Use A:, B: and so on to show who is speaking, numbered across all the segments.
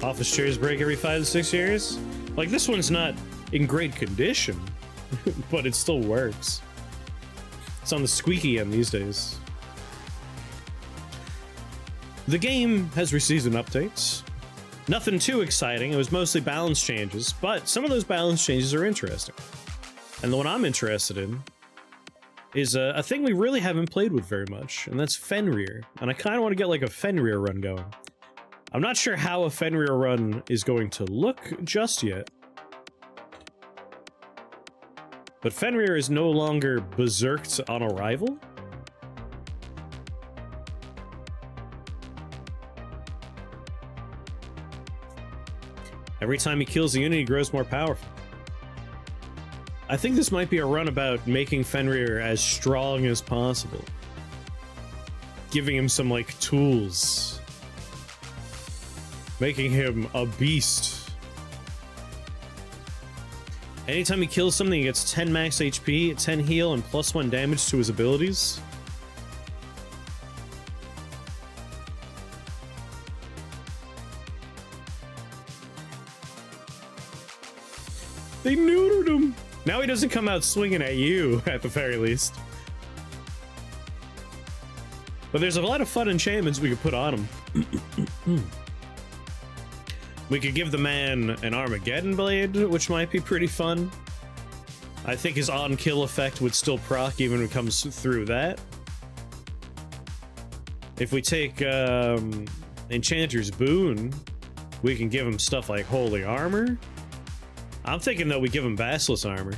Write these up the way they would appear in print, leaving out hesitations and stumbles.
A: Office chairs break every 5 to 6 years. Like, this one's not in great condition, but it still works. It's on the squeaky end these days. The game has received an update. Nothing too exciting, it was mostly balance changes, but some of those balance changes are interesting. And the one I'm interested in is a thing we really haven't played with very much, and that's Fenrir. And I kind of want to get like a Fenrir run going. I'm not sure how a Fenrir run is going to look just yet. But Fenrir is no longer berserked on arrival. Every time he kills a unit, he grows more powerful. I think this might be a run about making Fenrir as strong as possible. Giving him some, like, tools. Making him a beast. Anytime he kills something, he gets 10 max HP, 10 heal, and +1 damage to his abilities. They neutered him! Now he doesn't come out swinging at you, at the very least. But there's a lot of fun enchantments we could put on him. We could give the man an Armageddon Blade, which might be pretty fun. I think his on-kill effect would still proc even when it comes through that. If we take Enchanter's Boon, we can give him stuff like Holy Armor. I'm thinking, though, we give him Basilisk Armor.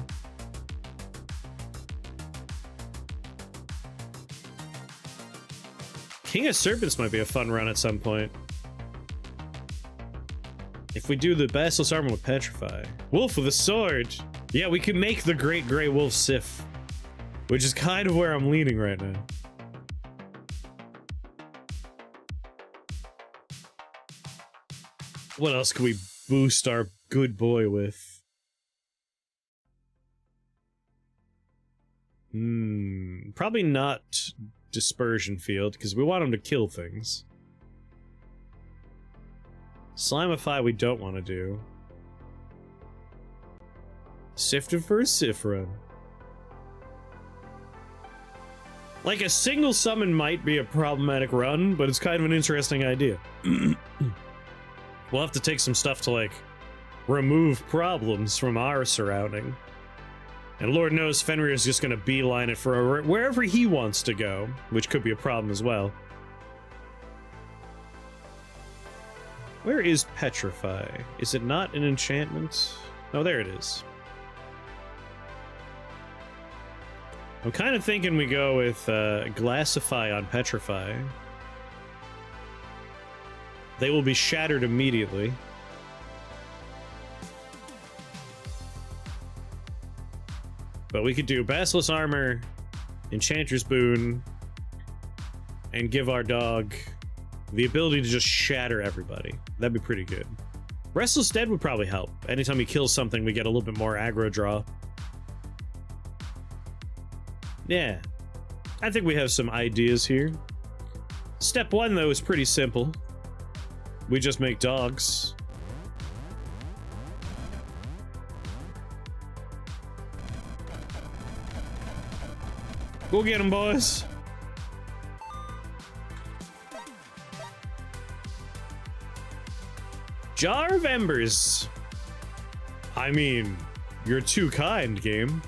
A: King of Serpents might be a fun run at some point. If we do the Basilisk Armor with Petrify. Wolf with a sword! Yeah, we could make the Great Grey Wolf Sif. Which is kind of where I'm leaning right now. What else can we boost our good boy with? Probably not Dispersion Field, because we want him to kill things. Slimify we don't want to do. Sifted for a Sif run. Like, a single summon might be a problematic run, but it's kind of an interesting idea. We'll have to take some stuff to, like, remove problems from our surrounding. And Lord knows Fenrir is just going to beeline it for wherever he wants to go, which could be a problem as well. Where is Petrify? Is it not an enchantment? Oh, there it is. I'm kind of thinking we go with Glassify on Petrify. They will be shattered immediately. But we could do Basilisk Armor, Enchanter's Boon, and give our dog the ability to just shatter everybody. That'd be pretty good. Restless Dead would probably help. Anytime he kills something, we get a little bit more aggro draw. Yeah. I think we have some ideas here. Step 1, though, is pretty simple. We just make dogs. Go get them, boys. Jar of Embers. I mean, you're too kind, game.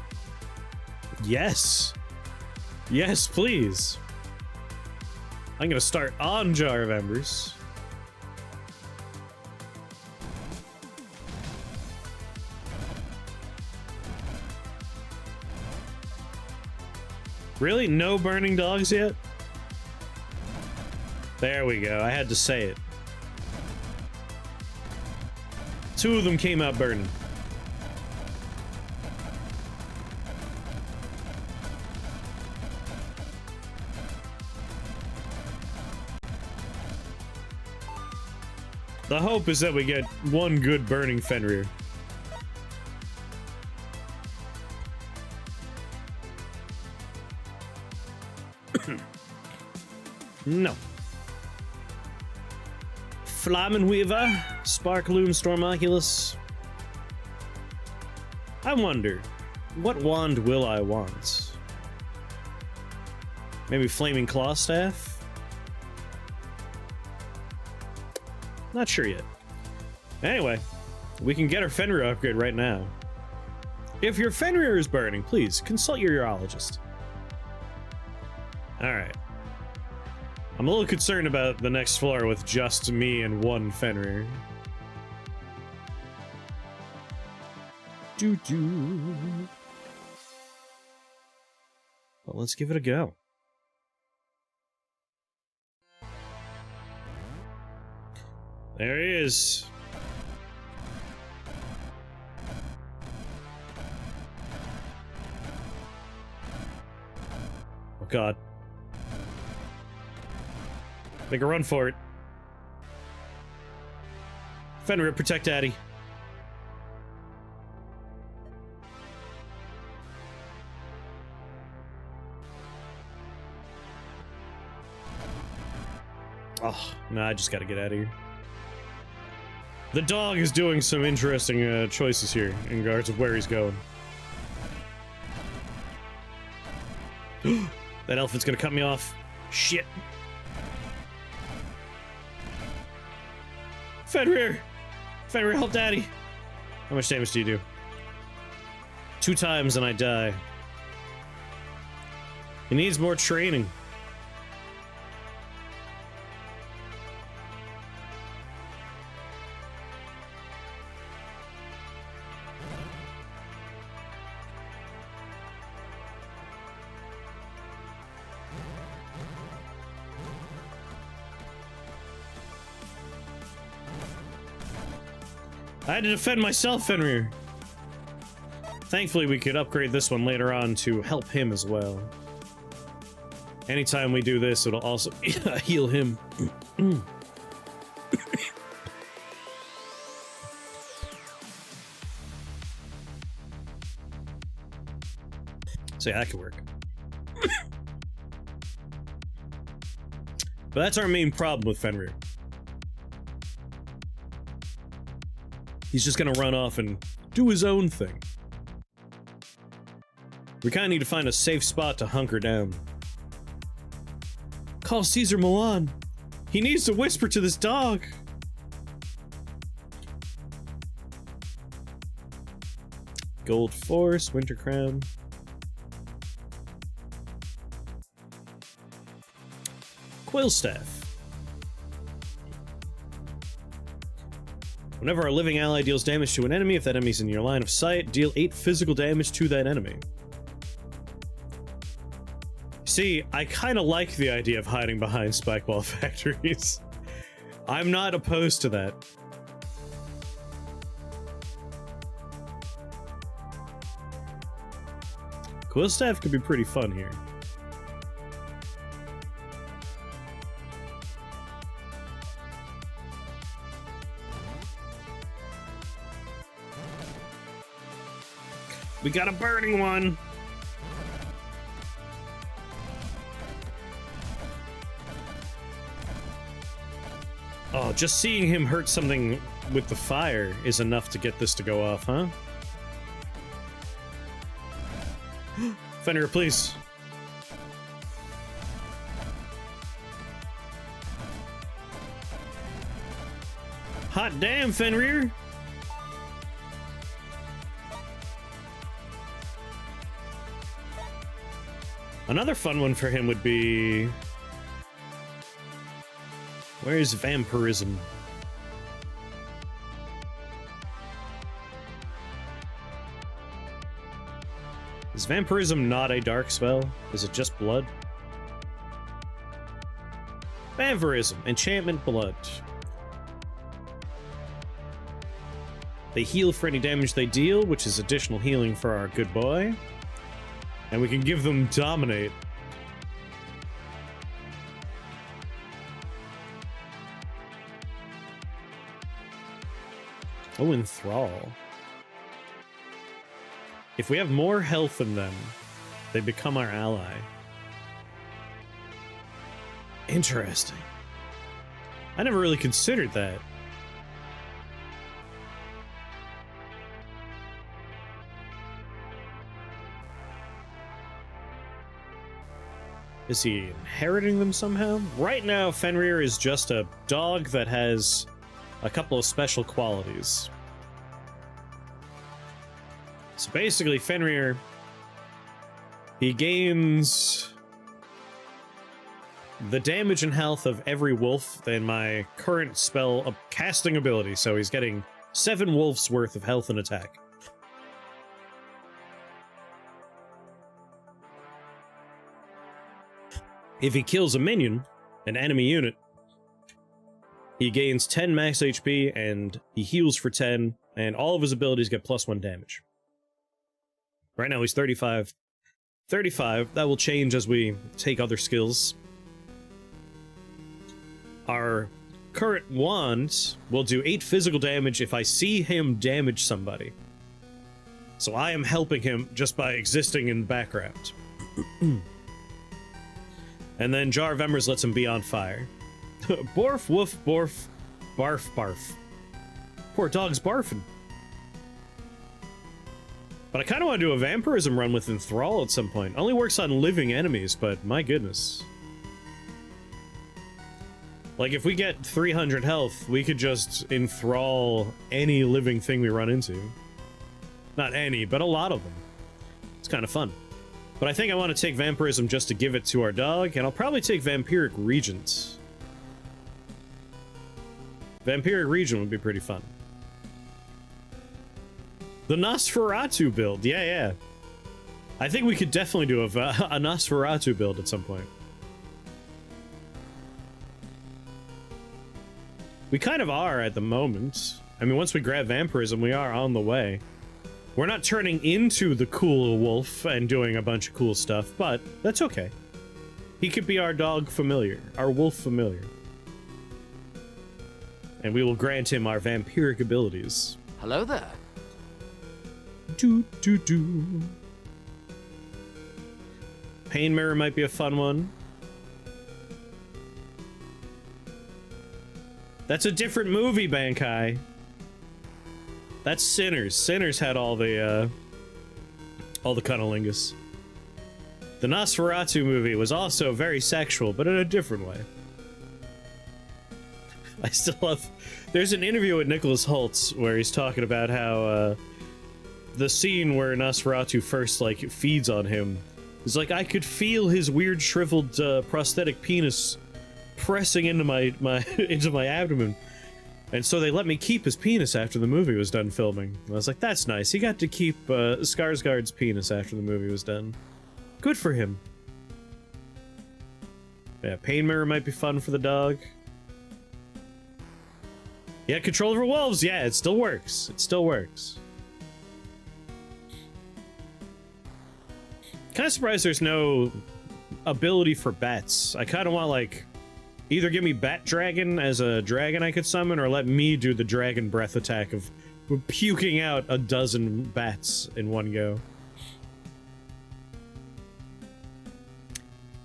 A: Yes. Yes, please. I'm gonna start on Jar of Embers. Really? No burning dogs yet? There we go. I had to say it. 2 of them came out burning. The hope is that we get one good burning Fenrir. No. Flamen Weaver, Sparkloom, Stormoculus. I wonder, what wand will I want? Maybe Flaming Claw Staff? Not sure yet. Anyway, we can get our Fenrir upgrade right now. If your Fenrir is burning, please consult your urologist. Alright. I'm a little concerned about the next floor with just me and one Fenrir. Well, let's give it a go. There he is. Oh god. Make a run for it. Fenrir, protect Daddy. Oh, no, I just gotta get out of here. The dog is doing some interesting choices here in regards of where he's going. That elephant's gonna cut me off. Shit. Fenrir! Fenrir, help Daddy! How much damage do you do? 2 times and I die. He needs more training. I had to defend myself, Fenrir. Thankfully, we could upgrade this one later on to help him as well. Anytime we do this, it'll also heal him. So yeah, that could work. But that's our main problem with Fenrir. He's just gonna run off and do his own thing. We kinda need to find a safe spot to hunker down. Call Caesar Milan. He needs to whisper to this dog. Gold Force, Winter Crown. Quill Staff. Whenever our living ally deals damage to an enemy, if that enemy's in your line of sight, deal 8 physical damage to that enemy. See, I kind of like the idea of hiding behind spike wall factories. I'm not opposed to that. Quill Staff could be pretty fun here. We got a burning one! Oh, just seeing him hurt something with the fire is enough to get this to go off, huh? Fenrir, please. Hot damn, Fenrir! Another fun one for him would be... Where's Vampirism? Is Vampirism not a dark spell? Is it just blood? Vampirism, enchantment blood. They heal for any damage they deal, which is additional healing for our good boy. And we can give them Dominate. Oh, Enthrall. If we have more health than them, they become our ally. Interesting. I never really considered that. Is he inheriting them somehow? Right now, Fenrir is just a dog that has a couple of special qualities. So basically, Fenrir, he gains the damage and health of every wolf in my current spell of casting ability. So he's getting 7 wolves worth of health and attack. If he kills a minion, an enemy unit, he gains 10 max HP and he heals for 10, and all of his abilities get +1 damage. Right now he's 35. 35, that will change as we take other skills. Our current wand will do 8 physical damage if I see him damage somebody. So I am helping him just by existing in the background. And then Jar of Embers lets him be on fire. Borf, woof, borf, barf, barf. Poor dog's barfing. But I kind of want to do a vampirism run with Enthrall at some point. Only works on living enemies, but my goodness. Like, if we get 300 health, we could just enthrall any living thing we run into. Not any, but a lot of them. It's kind of fun. But I think I want to take Vampirism just to give it to our dog, and I'll probably take Vampiric Regent. Vampiric Regent would be pretty fun. The Nosferatu build, yeah. I think we could definitely do a Nosferatu build at some point. We kind of are at the moment. I mean, once we grab Vampirism, we are on the way. We're not turning into the cool wolf and doing a bunch of cool stuff, but that's okay. He could be our dog familiar, our wolf familiar. And we will grant him our vampiric abilities.
B: Hello there.
A: Do. Pain Mirror might be a fun one. That's a different movie, Bankai. That's Sinners. Sinners had all the cunnilingus. The Nosferatu movie was also very sexual, but in a different way. I still love... There's an interview with Nicholas Holtz where he's talking about how, the scene where Nosferatu first, like, feeds on him is like, I could feel his weird shriveled, prosthetic penis pressing into my into my abdomen. And so they let me keep his penis after the movie was done filming. I was like, that's nice. He got to keep Skarsgård's penis after the movie was done. Good for him. Yeah, Pain Mirror might be fun for the dog. Yeah, control over wolves. Yeah, it still works. It still works. Kind of surprised there's no ability for bats. I kind of want, like, either give me Bat Dragon as a dragon I could summon, or let me do the dragon breath attack of puking out a dozen bats in one go.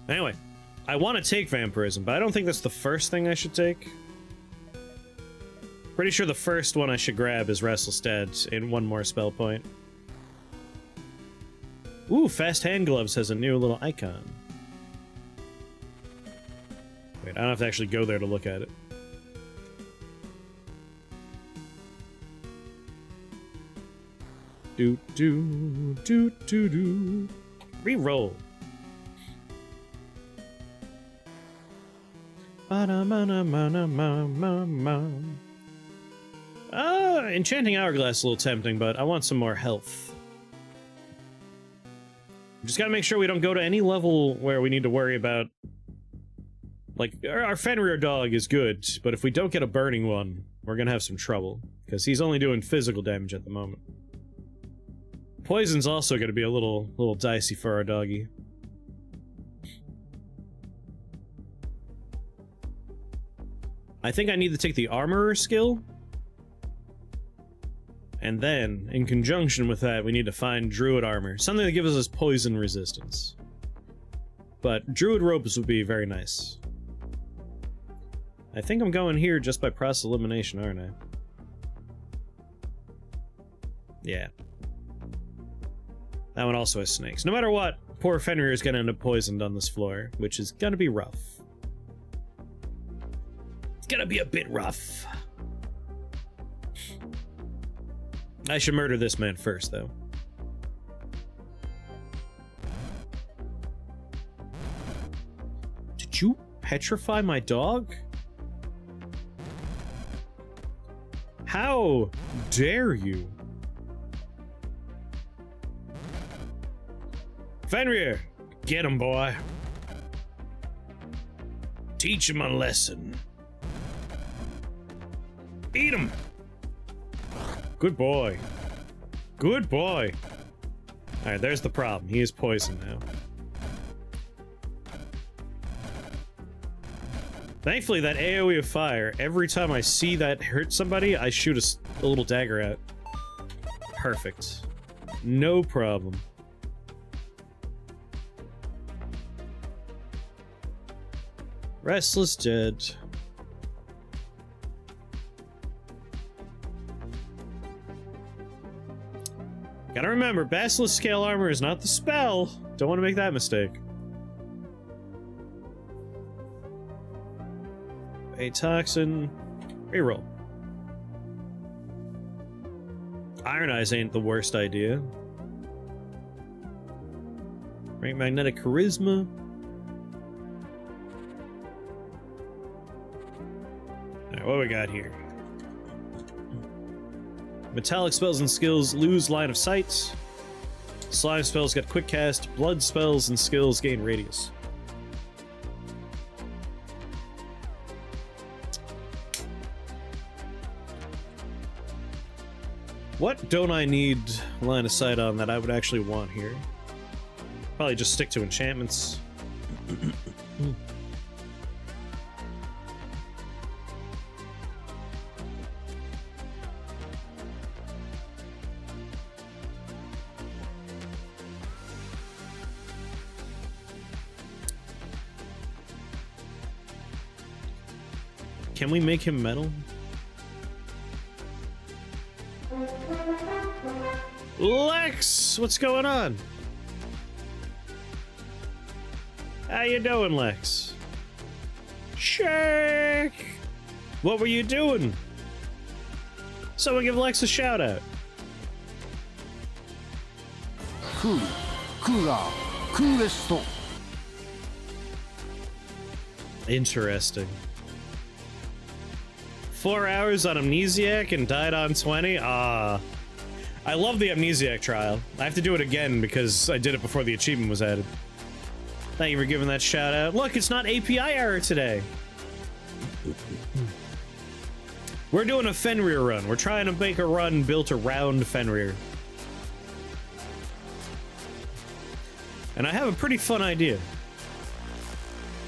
A: Anyway, I want to take Vampirism, but I don't think that's the first thing I should take. Pretty sure the first one I should grab is Wrestlestead in one more spell point. Ooh, Fast Hand Gloves has a new little icon. Wait, I don't have to actually go there to look at it. Do. Reroll. Enchanting Hourglass is a little tempting, but I want some more health. Just gotta make sure we don't go to any level where we need to worry about... Like, our Fenrir dog is good, but if we don't get a burning one, we're gonna have some trouble. Because he's only doing physical damage at the moment. Poison's also gonna be a little dicey for our doggy. I think I need to take the Armorer skill. And then, in conjunction with that, we need to find Druid Armor. Something that gives us poison resistance. But Druid Robes would be very nice. I think I'm going here just by process elimination, aren't I? Yeah. That one also has snakes. No matter what, poor Fenrir is gonna end up poisoned on this floor, which is gonna be rough. It's gonna be a bit rough. I should murder this man first, though. Did you petrify my dog? How dare you? Fenrir, get him, boy. Teach him a lesson. Eat him. Good boy. Good boy. Alright, there's the problem. He is poisoned now. Thankfully, that AoE of fire, every time I see that hurt somebody, I shoot a little dagger at. Perfect. No problem. Restless dead. Gotta remember, Basilisk Scale Armor is not the spell. Don't want to make that mistake. A toxin. Reroll. Iron Eyes ain't the worst idea. Rank Magnetic Charisma. Alright, what we got here? Metallic spells and skills lose line of sight. Slime spells get quick cast. Blood spells and skills gain radius. What don't I need line of sight on that I would actually want here? Probably just stick to enchantments. Can we make him metal? Lex! What's going on? How you doing, Lex? Shake! What were you doing? Someone give Lex a shout out.
B: Goodest.
A: Interesting. 4 hours on Amnesiac and died on 20? Ah. I love the Amnesiac trial. I have to do it again because I did it before the achievement was added. Thank you for giving that shout out. Look, it's not API error today. We're doing a Fenrir run. We're trying to make a run built around Fenrir. And I have a pretty fun idea.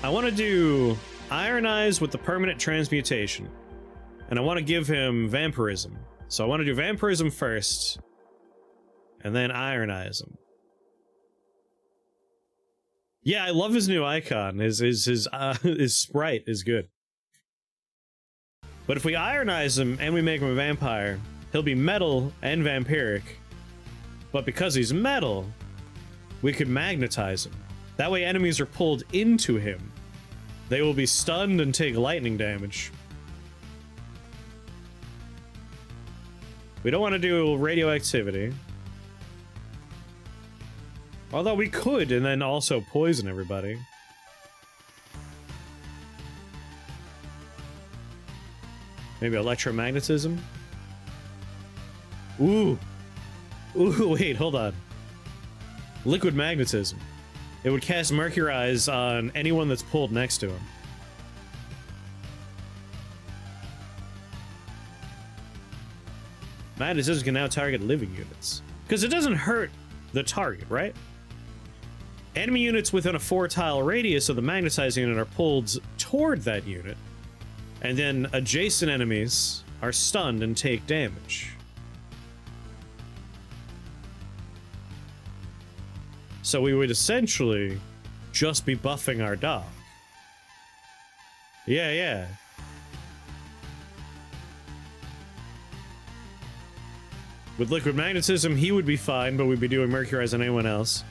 A: I want to do Iron Eyes with the permanent transmutation. And I want to give him vampirism. So I want to do vampirism first, and then Iron Eyes him. Yeah, I love his new icon. His sprite is good. But if we Iron Eyes him and we make him a vampire, he'll be metal and vampiric. But because he's metal, we could magnetize him. That way enemies are pulled into him. They will be stunned and take lightning damage. We don't want to do radioactivity. Although we could, and then also poison everybody. Maybe electromagnetism? Ooh! Ooh, wait, hold on. Liquid magnetism. It would cast Mercury Eyes on anyone that's pulled next to him. Magnetism can now target living units. Because it doesn't hurt the target, right? Enemy units within a 4-tile radius of the magnetizing unit are pulled toward that unit. And then adjacent enemies are stunned and take damage. So we would essentially just be buffing our dog. Yeah, yeah. With liquid magnetism, he would be fine, but we'd be doing Mercurize on anyone else.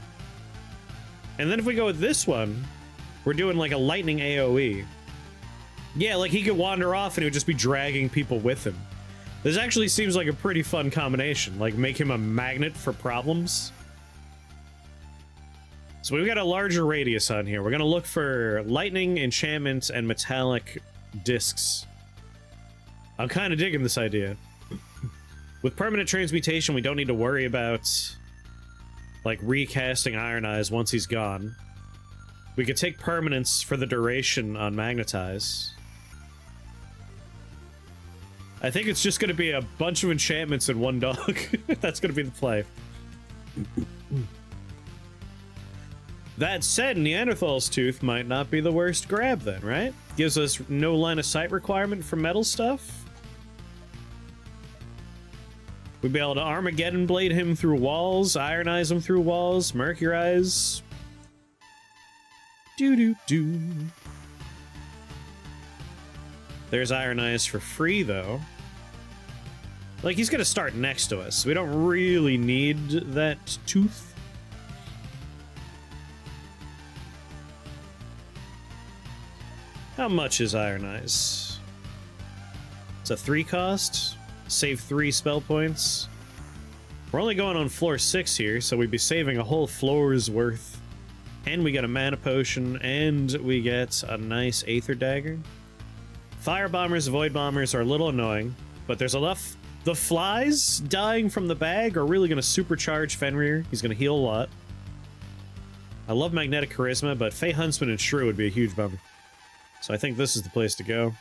A: And then if we go with this one, we're doing like a lightning AoE. Yeah, like he could wander off and he would just be dragging people with him. This actually seems like a pretty fun combination. Like, make him a magnet for problems. So we've got a larger radius on here. We're going to look for lightning, enchantments, and metallic discs. I'm kind of digging this idea. With permanent transmutation, we don't need to worry about, like, recasting Iron Eyes once he's gone. We could take permanence for the duration on Magnetize. I think it's just going to be a bunch of enchantments in one dog. That's going to be the play. That said, Neanderthal's tooth might not be the worst grab then, right? Gives us no line of sight requirement for metal stuff. We'd be able to Armageddon blade him through walls, Ironize him through walls, Mercurize. Doo-doo-doo. There's Ironize for free, though. Like, he's gonna start next to us. We don't really need that tooth. How much is Ironize? It's a 3 cost. Save 3 spell points. We're only going on floor 6 here, so we'd be saving a whole floor's worth. And we get a mana potion, and we get a nice Aether Dagger. Fire Bombers, Void Bombers are a little annoying, but there's enough. The flies dying from the bag are really going to supercharge Fenrir. He's going to heal a lot. I love Magnetic Charisma, but Fey Huntsman and Shrew would be a huge bummer. So I think this is the place to go.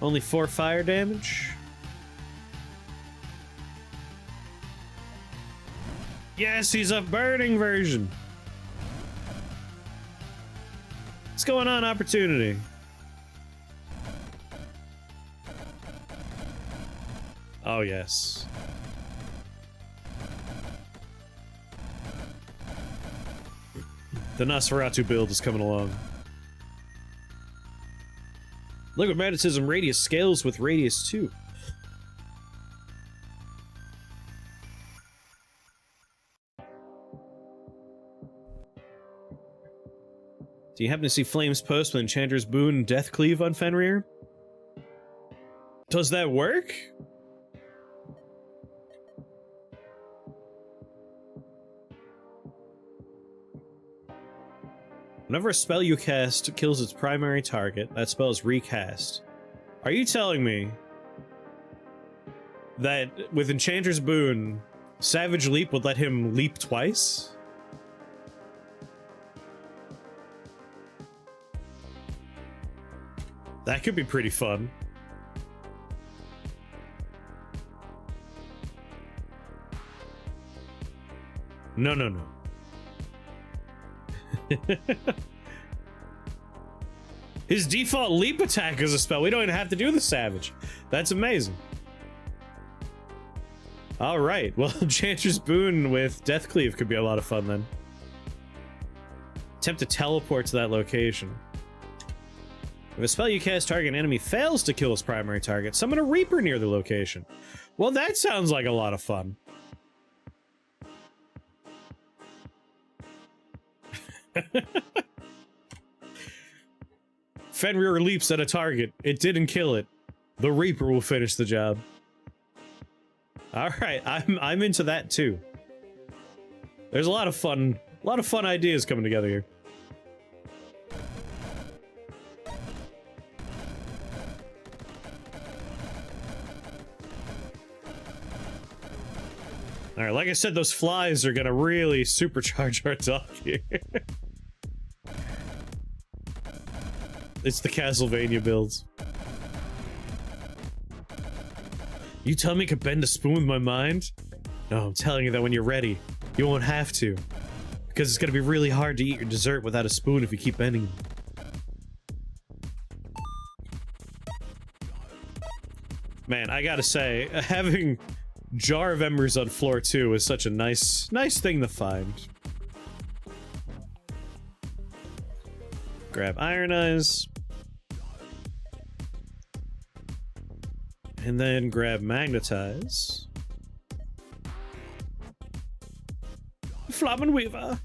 A: Only 4 fire damage. Yes, he's a burning version. What's going on, Opportunity? Oh, yes. The Nosferatu build is coming along. Liquid Magnetism radius scales with radius 2. Do you happen to see Flame's post with Enchanter's Boon and Death Cleave on Fenrir? Does that work? Whenever a spell you cast kills its primary target, that spell is recast. Are you telling me that with Enchanter's Boon, Savage Leap would let him leap twice? That could be pretty fun. No, no, no. His default leap attack is a spell. We don't even have to do the Savage. That's amazing. Alright, well, Enchanter's Boon with Death Cleave could be a lot of fun then. Attempt to teleport to that location. If a spell you cast target enemy fails to kill its primary target, summon a Reaper near the location. Well, that sounds like a lot of fun. Fenrir leaps at a target. It didn't kill it. The Reaper will finish the job. Alright, I'm into that too. There's a lot of fun ideas coming together here. Alright, like I said, those flies are gonna really supercharge our dog here. It's the Castlevania builds. You tell me I could bend a spoon with my mind? No, I'm telling you that when you're ready, you won't have to. Because it's gonna be really hard to eat your dessert without a spoon if you keep bending them. Man, I gotta say, having Jar of Embers on floor 2 is such a nice thing to find. Grab Iron Eyes. And then grab Magnetize. Flammen Weaver.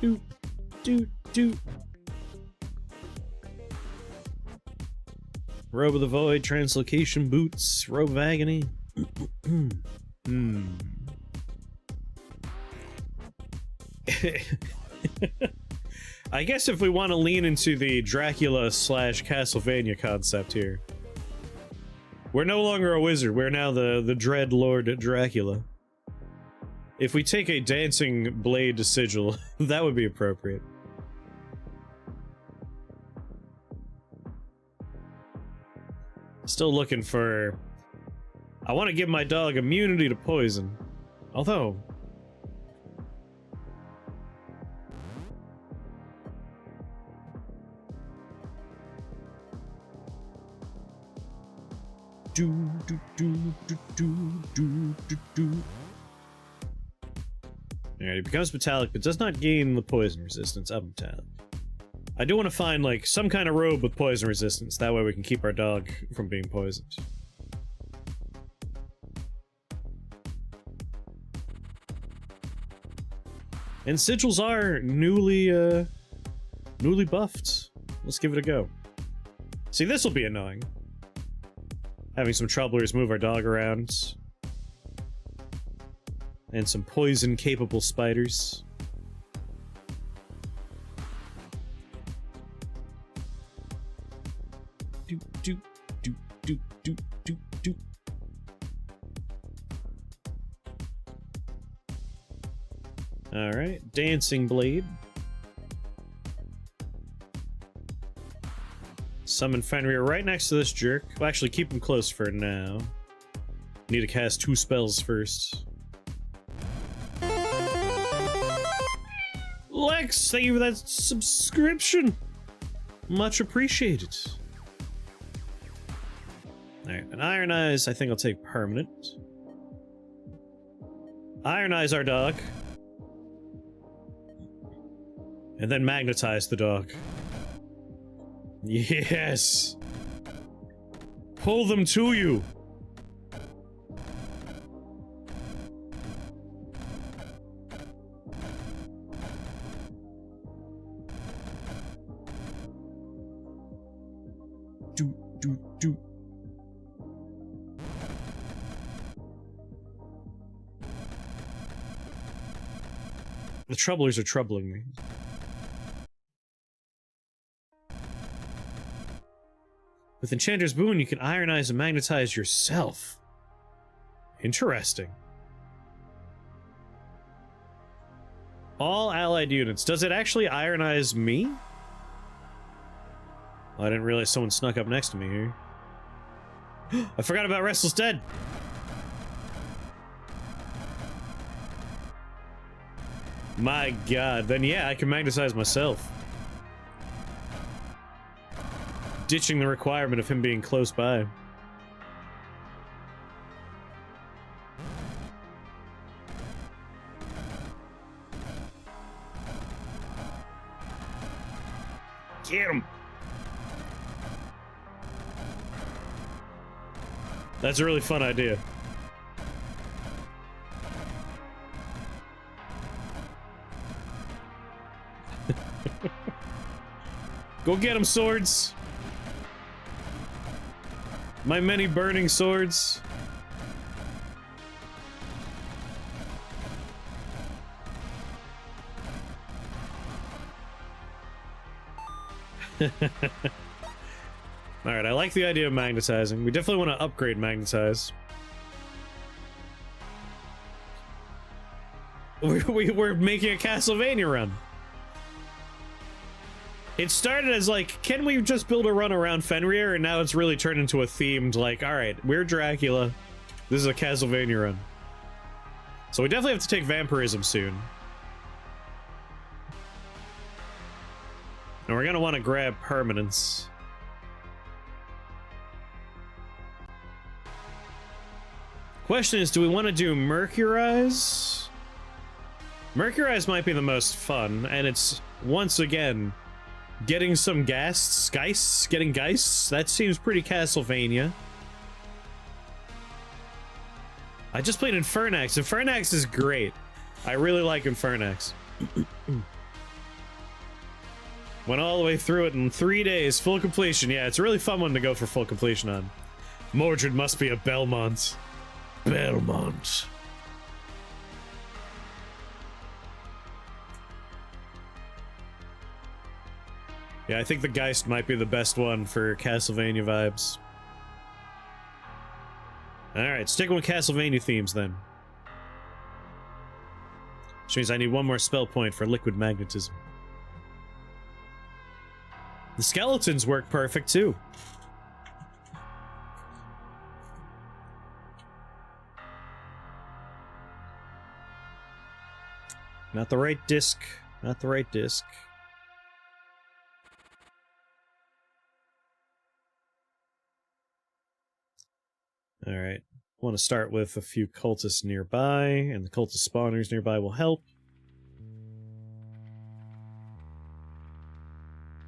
A: Doot, doot, doot. Robe of the Void, Translocation Boots, Robe of Agony. I guess if we want to lean into the Dracula / Castlevania concept here, we're no longer a wizard, we're now the Dread Lord Dracula. If we take a dancing blade sigil, that would be appropriate. Still looking for... I want to give my dog immunity to poison. Although... Alright, he becomes metallic, but does not gain the poison resistance of metallic. I do want to find, like, some kind of robe with poison resistance, that way we can keep our dog from being poisoned. And sigils are newly buffed. Let's give it a go. See, this will be annoying. Having some troublers move our dog around. And some poison-capable spiders. Do, do, do, do, do, do, do. Alright, Dancing Blade. Summon Fenrir right next to this jerk. Well, actually, keep him close for now. Need to cast 2 spells first. Lex, thank you for that subscription. Much appreciated. Alright, an Iron Eyes, I think I'll take permanent. Iron Eyes our dog. And then magnetize the dog. Yes! Pull them to you! Do, do, do. The troublers are troubling me. With Enchanter's Boon, you can Iron Eyes and magnetize yourself. Interesting. All allied units. Does it actually Iron Eyes me? Well, I didn't realize someone snuck up next to me here. I forgot about Restless Dead! My god, then yeah, I can magnetize myself. Ditching the requirement of him being close by. Get him! That's a really fun idea. Go get him, swords! My many burning swords. Alright, I like the idea of magnetizing. We definitely want to upgrade magnetize. We're making a Castlevania run. It started as like, can we just build a run around Fenrir? And now it's really turned into a themed, like, alright, we're Dracula. This is a Castlevania run. So we definitely have to take vampirism soon. And we're gonna want to grab permanence. Question is, do we want to do Mercurize? Mercurize might be the most fun, and it's, once again, Getting some geists, getting geists, that seems pretty Castlevania. I just played Infernax. Infernax is great. I really like Infernax. Went all the way through it in 3 days, full completion. Yeah, it's a really fun one to go for full completion on. Mordred must be a Belmont. Belmont. Yeah, I think the Geist might be the best one for Castlevania vibes. Alright, sticking with Castlevania themes then. Which means I need one more spell point for liquid magnetism. The skeletons work perfect too. Not the right disc. Not the right disc. Alright. I want to start with a few cultists nearby, and the cultist spawners nearby will help.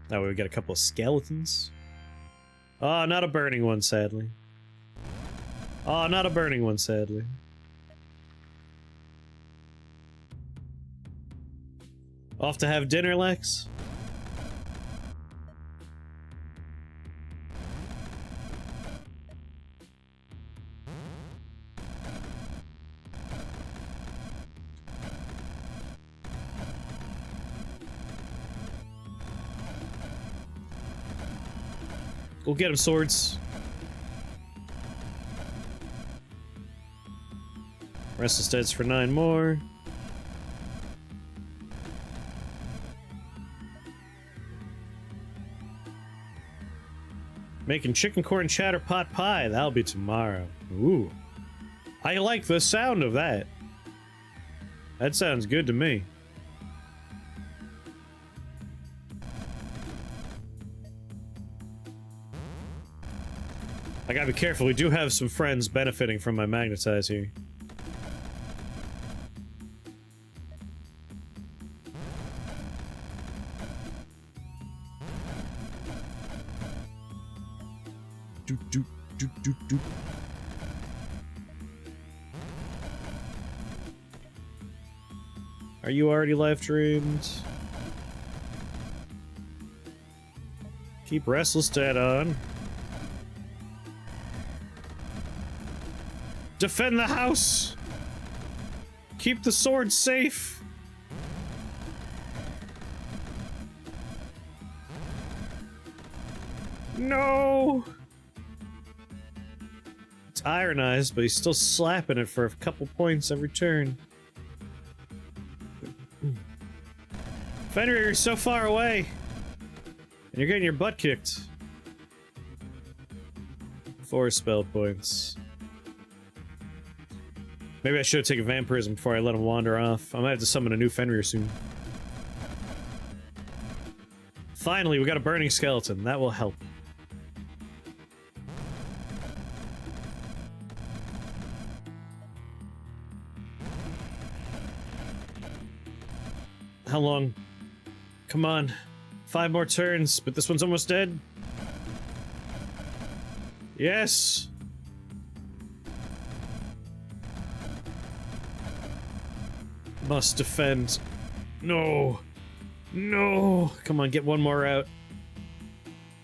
A: That way we get a couple of skeletons. Oh, not a burning one, sadly. Oh, not a burning one, sadly. Off to have dinner, Lex? Go get him, swords. Restless Deads for 9 more. Making chicken corn chowder pot pie. That'll be tomorrow. Ooh. I like the sound of that. That sounds good to me. I gotta be careful, we do have some friends benefiting from my magnetize here. Doop, doop, doop, doop, doop. Are you already live streamed? Keep Restless Dead on. Defend the house! Keep the sword safe! No! It's ironized, but he's still slapping it for a couple points every turn. Fenrir, you're so far away! And you're getting your butt kicked. 4 spell points. Maybe I should have taken Vampirism before I let him wander off. I might have to summon a new Fenrir soon. Finally, we got a burning skeleton. That will help. How long? Come on. 5 more turns, but this one's almost dead. Yes! Must defend. No. No. Come on, get one more out.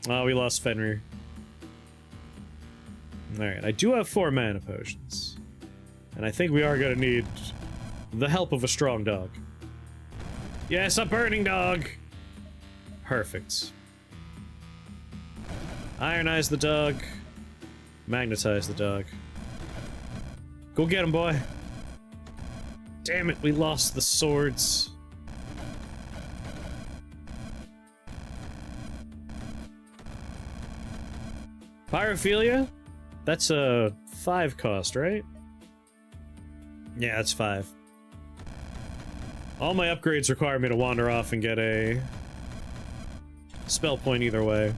A: Oh, we lost Fenrir. Alright, I do have 4 mana potions. And I think we are gonna need the help of a strong dog. Yes, a burning dog! Perfect. Ironize the dog. Magnetize the dog. Go get him, boy. Damn it, we lost the swords. Pyrophilia? That's a 5 cost, right? Yeah, it's 5. All my upgrades require me to wander off and get a spell point either way.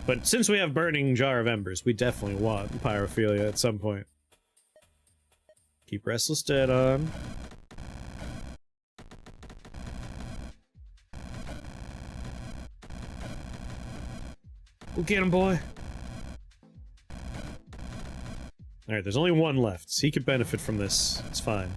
A: But since we have Burning Jar of Embers, we definitely want Pyrophilia at some point. Keep Restless Dead on. We'll get him, boy. Alright, there's only one left, so he could benefit from this. It's fine.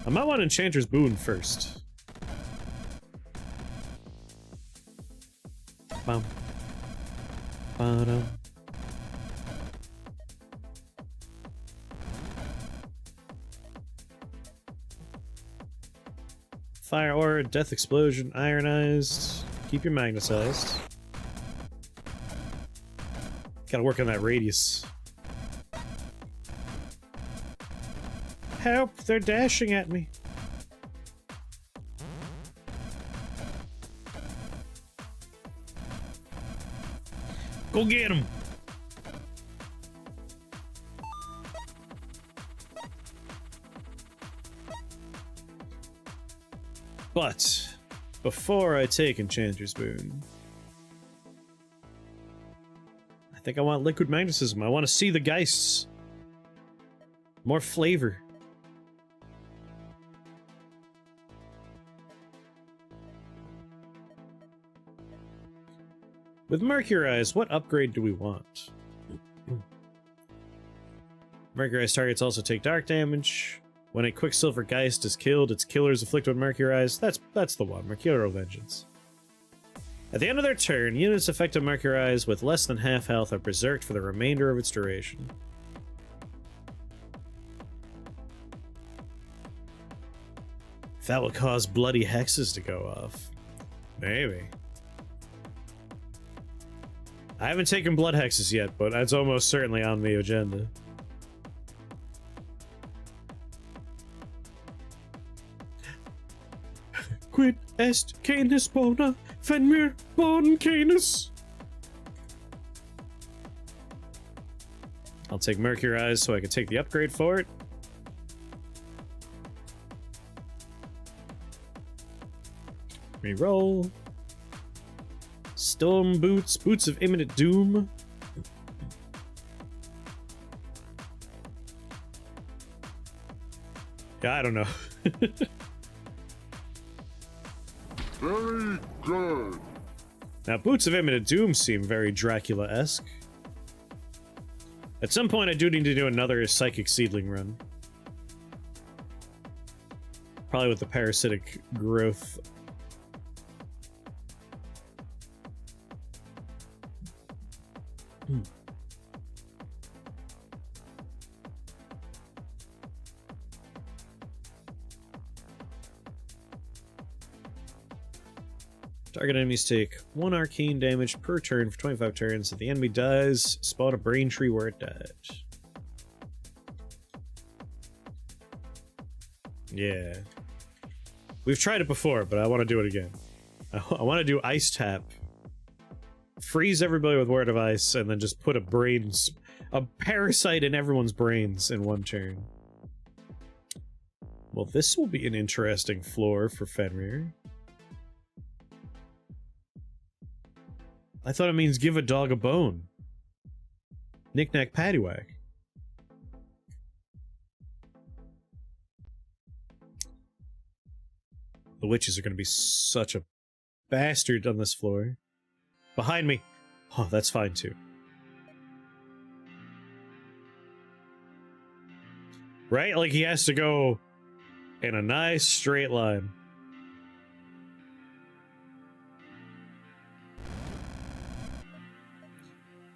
A: I might want Enchanter's Boon first. Bum. Ba-dum. Fire Aura, Death Explosion, Ironized. Keep your Magnetized. Gotta work on that radius. Help! They're dashing at me. Go get him! But before I take Enchanter's Boon, I think I want Liquid Magnetism. I want to see the Geists. More flavor. With Mercurize, what upgrade do we want? Mercurize targets also take dark damage. When a Quicksilver Geist is killed, its killer is afflicted with Mercurize. That's the one, Mercurial Vengeance. At the end of their turn, units affected Mercurize with less than half health are berserked for the remainder of its duration. That will cause bloody hexes to go off. Maybe. I haven't taken blood hexes yet, but that's almost certainly on the agenda. Quid est canis bona, Fenrir bon canis. I'll take Mercurize so I can take the upgrade for it. Reroll. Storm Boots, Boots of Imminent Doom. Yeah, I don't know.
B: Very good.
A: Now, Boots of Imminent Doom seem very Dracula-esque. At some point, I do need to do another Psychic Seedling run. Probably with the Parasitic Growth. Target enemies take 1 arcane damage per turn for 25 turns. If the enemy dies, spawn a brain tree where it died. Yeah. We've tried it before, but I want to do it again. I want to do Ice Tap. Freeze everybody with Word of Ice, and then just put a parasite in everyone's brains in one turn. Well, this will be an interesting floor for Fenrir. I thought it means give a dog a bone. Knick-knack paddywhack. The witches are going to be such a bastard on this floor. Behind me. Oh, that's fine too. Right? Like he has to go in a nice straight line.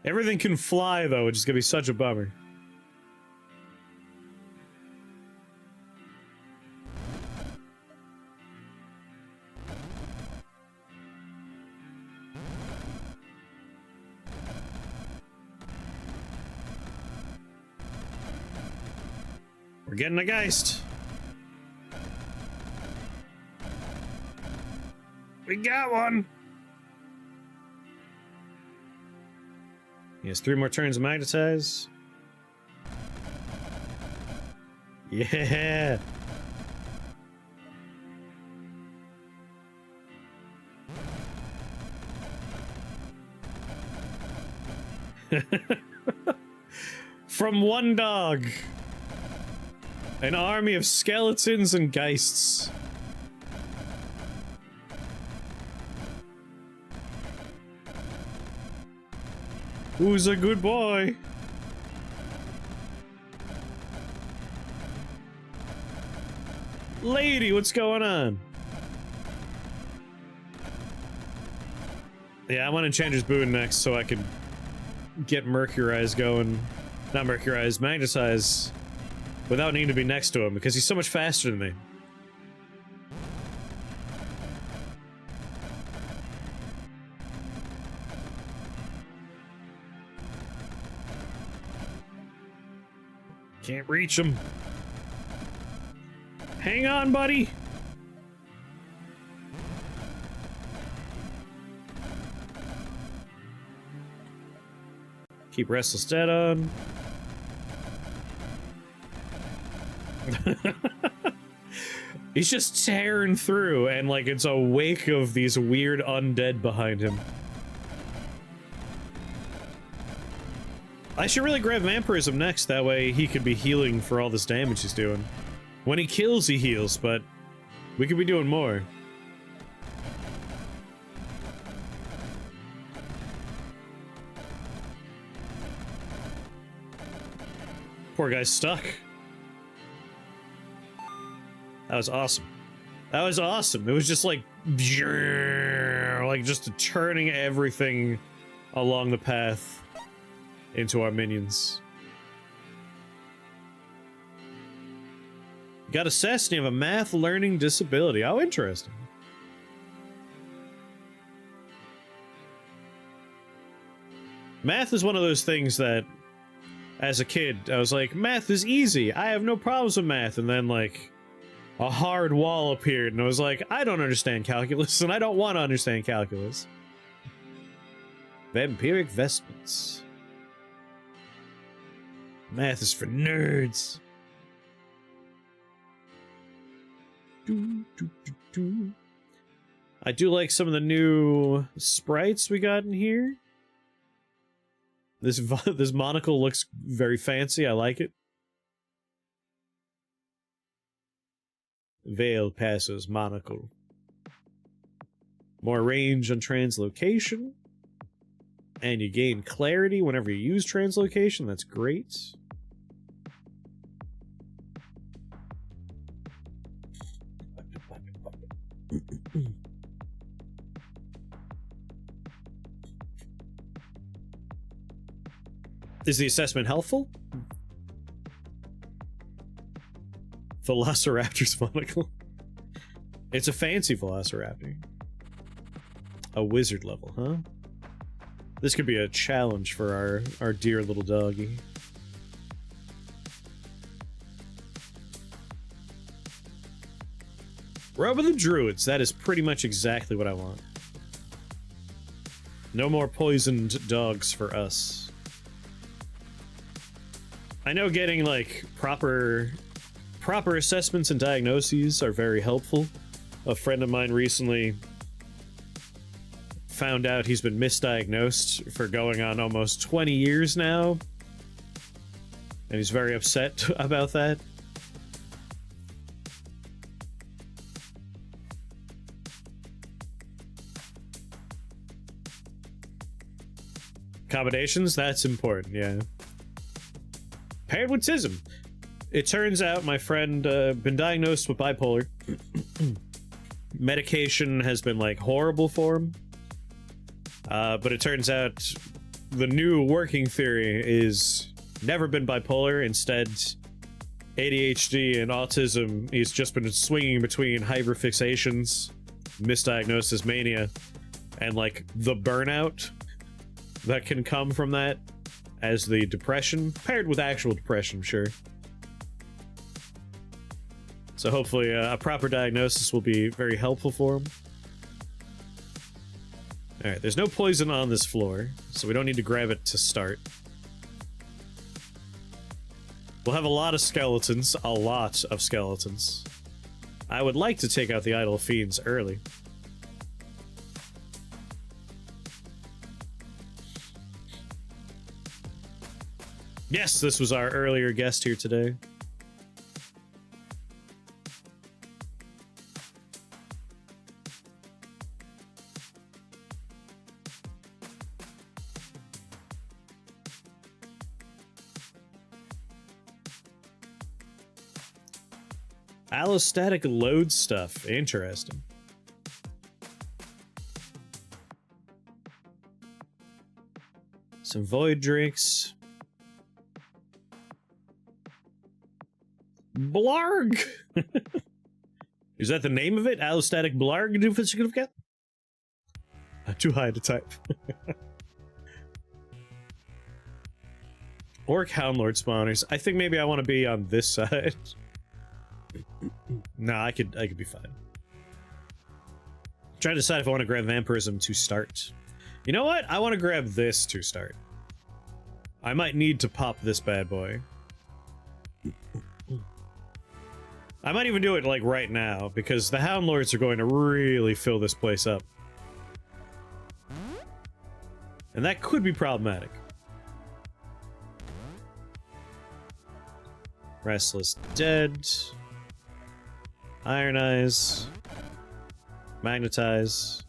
A: Everything can fly, though, which is going to be such a bummer. We're getting a Geist. We got one. He has 3 more turns to magnetize. Yeah. From one dog. An army of skeletons and geists. Who's a good boy? Lady, what's going on? Yeah, I want to change his boon next so I can get Mercurize going. Not Mercurize, Magnetize. Without needing to be next to him, because he's so much faster than me. Can't reach him. Hang on, buddy. Keep Restless Dead on. He's just tearing through, and like it's a wake of these weird undead behind him. I should really grab Vampirism next, that way he could be healing for all this damage he's doing. When he kills, he heals, but we could be doing more. Poor guy's stuck. That was awesome. That was awesome. It was just like just turning everything along the path into our minions. Got assessed and you have a math learning disability. How interesting. Math is one of those things that, as a kid, I was like, math is easy. I have no problems with math. And then, like, a hard wall appeared, and I was like, I don't understand calculus, and I don't want to understand calculus. Vampiric vestments. Math is for nerds. I do like some of the new sprites we got in here. This monocle looks very fancy. I like it. Veil passes monocle. More range on translocation. And you gain clarity whenever you use translocation. That's great. Is the assessment helpful? Velociraptor's monocle. It's a fancy Velociraptor. A wizard level, huh? This could be a challenge for our dear little doggy. Robe of the Druids. That is pretty much exactly what I want. No more poisoned dogs for us. I know getting, like, proper assessments and diagnoses are very helpful. A friend of mine recently found out he's been misdiagnosed for going on almost 20 years now. And he's very upset about that. Accommodations, that's important, yeah. Paired with autism. It turns out my friend been diagnosed with bipolar. Medication has been like horrible for him. But it turns out the new working theory is never been bipolar. Instead, ADHD and autism. He's just been swinging between hyperfixations, misdiagnosed as mania, and like the burnout that can come from that as the depression, paired with actual depression, I'm sure. So hopefully a proper diagnosis will be very helpful for him. Alright, there's no poison on this floor, so we don't need to grab it to start. We'll have a lot of skeletons, a lot of skeletons. I would like to take out the Idol Fiends early. Yes, this was our earlier guest here today. Allostatic load stuff. Interesting. Some void drinks. Blarg! Is that the name of it? Allostatic Blarg? Too high to type. Orc Houndlord spawners. I think maybe I want to be on this side. Nah, I could be fine. Trying to decide if I want to grab Vampirism to start. You know what? I want to grab this to start. I might need to pop this bad boy. I might even do it, like, right now, because the Houndlords are going to really fill this place up. And that could be problematic. Restless Dead. Iron Eyes. Magnetize.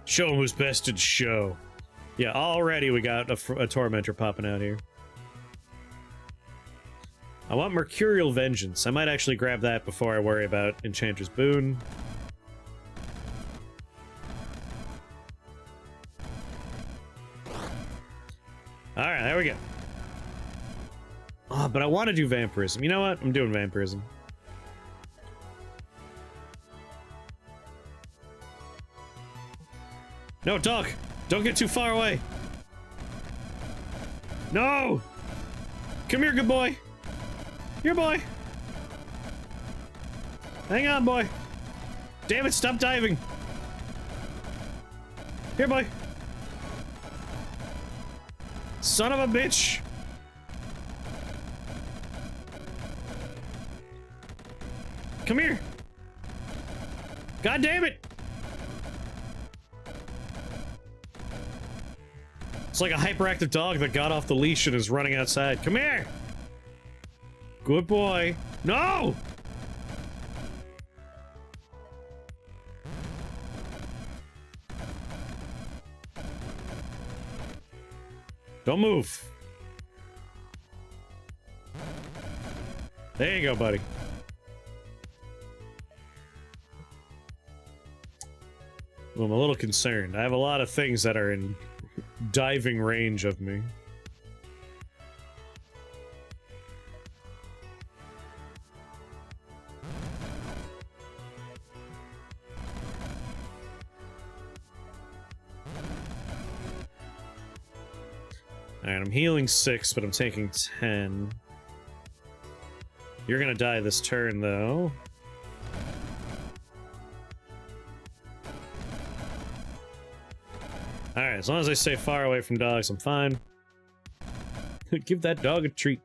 A: Show him who's best in show. Yeah, already we got a Tormentor popping out here. I want Mercurial Vengeance. I might actually grab that before I worry about Enchanter's Boon. Alright, there we go. Oh, but I want to do Vampirism. You know what? I'm doing Vampirism. No, dog! Don't get too far away! No! Come here, good boy! Here, boy! Hang on, boy! Damn it, stop diving! Here, boy! Son of a bitch! Come here! God damn it! It's like a hyperactive dog that got off the leash and is running outside. Come here! Good boy. No! Don't move. There you go, buddy. Well, I'm a little concerned. I have a lot of things that are in diving range of me. Alright, I'm healing 6, but I'm taking 10. You're gonna die this turn, though. Alright, as long as I stay far away from dogs, I'm fine. Give that dog a treat.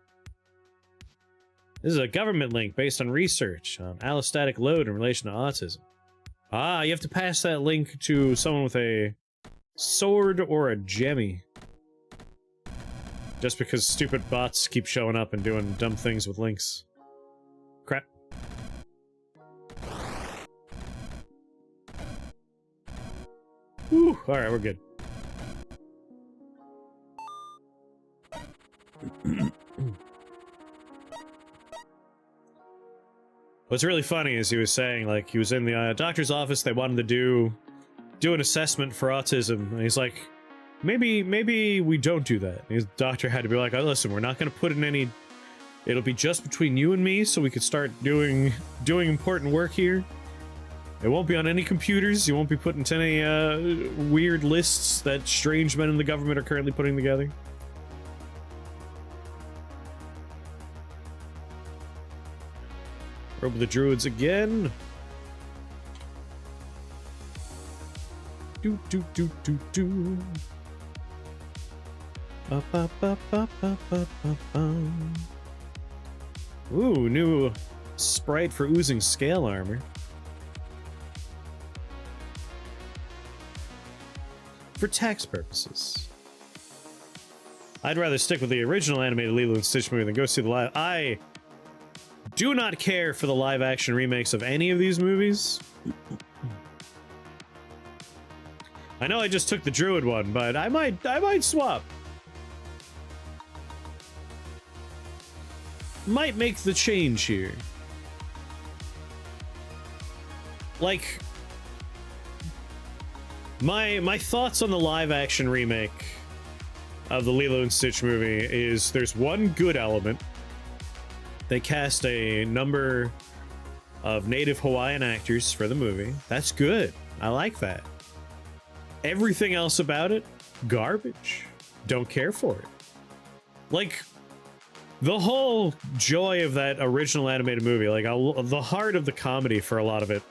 A: This is a government link based on research on allostatic load in relation to autism. Ah, you have to pass that link to someone with a sword or a gemmy. Just because stupid bots keep showing up and doing dumb things with links. Crap. Whew, alright, we're good. What's really funny is he was saying, like, he was in the doctor's office, they wanted to do an assessment for autism, and he's like, maybe we don't do that. And his doctor had to be like, oh, listen, we're not gonna put in any, it'll be just between you and me, so we could start doing important work here. It won't be on any computers, you won't be put into any weird lists that strange men in the government are currently putting together. Robe of the Druids again. Do do do do do. Ba ba ba ba ba ba ba ba. Ooh, new sprite for oozing scale armor. For tax purposes. I'd rather stick with the original animated Lilo and Stitch movie than go see the live. I do not care for the live-action remakes of any of these movies. I know I just took the Druid one, but I might swap. Might make the change here. like, my thoughts on the live action remake of the Lilo and Stitch movie is there's one good element. They cast a number of native Hawaiian actors for the movie. That's good. I like that. Everything else about it, garbage. Don't care for it. Like, the whole joy of that original animated movie, like the heart of the comedy for a lot of it,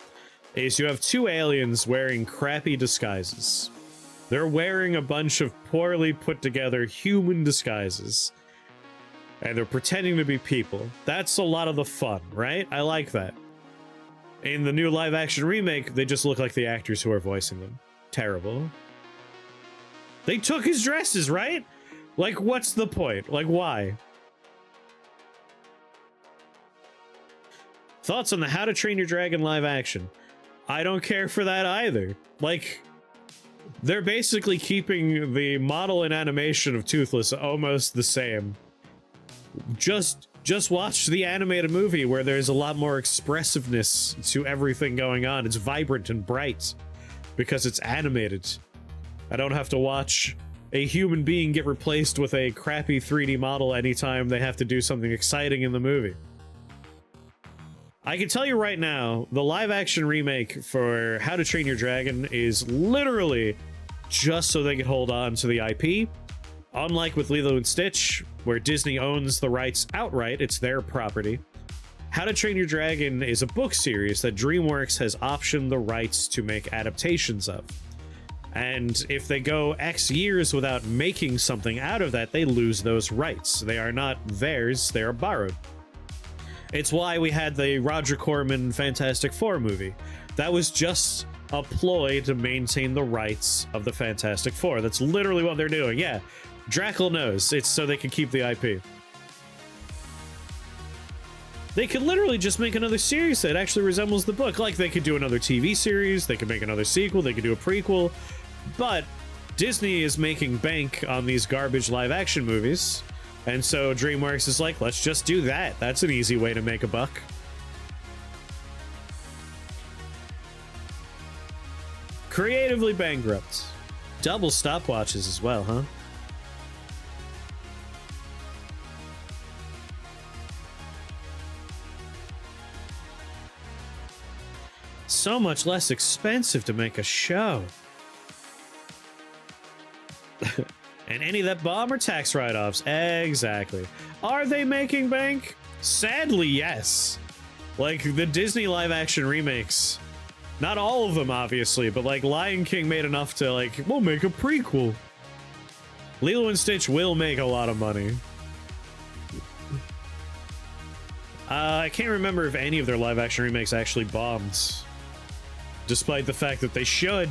A: is you have two aliens wearing crappy disguises. They're wearing a bunch of poorly put together human disguises. And they're pretending to be people. That's a lot of the fun, right? I like that. In the new live action remake, they just look like the actors who are voicing them. Terrible. They took his dresses, right? Like, what's the point? Like, why? Thoughts on the How to Train Your Dragon live action? I don't care for that either. Like, they're basically keeping the model and animation of Toothless almost the same. Just watch the animated movie where there's a lot more expressiveness to everything going on. It's vibrant and bright because it's animated. I don't have to watch a human being get replaced with a crappy 3D model anytime they have to do something exciting in the movie. I can tell you right now, the live action remake for How to Train Your Dragon is literally just so they can hold on to the IP. Unlike with Lilo and Stitch, where Disney owns the rights outright, it's their property. How to Train Your Dragon is a book series that DreamWorks has optioned the rights to make adaptations of. And if they go X years without making something out of that, they lose those rights. They are not theirs, they are borrowed. It's why we had the Roger Corman Fantastic Four movie. That was just a ploy to maintain the rights of the Fantastic Four. That's literally what they're doing. Yeah, Drackle knows. It's so they can keep the IP. They could literally just make another series that actually resembles the book. Like, they could do another TV series, they could make another sequel, they could do a prequel. But Disney is making bank on these garbage live-action movies. And so DreamWorks is like, let's just do that. That's an easy way to make a buck. Creatively bankrupt. Double stopwatches as well, huh? So much less expensive to make a show. And any that bomb or tax write-offs. Exactly. Are they making bank? Sadly, yes. Like, the Disney live-action remakes. Not all of them, obviously, but, like, Lion King made enough to, like, we'll make a prequel. Lilo and Stitch will make a lot of money. I can't remember if any of their live-action remakes actually bombed. Despite the fact that they should.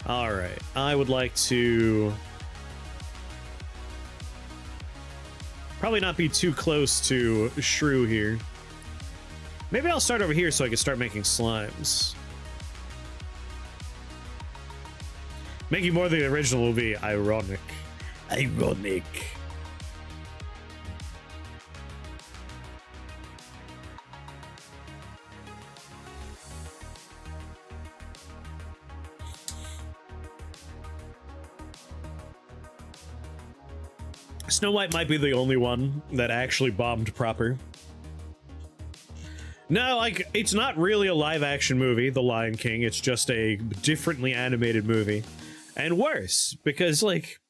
A: Alright, I would like to probably not be too close to Shrew here. Maybe I'll start over here so I can start making slimes. Making more than the original will be ironic. Ironic. Snow White might be the only one that actually bombed proper. No, like, it's not really a live-action movie, The Lion King. It's just a differently animated movie. And worse, because, like,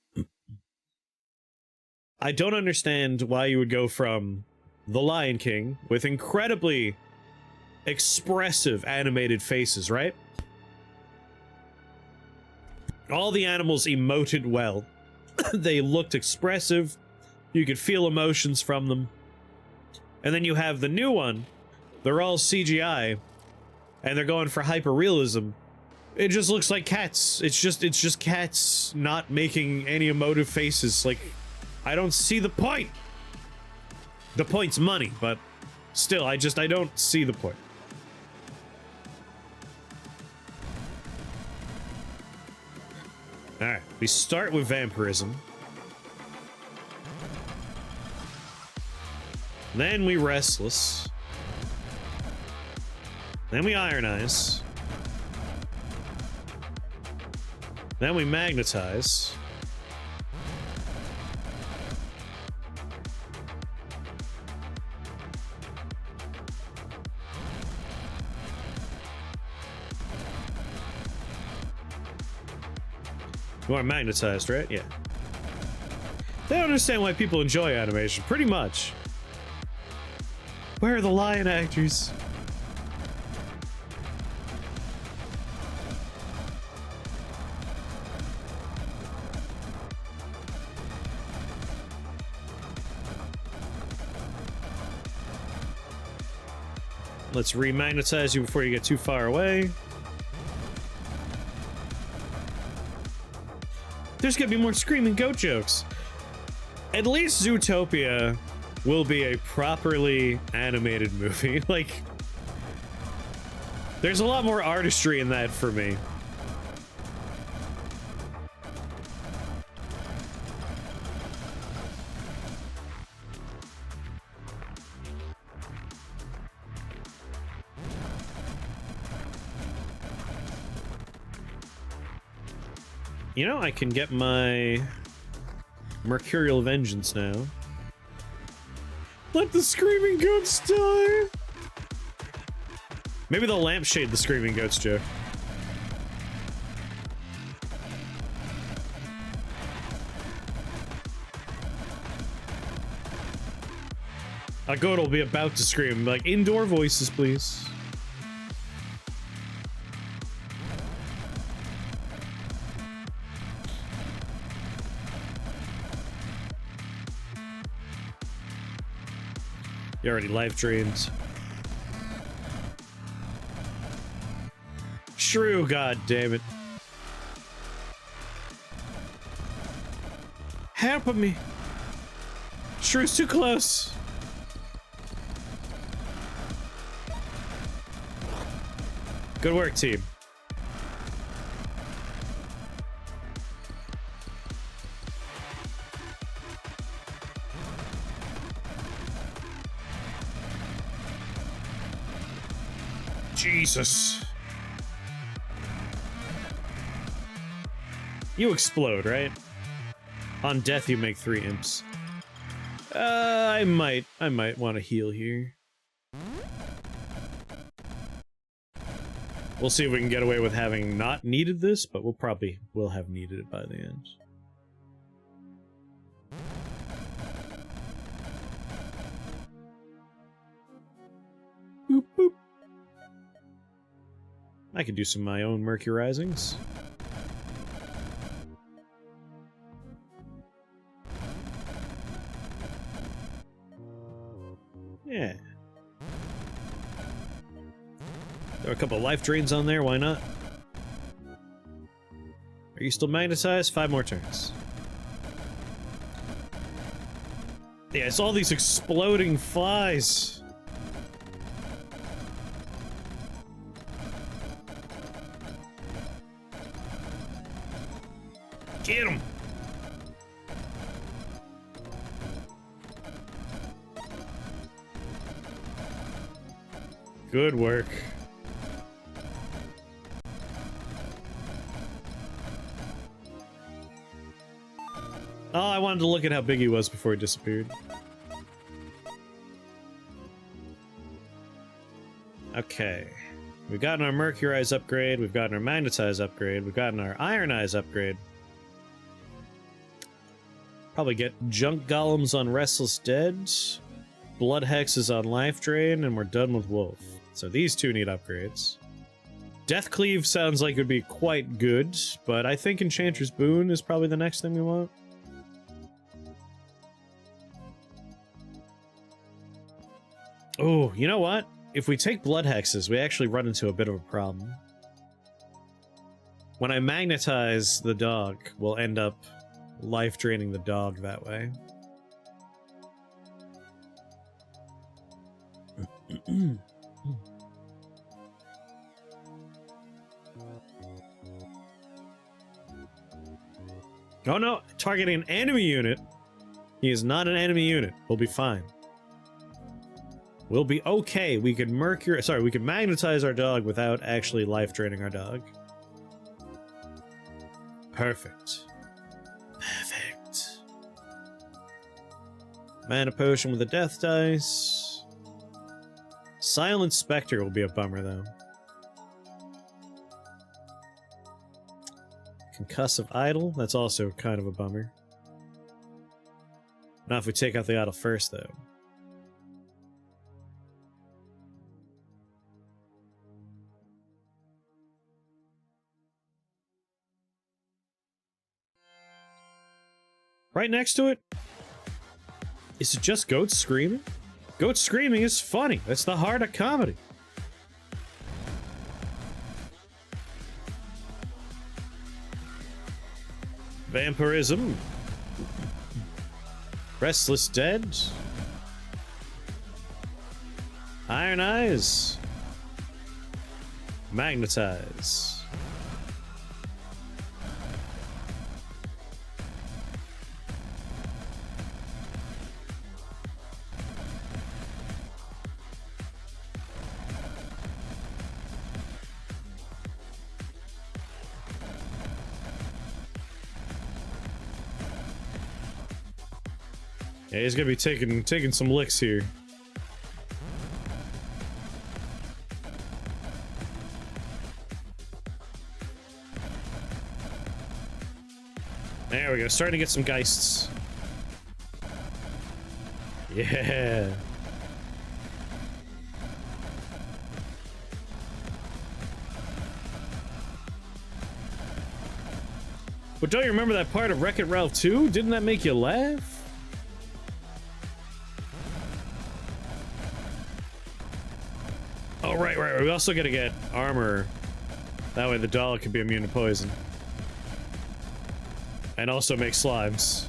A: I don't understand why you would go from The Lion King with incredibly expressive animated faces, right? All the animals emoted well. They looked expressive. You could feel emotions from them. And then you have the new one. They're all CGI. And they're going for hyper-realism. It just looks like cats. It's just cats not making any emotive faces. Like, I don't see the point. The point's money, but still, I don't see the point. Alright, we start with vampirism. Then we restless. Then we ionize. Then we magnetize. You are magnetized, right? Yeah. They don't understand why people enjoy animation. Pretty much. Where are the lion actors? Let's remagnetize you before you get too far away. There's gonna be more screaming goat jokes. At least Zootopia will be a properly animated movie. Like, there's a lot more artistry in that for me. You know, I can get my Mercurial Vengeance now. Let the screaming goats die! Maybe they'll lampshade the screaming goats joke. A goat will be about to scream, like, indoor voices, please. You're already life drained. Shrew, god damn it. Help me. Shrew's too close. Good work, team. Jesus. You explode, right? On death, you make 3 imps. I might want to heal here. We'll see if we can get away with having not needed this, but we'll have needed it by the end. Boop, boop. I could do some of my own mercurizings. Yeah. There are a couple of life drains on there, why not? Are you still magnetized? 5 more turns. Yeah, it's all these exploding flies. Get him! Good work. Oh, I wanted to look at how big he was before he disappeared. Okay. We've gotten our Mercurize upgrade, we've gotten our Magnetize upgrade, we've gotten our Ironize upgrade. Probably get Junk Golems on Restless Dead, Blood Hexes on Life Drain, and we're done with Wolf. So these 2 need upgrades. Death Cleave sounds like it would be quite good, but I think Enchanter's Boon is probably the next thing we want. Oh, you know what? If we take Blood Hexes, we actually run into a bit of a problem. When I magnetize the dog, we'll end up life draining the dog that way. Oh no, targeting an enemy unit. He is not an enemy unit. We'll be fine. We'll be okay. We can we can magnetize our dog without actually life draining our dog. Perfect. Perfect. Mana potion with a death dice. Silent Spectre will be a bummer, though. Concussive Idol, that's also kind of a bummer. Not if we take out the idol first, though. Right next to it? Is it just goats screaming? Goats screaming is funny. That's the heart of comedy. Vampirism. Restless Dead. Iron Eyes. Magnetize. Yeah, he's gonna be taking some licks here. There we go, starting to get some geists. Yeah. But don't you remember that part of Wreck-It Ralph 2? Didn't that make you laugh? Oh, right. We also gotta get armor. That way the doll can be immune to poison. And also make slimes.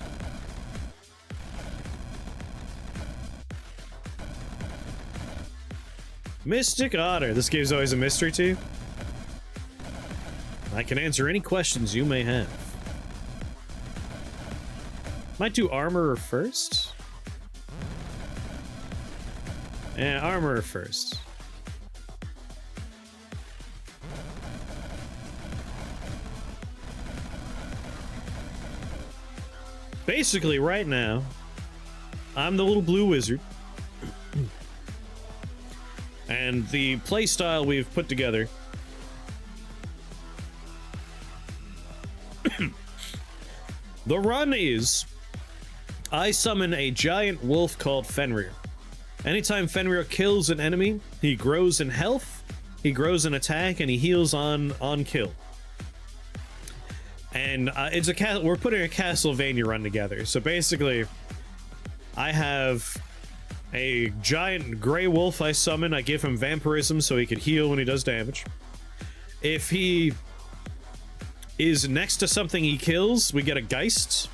A: Mystic Otter. This game's always a mystery to you. I can answer any questions you may have. Might do armor first? Yeah, armor first. Basically, right now, I'm the little blue wizard. And the playstyle we've put together the run is I summon a giant wolf called Fenrir. Anytime Fenrir kills an enemy, he grows in health, he grows in attack, and he heals on kill. And we're putting a Castlevania run together. So basically, I have a giant gray wolf I summon. I give him vampirism so he can heal when he does damage. If he is next to something he kills, we get a Geist.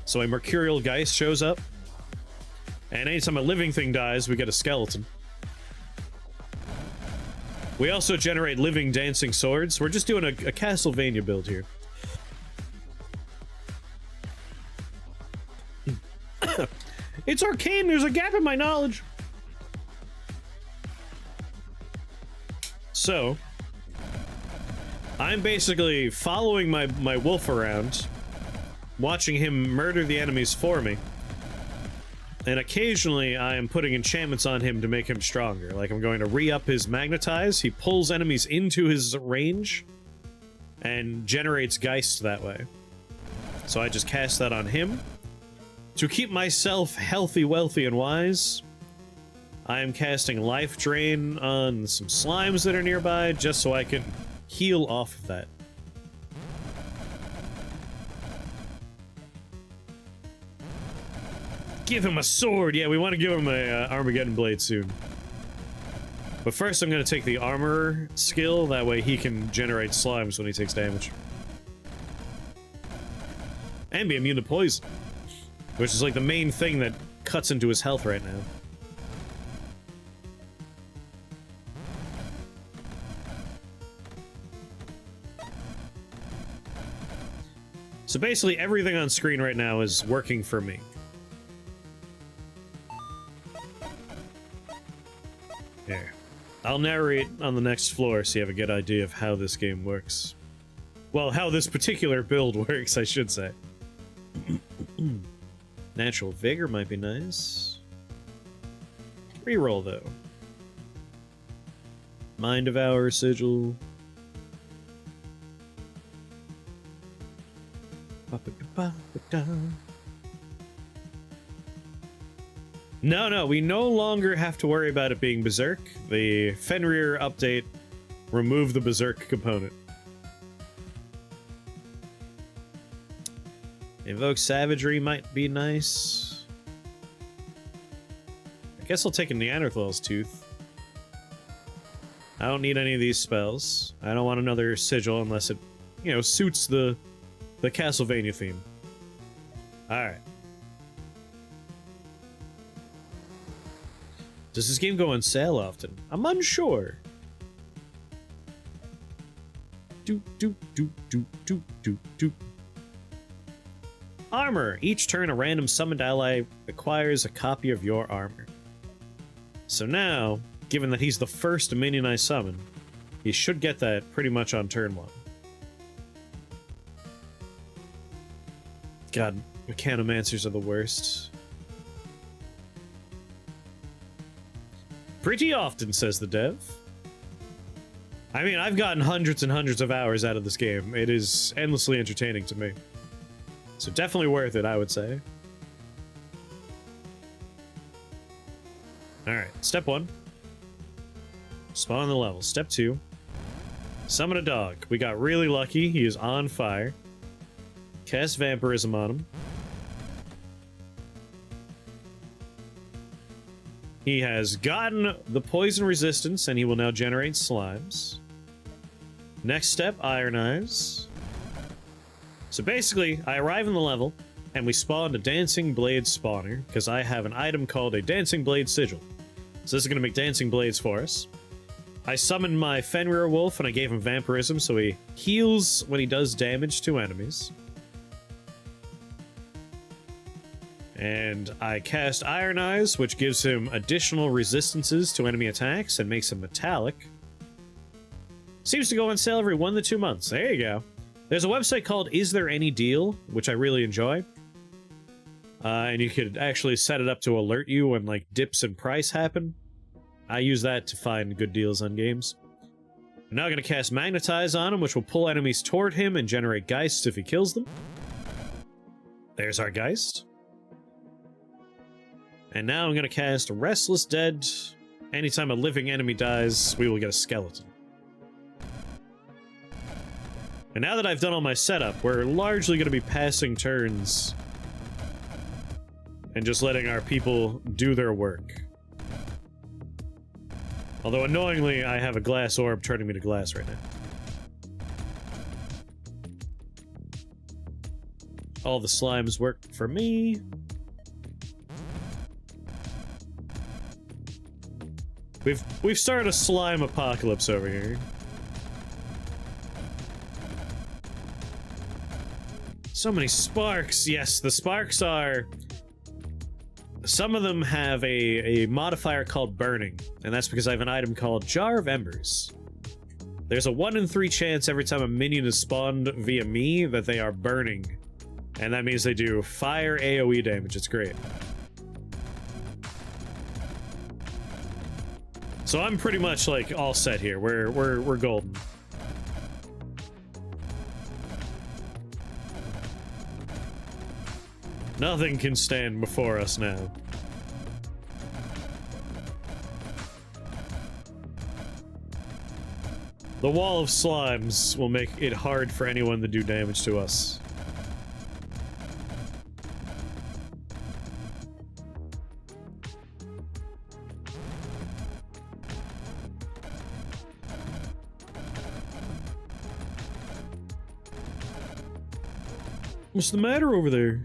A: So a Mercurial Geist shows up. And anytime a living thing dies, we get a skeleton. We also generate living dancing swords. We're just doing a Castlevania build here. It's arcane, there's a gap in my knowledge. So, I'm basically following my wolf around, watching him murder the enemies for me. And occasionally I am putting enchantments on him to make him stronger. Like I'm going to re-up his magnetize, he pulls enemies into his range, and generates Geist that way. So I just cast that on him. To keep myself healthy, wealthy, and wise, I am casting Life Drain on some slimes that are nearby, just so I can heal off of that. Give him a sword! Yeah, we want to give him a Armageddon Blade soon. But first I'm going to take the Armorer skill, that way he can generate slimes when he takes damage. And be immune to poison. Which is like the main thing that cuts into his health right now. So basically everything on screen right now is working for me. I'll narrate on the next floor so you have a good idea of how this game works. Well, how this particular build works, I should say. Natural Vigor might be nice. Reroll, though. Mind Devour, Sigil. No, we no longer have to worry about it being Berserk. The Fenrir update removed the Berserk component. Invoke Savagery might be nice. I guess I'll take a Neanderthal's Tooth. I don't need any of these spells. I don't want another Sigil unless it, you know, suits the Castlevania theme. Alright. Does this game go on sale often? I'm unsure. Armor. Each turn, a random summoned ally acquires a copy of your armor. So now, given that he's the first minion I summon, he should get that pretty much on turn 1. God, Mechanomancers are the worst. Pretty often, says the dev. I mean, I've gotten hundreds and hundreds of hours out of this game. It is endlessly entertaining to me. So definitely worth it, I would say. Alright, step 1. Spawn the level. Step 2. Summon a dog. We got really lucky. He is on fire. Cast Vampirism on him. He has gotten the poison resistance, and he will now generate slimes. Next step, Iron Eyes. So basically, I arrive in the level, and we spawn a Dancing Blade spawner, because I have an item called a Dancing Blade Sigil. So this is going to make Dancing Blades for us. I summoned my Fenrir Wolf, and I gave him Vampirism, so he heals when he does damage to enemies. And I cast Iron Eyes, which gives him additional resistances to enemy attacks and makes him metallic. Seems to go on sale every 1 to 2 months. There you go. There's a website called Is There Any Deal, which I really enjoy. And you could actually set it up to alert you when, like, dips in price happen. I use that to find good deals on games. I'm now going to cast Magnetize on him, which will pull enemies toward him and generate Geists if he kills them. There's our Geist. And now I'm going to cast Restless Dead. Anytime a living enemy dies, we will get a skeleton. And now that I've done all my setup, we're largely going to be passing turns and just letting our people do their work. Although annoyingly, I have a glass orb turning me to glass right now. All the slimes work for me. We've started a slime apocalypse over here. So many sparks. Yes, the sparks are... Some of them have a modifier called Burning, and that's because I have an item called Jar of Embers. There's a 1 in 3 chance every time a minion is spawned via me that they are burning. And that means they do fire AoE damage. It's great. So I'm pretty much like all set here. We're golden. Nothing can stand before us now. The wall of slimes will make it hard for anyone to do damage to us. What's the matter over there?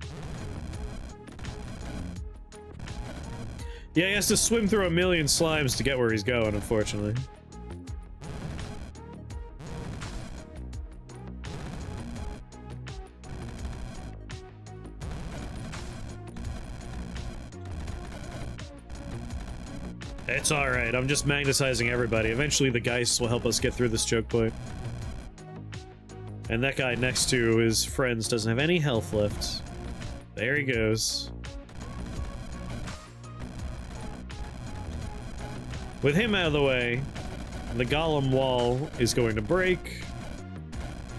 A: Yeah, he has to swim through a million slimes to get where he's going, unfortunately. It's alright, I'm just magnetizing everybody. Eventually the Geist will help us get through this choke point. And that guy next to his friends doesn't have any health left. There he goes. With him out of the way, the golem wall is going to break.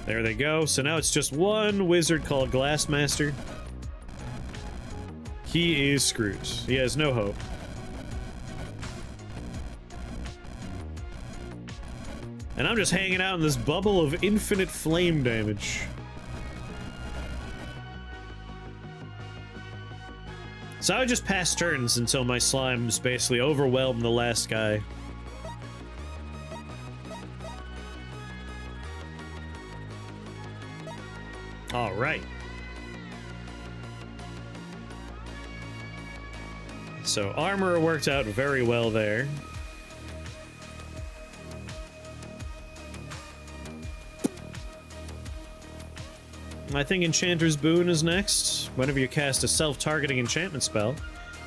A: There they go. So now it's just one wizard called Glassmaster. He is screwed. He has no hope. And I'm just hanging out in this bubble of infinite flame damage. So I would just pass turns until my slimes basically overwhelm the last guy. Alright. So armor worked out very well there. I think Enchanter's Boon is next. Whenever you cast a self-targeting enchantment spell,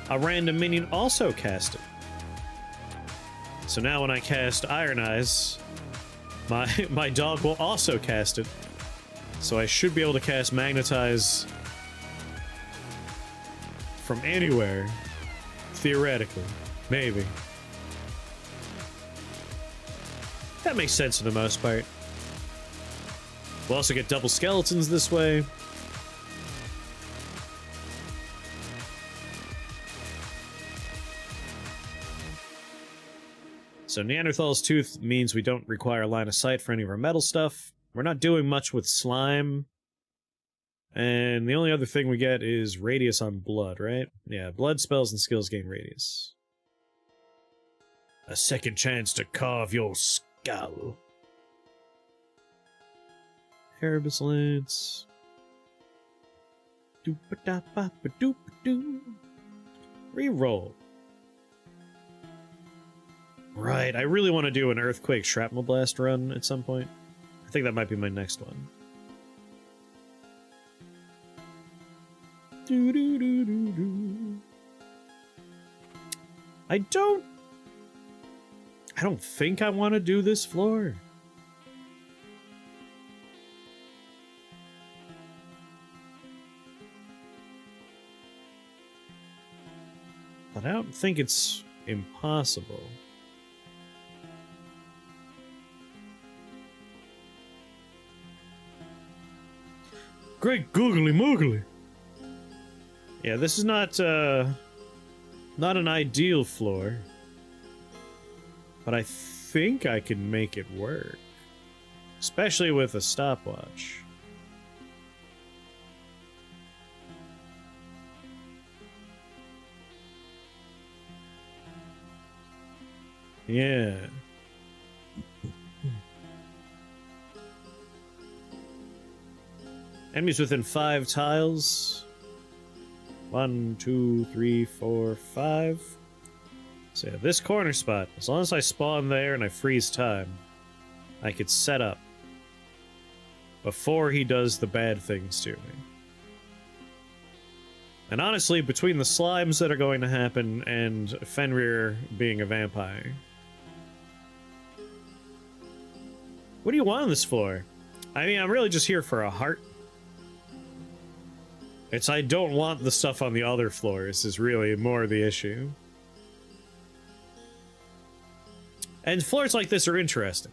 A: a random minion also cast it. So now when I cast Iron Eyes, my dog will also cast it. So I should be able to cast Magnetize from anywhere. Theoretically. Maybe. That makes sense for the most part. We'll also get double skeletons this way. So Neanderthal's Tooth means we don't require line of sight for any of our metal stuff. We're not doing much with slime. And the only other thing we get is radius on blood, right? Yeah, blood spells and skills gain radius. A second chance to carve your skull. Erebus Lance. Doop-a-da-ba-ba-doop-a-doo. Reroll. Right, I really want to do an Earthquake Shrapnel Blast run at some point. I think that might be my next one. Do-do-do-do-do. I don't think I want to do this floor. But I don't think it's impossible. Great googly moogly. Yeah, this is not an ideal floor. But I think I can make it work. Especially with a stopwatch. Yeah. Enemies within 5 tiles. 1, 2, 3, 4, 5. So yeah, this corner spot, as long as I spawn there and I freeze time, I could set up before he does the bad things to me. And honestly, between the slimes that are going to happen and Fenrir being a vampire, what do you want on this floor? I mean, I'm really just here for a heart. It's I don't want the stuff on the other floors is really more the issue. And floors like this are interesting.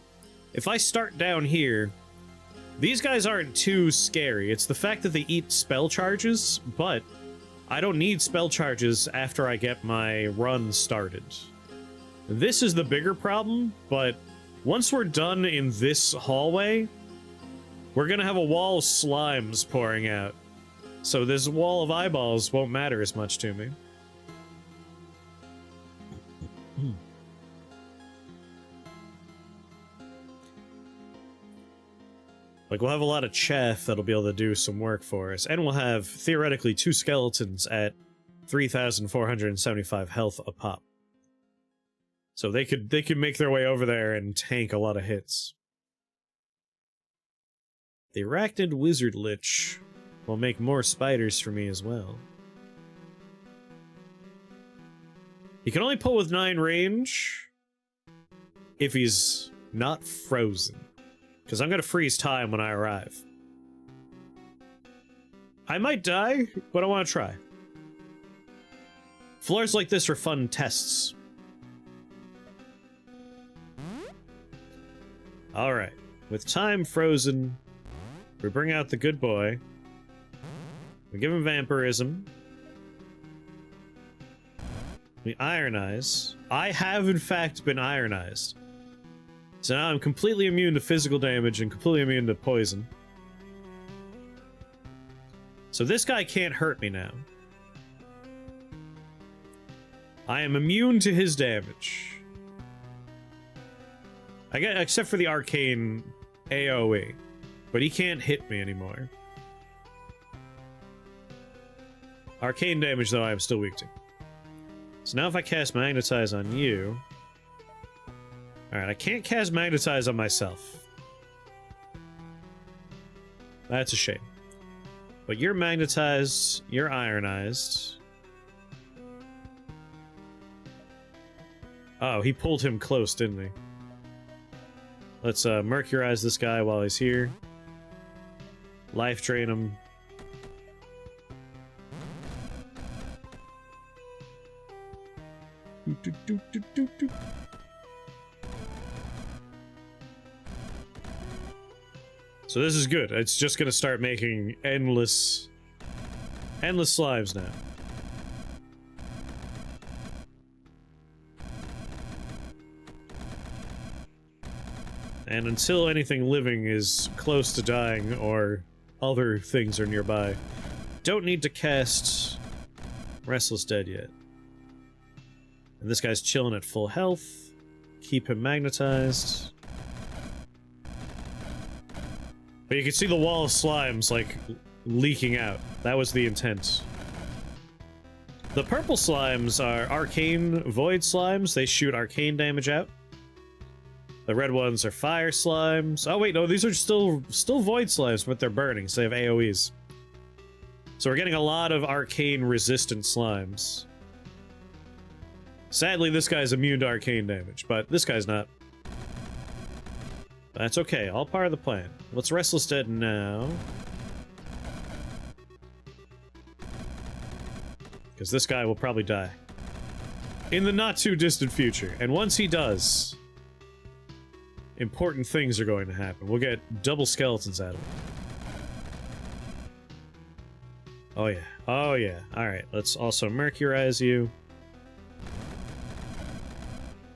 A: If I start down here, these guys aren't too scary. It's the fact that they eat spell charges, but I don't need spell charges after I get my run started. This is the bigger problem, but once we're done in this hallway, we're gonna have a wall of slimes pouring out. So this wall of eyeballs won't matter as much to me. Like, we'll have a lot of chaff that'll be able to do some work for us. And we'll have, theoretically, 2 skeletons at 3,475 health a pop. So they could make their way over there and tank a lot of hits. The Arachnid Wizard Lich will make more spiders for me as well. He can only pull with 9 range if he's not frozen. Because I'm going to freeze time when I arrive. I might die, but I want to try. Floors like this are fun tests. Alright. With time frozen, we bring out the good boy. We give him vampirism. We ironize. I have, in fact, been ironized. So now I'm completely immune to physical damage and completely immune to poison. So this guy can't hurt me now. I am immune to his damage. I get, except for the arcane AoE. But he can't hit me anymore. Arcane damage, though, I am still weak to. So now if I cast Magnetize on you... Alright, I can't cast Magnetize on myself. That's a shame. But you're magnetized, you're ironized. Oh, he pulled him close, didn't he? Let's mercurize this guy while he's here. Life drain him. So this is good. It's just gonna start making endless slimes now. And until anything living is close to dying or other things are nearby, don't need to cast Restless Dead yet. And this guy's chilling at full health. Keep him magnetized. But you can see the wall of slimes, like, leaking out. That was the intent. The purple slimes are arcane void slimes. They shoot arcane damage out. The red ones are fire slimes. Oh wait, no, these are still void slimes, but they're burning, so they have AoEs. So we're getting a lot of arcane resistant slimes. Sadly, this guy's immune to arcane damage, but this guy's not. That's okay, all part of the plan. Let's Restless Dead now. Because this guy will probably die. In the not-too-distant future. And once he does, important things are going to happen. We'll get double skeletons out of him. Oh yeah. Oh yeah. Alright, let's also mercurize you.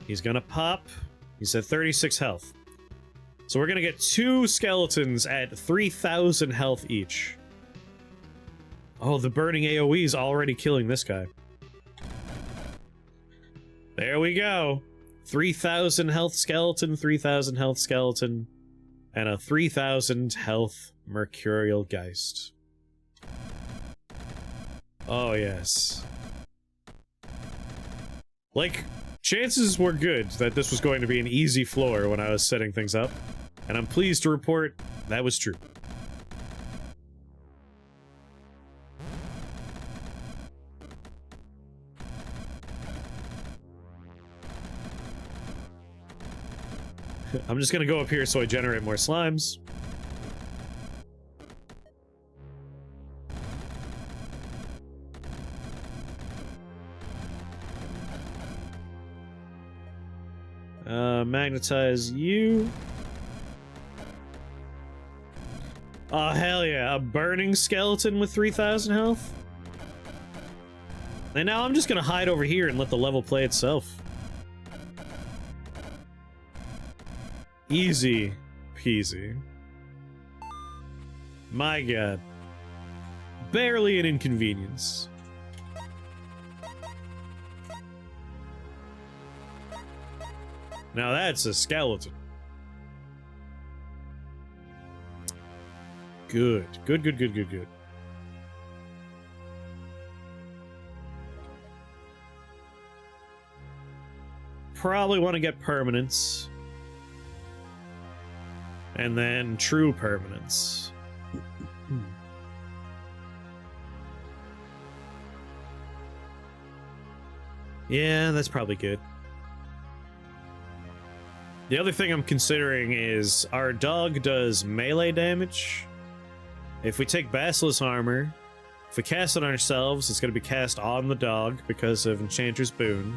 A: He's gonna pop. He's at 36 health. So we're gonna get 2 skeletons at 3,000 health each. Oh, the burning AoE is already killing this guy. There we go. 3,000 health skeleton, 3,000 health skeleton, and a 3,000 health Mercurial Geist. Oh, yes. Like, chances were good that this was going to be an easy floor when I was setting things up, and I'm pleased to report that was true. I'm just gonna go up here so I generate more slimes. Magnetize you. Oh, hell yeah. A burning skeleton with 3,000 health? And now I'm just gonna hide over here and let the level play itself. Easy peasy. My god. Barely an inconvenience. Now that's a skeleton. Good. Good, good, good, good, good. Probably want to get permanence. And then true permanence. Yeah, that's probably good. The other thing I'm considering is our dog does melee damage. If we take Basilisk Armor, if we cast it on ourselves, it's going to be cast on the dog because of Enchanter's Boon.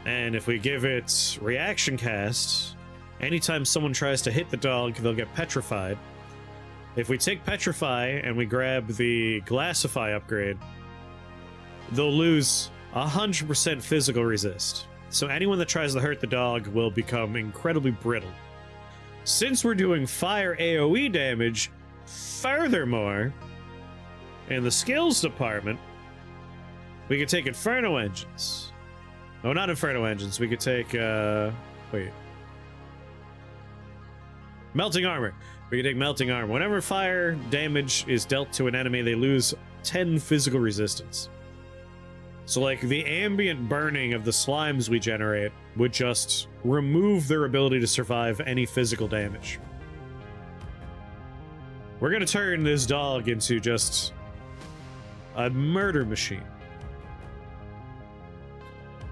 A: And if we give it Reaction Cast, anytime someone tries to hit the dog, they'll get petrified. If we take Petrify and we grab the Glassify upgrade, they'll lose 100% physical resist. So anyone that tries to hurt the dog will become incredibly brittle. Since we're doing fire AoE damage, furthermore, in the skills department, we could take Inferno Engines. Oh, not Inferno Engines. We could take, wait. Melting Armor. We could take Melting Armor. Whenever fire damage is dealt to an enemy, they lose 10 physical resistance. So, like, the ambient burning of the slimes we generate would just remove their ability to survive any physical damage. We're gonna turn this dog into just a murder machine.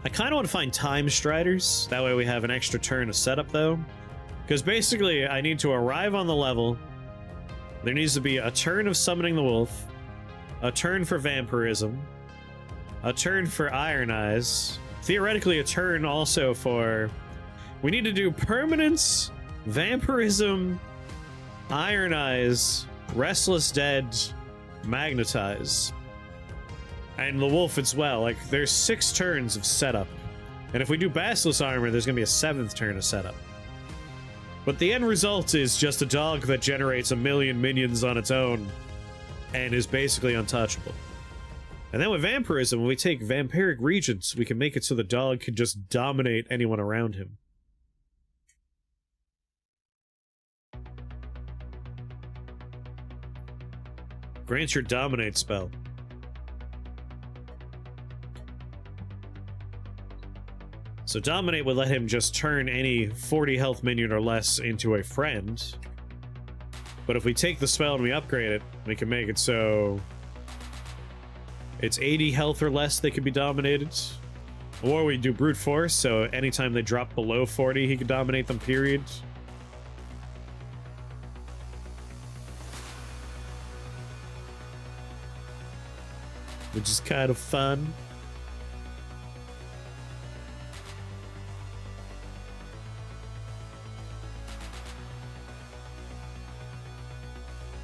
A: I kind of want to find Time Striders. That way we have an extra turn of setup, though. Because basically, I need to arrive on the level. There needs to be a turn of Summoning the Wolf, a turn for Vampirism, a turn for Iron Eyes, theoretically a turn also for... We need to do Permanence, Vampirism, Iron Eyes, Restless Dead, Magnetize. And the Wolf as well. Like, there's 6 turns of setup. And if we do Basilisk Armor, there's gonna be a 7th turn of setup. But the end result is just a dog that generates 1,000,000 minions on its own and is basically untouchable. And then with Vampirism, when we take Vampiric Regents, we can make it so the dog can just dominate anyone around him. Grants your Dominate spell. So Dominate would let him just turn any 40 health minion or less into a friend. But if we take the spell and we upgrade it, we can make it so it's 80 health or less they can be dominated. Or we do Brute Force, so anytime they drop below 40, he can dominate them, period. Which is kind of fun.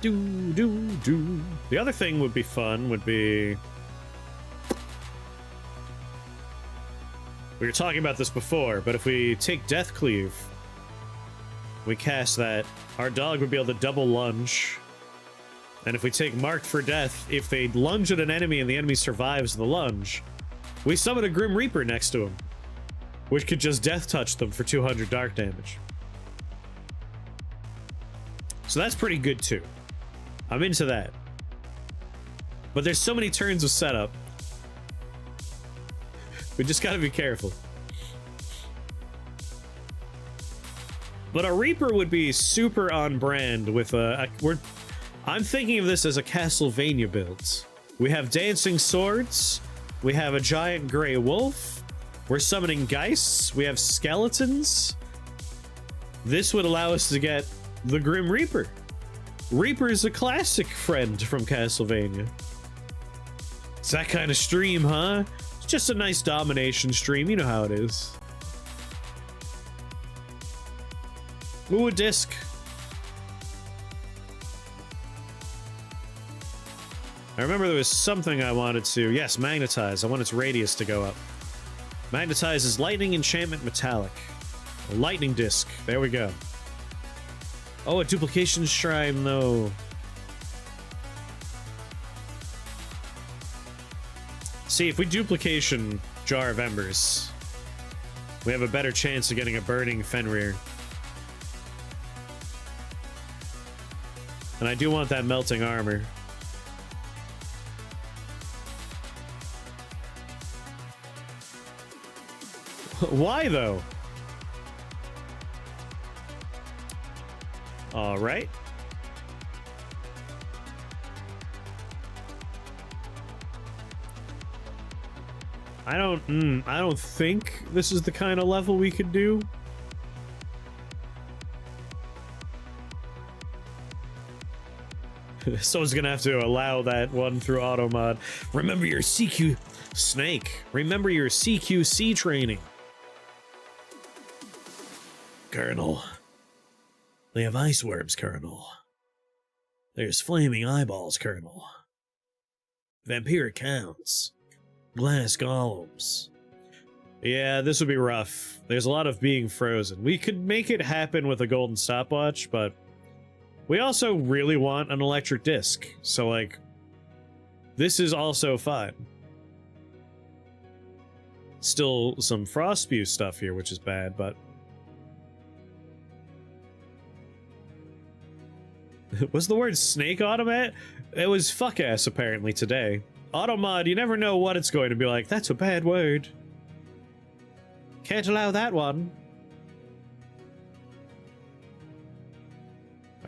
A: The other thing would be fun would be... We were talking about this before, but if we take Death Cleave, we cast that, our dog would be able to double lunge. And if we take Marked for Death, if they lunge at an enemy and the enemy survives the lunge, we summon a Grim Reaper next to him, which could just death touch them for 200 dark damage. So that's pretty good too. I'm into that. But there's so many turns of setup. We just gotta be careful. But a Reaper would be super on brand with I'm thinking of this as a Castlevania build. We have dancing swords. We have a giant gray wolf. We're summoning geists. We have skeletons. This would allow us to get the Grim Reaper. Reaper is a classic friend from Castlevania. It's that kind of stream, huh? It's just a nice domination stream. You know how it is. Ooh, a disc. I remember there was something I wanted to... Yes, Magnetize. I want its radius to go up. Magnetize is Lightning Enchantment Metallic. A lightning disc. There we go. Oh, a duplication shrine, though. See, if we duplication Jar of Embers, we have a better chance of getting a burning Fenrir. And I do want that melting armor. Why, though? All right. I don't think this is the kind of level we could do. Someone's gonna have to allow that one through auto mod. Remember your CQ Snake. Remember your CQC training. Colonel. They have ice worms, Colonel. There's flaming eyeballs, Colonel. Vampiric hounds. Glass golems. Yeah, this would be rough. There's a lot of being frozen. We could make it happen with a golden stopwatch, but we also really want an electric disc. So, like, this is also fine. Still some frost spew stuff here, which is bad, but... Was the word snake automat? It was fuck-ass, apparently, today. Automod, you never know what it's going to be like. That's a bad word. Can't allow that one.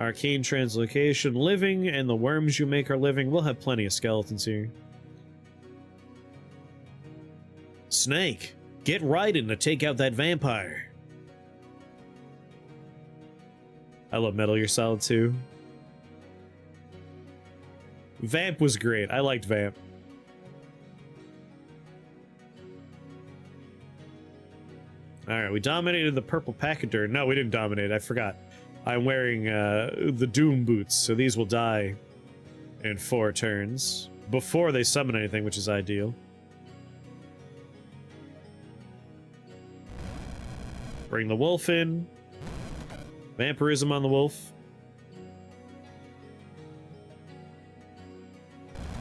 A: Arcane translocation, living, and the worms you make are living. We'll have plenty of skeletons here. Snake, get Raiden to take out that vampire. I love Metal Gear Solid 2. Vamp was great. I liked Vamp. Alright, we dominated the purple pachyderm. No, we didn't dominate. I forgot. I'm wearing the Doom boots, so these will die in 4 turns before they summon anything, which is ideal. Bring the wolf in. Vampirism on the wolf.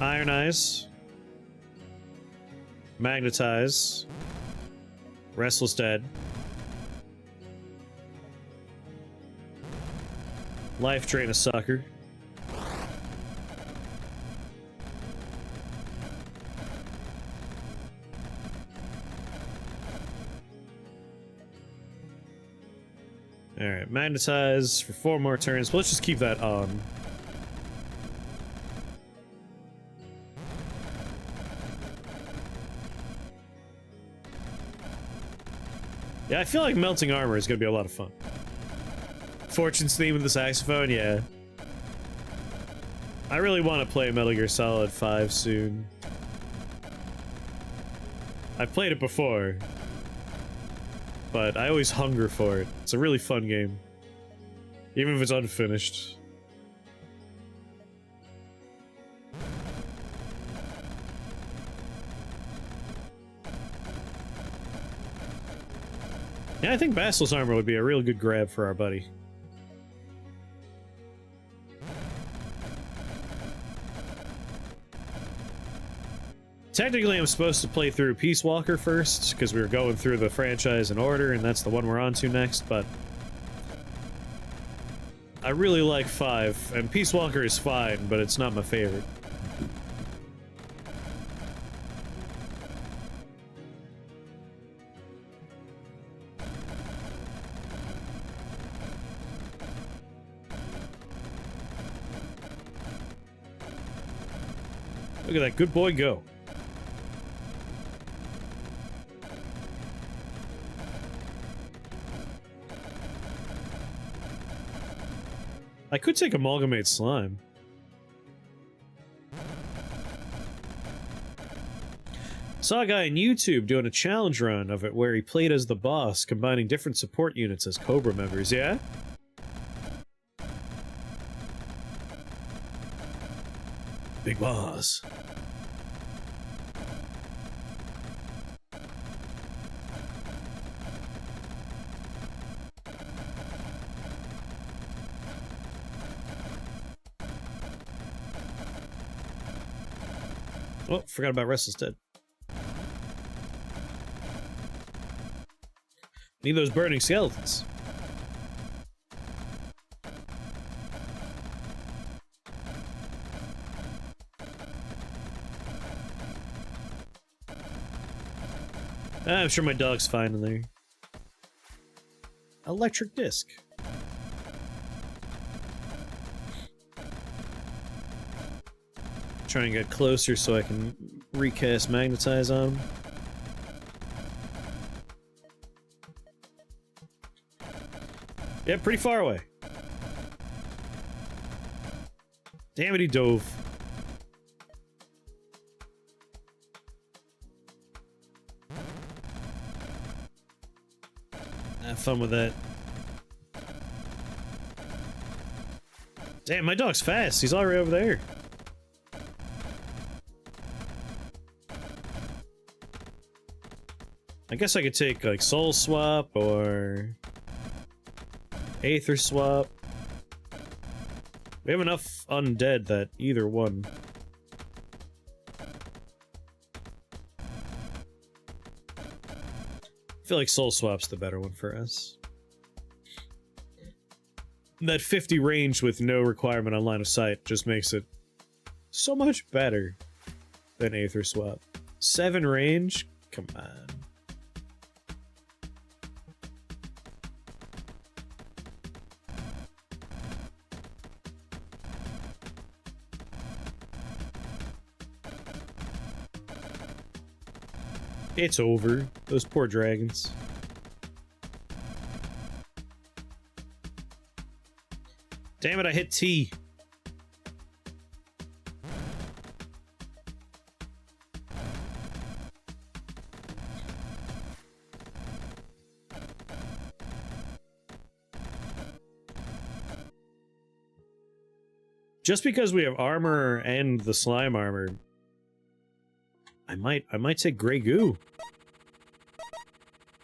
A: Iron Eyes. Magnetize. Restless Dead. Life Drain a sucker. Alright, Magnetize for 4 more turns, but let's just keep that on. Yeah, I feel like melting armor is gonna be a lot of fun. Fortune's theme with the saxophone, yeah. I really want to play Metal Gear Solid 5 soon. I've played it before, but I always hunger for it. It's a really fun game, even if it's unfinished. Yeah, I think Bastil's armor would be a real good grab for our buddy. Technically, I'm supposed to play through Peace Walker first, because we were going through the franchise in order, and that's the one we're on to next, but... I really like 5, and Peace Walker is fine, but it's not my favorite. Look at that good boy go. I could take Amalgamate Slime. Saw a guy on YouTube doing a challenge run of it where he played as the boss, combining different support units as Cobra members, yeah? Big boss. Oh, forgot about Restless Dead. Need those burning skeletons. I'm sure my dog's fine in there. Electric disc. Try and get closer so I can recast Magnetize on him. Yeah, pretty far away. Damn it, he dove. Have fun with that. Damn, my dog's fast. He's already over there. I guess I could take, like, Soul Swap or Aether Swap. We have enough undead that either one. I feel like Soul Swap's the better one for us. That 50 range with no requirement on line of sight just makes it so much better than Aether Swap. 7 range? Come on. It's over. Those poor dragons. Damn it, I hit T. Just because we have armor and the slime armor, I might take Grey Goo.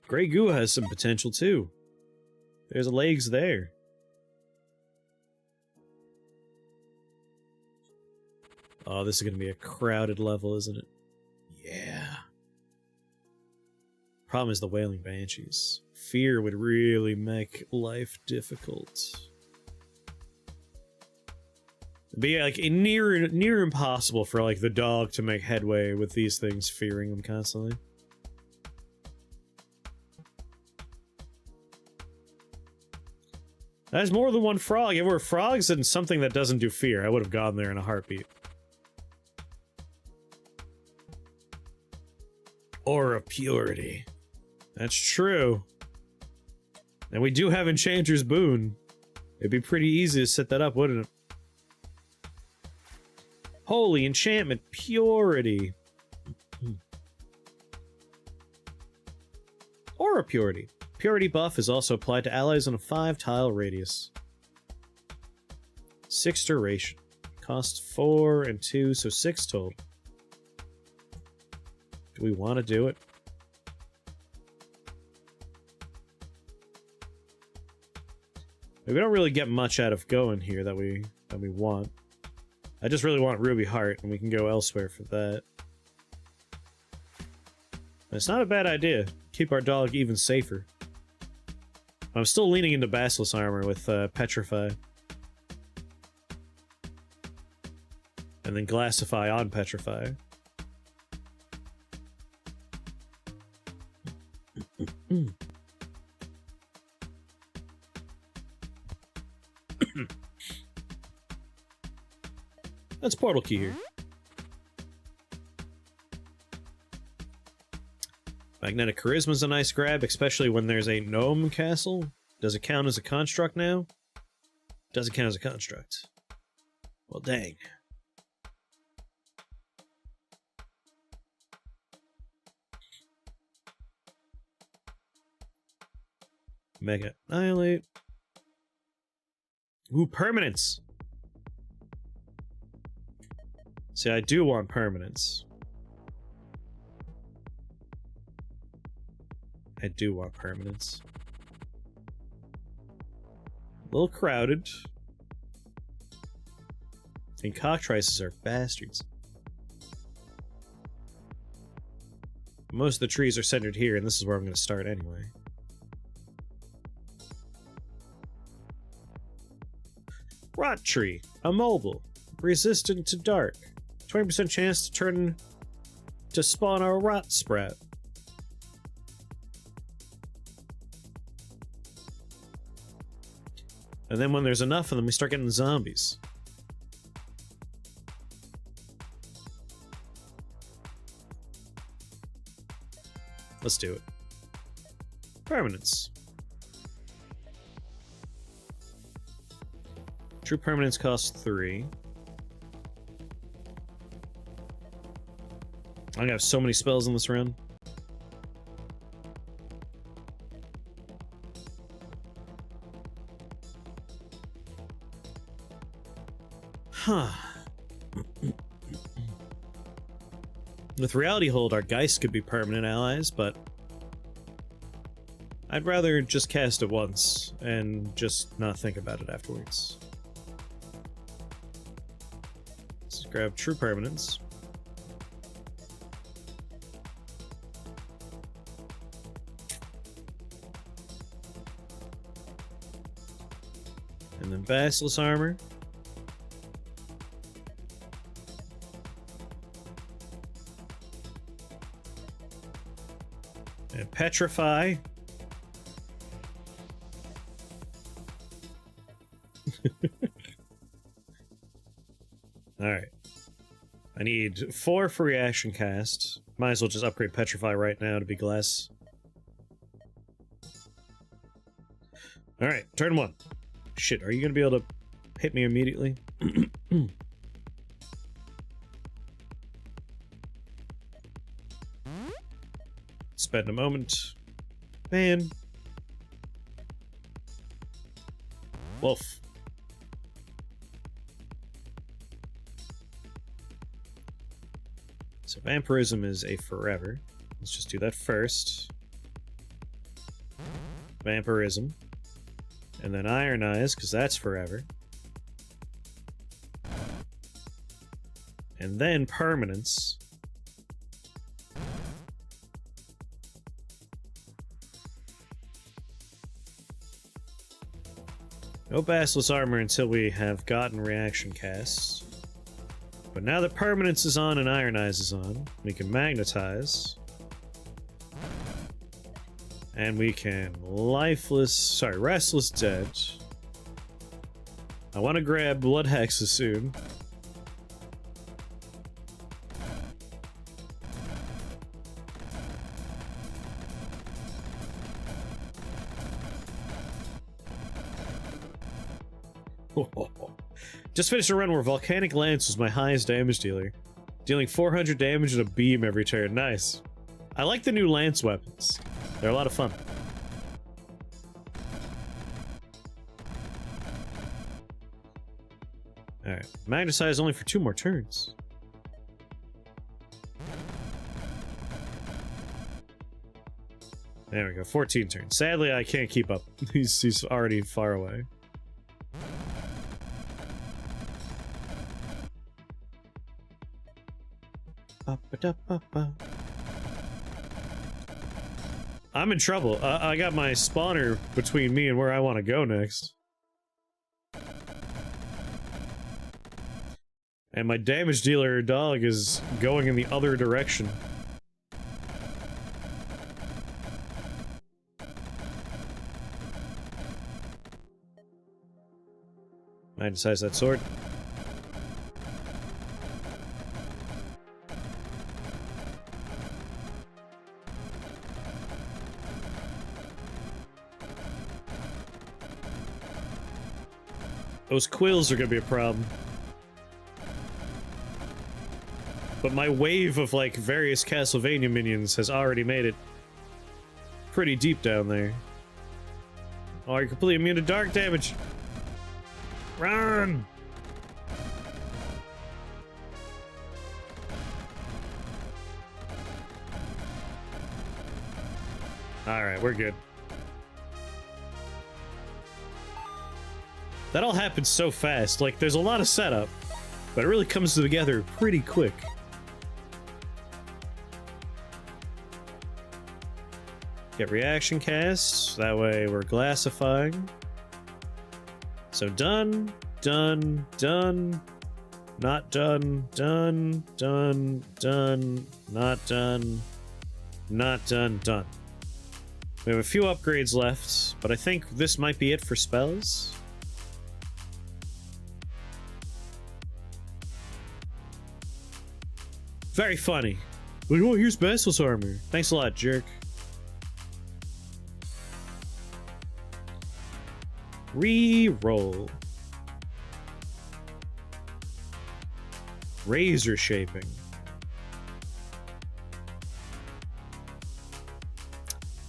A: Grey Goo has some potential too. There's legs there. Oh, this is gonna be a crowded level, isn't it? Yeah. Problem is the Wailing Banshees. Fear would really make life difficult. It'd be like near impossible for like the dog to make headway with these things fearing them constantly. That's more than one frog. If it were frogs and something that doesn't do fear, I would have gone there in a heartbeat. Aura Purity. That's true. And we do have Enchanter's Boon. It'd be pretty easy to set that up, wouldn't it? Holy Enchantment Purity. Aura Purity. Purity buff is also applied to allies on a 5-tile radius. 6 duration. Cost 4 and 2, so 6 total. Do we want to do it? We don't really get much out of going here that we want. I just really want Ruby Heart, and we can go elsewhere for that. It's not a bad idea. Keep our dog even safer. I'm still leaning into Basilisk Armor with Petrify. And then Glassify on Petrify. That's Portal Key here. Magnetic Charisma's a nice grab, especially when there's a gnome castle. Does it count as a construct now? Doesn't count as a construct. Well, dang. Mega Annihilate. Ooh, permanence! See, I do want permanence. I do want permanence. A little crowded. And cockatrices are bastards. Most of the trees are centered here, and this is where I'm going to start anyway. Rot Tree. Immobile. Resistant to dark. 20% chance to turn to spawn a rot sprout. And then when there's enough of them, we start getting zombies. Let's do it. Permanence. True permanence costs 3. I'm gonna have so many spells in this round. Huh. With Reality Hold, our Geist could be permanent allies, but I'd rather just cast it once and just not think about it afterwards. Let's grab True Permanence. And then Basilisk Armor. And Petrify. Alright. I need 4 for reaction cast. Might as well just upgrade Petrify right now to be glass. Alright, turn 1. Shit, are you gonna be able to hit me immediately? Spend a moment. Man. Wolf. So Vampirism is a forever. Let's just do that first. Vampirism. And then Iron Eyes, because that's forever. And then Permanence. No Basilisk Armor until we have gotten reaction casts. But now that Permanence is on and Iron Eyes is on, we can Magnetize. And we can Restless Dead. I want to grab Blood Hexes soon. Just finished a run where Volcanic Lance was my highest damage dealer, dealing 400 damage in a beam every turn. Nice. I like the new Lance weapons. They're a lot of fun. Alright, Magnetize only for 2 more turns. There we go, 14 turns. Sadly, I can't keep up. He's already far away. I'm in trouble. I got my spawner between me and where I want to go next. And my damage dealer dog is going in the other direction. Magnetize that sword. Those quills are gonna be a problem. But my wave of, like, various Castlevania minions has already made it pretty deep down there. Oh, you're completely immune to dark damage! Run! Alright, we're good. That all happens so fast. Like, there's a lot of setup, but it really comes together pretty quick. Get reaction casts, that way we're glassifying. So done, done, done, not done, done, done, done, not done, not done, done. We have a few upgrades left, but I think this might be it for spells. Very funny. Like, oh, here's Basilisk Armor. Thanks a lot, jerk. Re-roll. Razor shaping.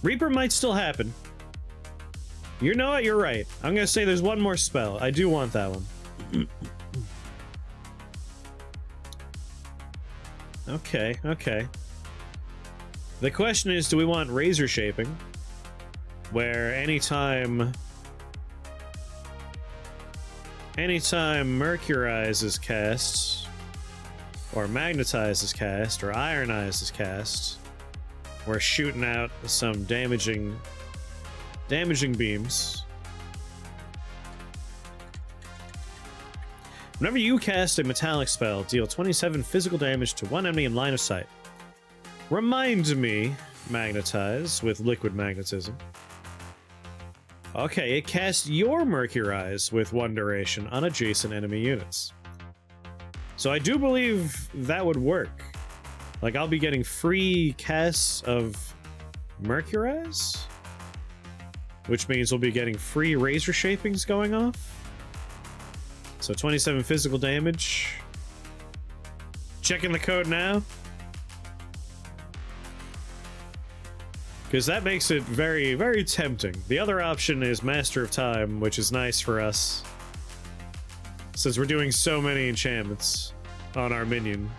A: Reaper might still happen. You know what? You're right. I'm gonna say there's one more spell. I do want that one. Okay, okay. The question is, do we want razor shaping? Where anytime Mercurize is cast, or Magnetize is cast, or Ironize is cast, we're shooting out some damaging beams. Whenever you cast a metallic spell, deal 27 physical damage to one enemy in line of sight. Remind me, Magnetize with liquid magnetism. Okay, it casts your Mercurize with 1 duration on adjacent enemy units. So I do believe that would work. Like, I'll be getting free casts of Mercurize, which means we'll be getting free razor shapings going off. So 27 physical damage. Checking the code now. Because that makes it very, very tempting. The other option is Master of Time, which is nice for us, since we're doing so many enchantments on our minion.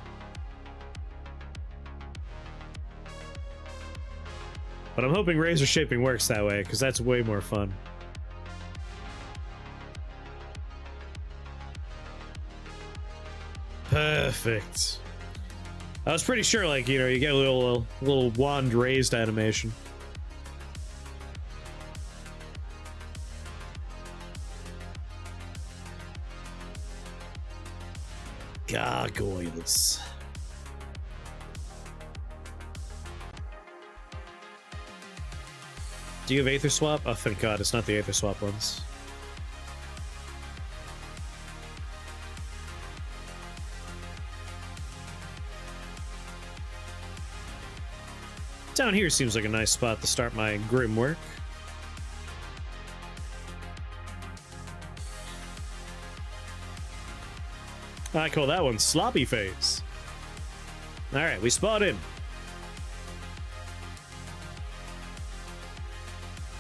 A: But I'm hoping razor shaping works that way, because that's way more fun. Perfect. I was pretty sure, like, you know, you get a little wand raised animation. Gargoyles. Do you have Aether Swap? Oh, thank God, it's not the Aether Swap ones. Down here seems like a nice spot to start my grim work. I call that one Sloppy Phase. Alright, we spot in.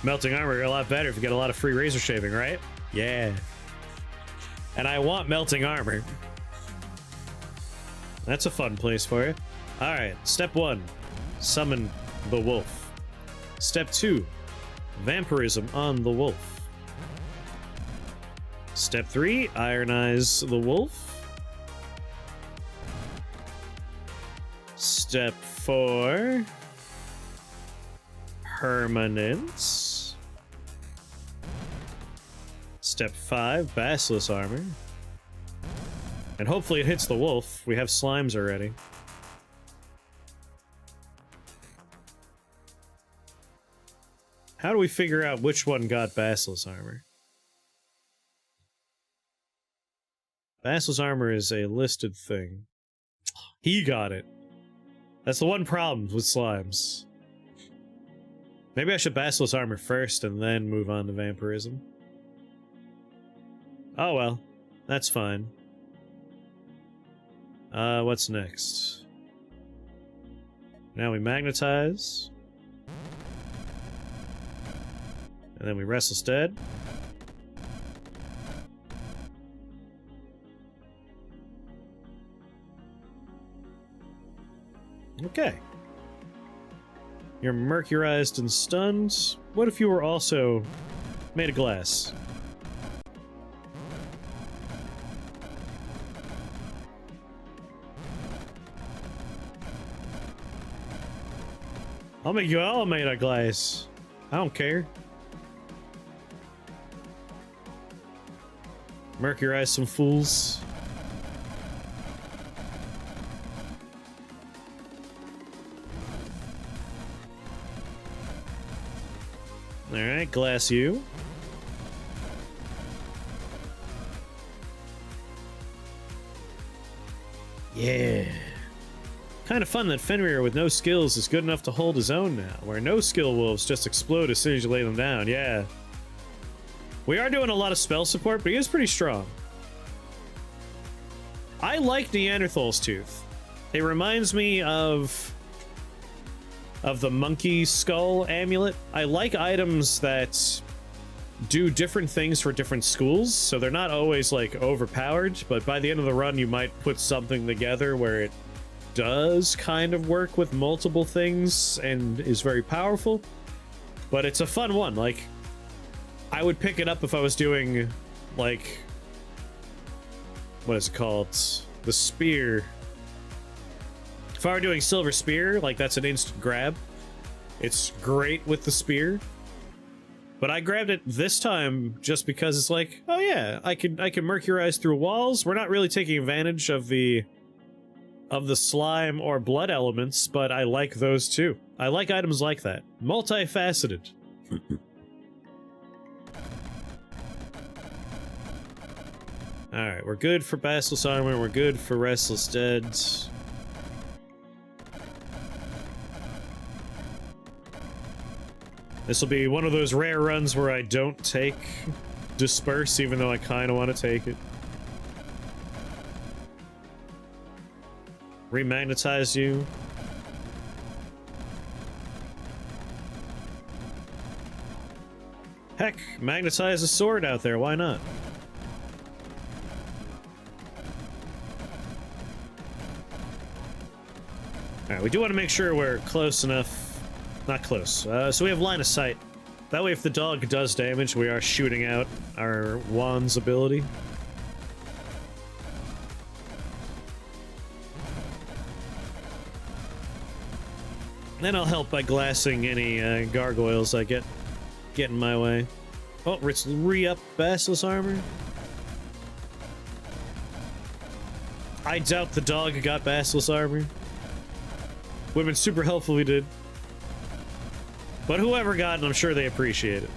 A: Melting armor a lot better if you get a lot of free razor shaping, right? Yeah. And I want melting armor. That's a fun place for you. Alright, step 1. Summon the wolf. Step 2. Vampirism on the wolf. Step 3. Ironize the wolf. Step 4. Permanence. Step 5. Basilisk armor. And hopefully it hits the wolf. We have slimes already. How do we figure out which one got Basilisk armor? Basilisk armor is a listed thing. He got it. That's the one problem with slimes. Maybe I should Basilisk armor first and then move on to vampirism. Oh well, that's fine. What's next? Now we magnetize. And then we wrestle stead. Okay. You're mercurized and stunned. What if you were also made of glass? I'll make you all made of glass. I don't care. Mercurize some fools. Alright, glass you. Yeah. Kind of fun that Fenrir with no skills is good enough to hold his own now, where no skill wolves just explode as soon as you lay them down. Yeah. We are doing a lot of spell support, but he is pretty strong. I like Neanderthal's tooth. It reminds me of the monkey skull amulet. I like items that do different things for different schools, so they're not always like overpowered, but by the end of the run you might put something together where it does kind of work with multiple things and is very powerful. But it's a fun one. Like, I would pick it up if I was doing, like, what is it called? The spear. If I were doing Silver Spear, like, that's an instant grab. It's great with the spear. But I grabbed it this time just because it's like, oh yeah, I can mercurize through walls. We're not really taking advantage of the slime or blood elements, but I like those too. I like items like that. Multifaceted. Alright, we're good for Basilisk Armor, we're good for Restless Dead. This will be one of those rare runs where I don't take Disperse, even though I kind of want to take it. Remagnetize you. Heck, magnetize a sword out there, why not? Alright, we do want to make sure we're close enough. Not close. So we have line of sight. That way if the dog does damage, we are shooting out our wand's ability. Then I'll help by glassing any gargoyles I get in my way. Oh, let's re-up Basilisk Armor. I doubt the dog got Basilisk Armor. Would've been super helpful if we did. But whoever got it, I'm sure they appreciate it.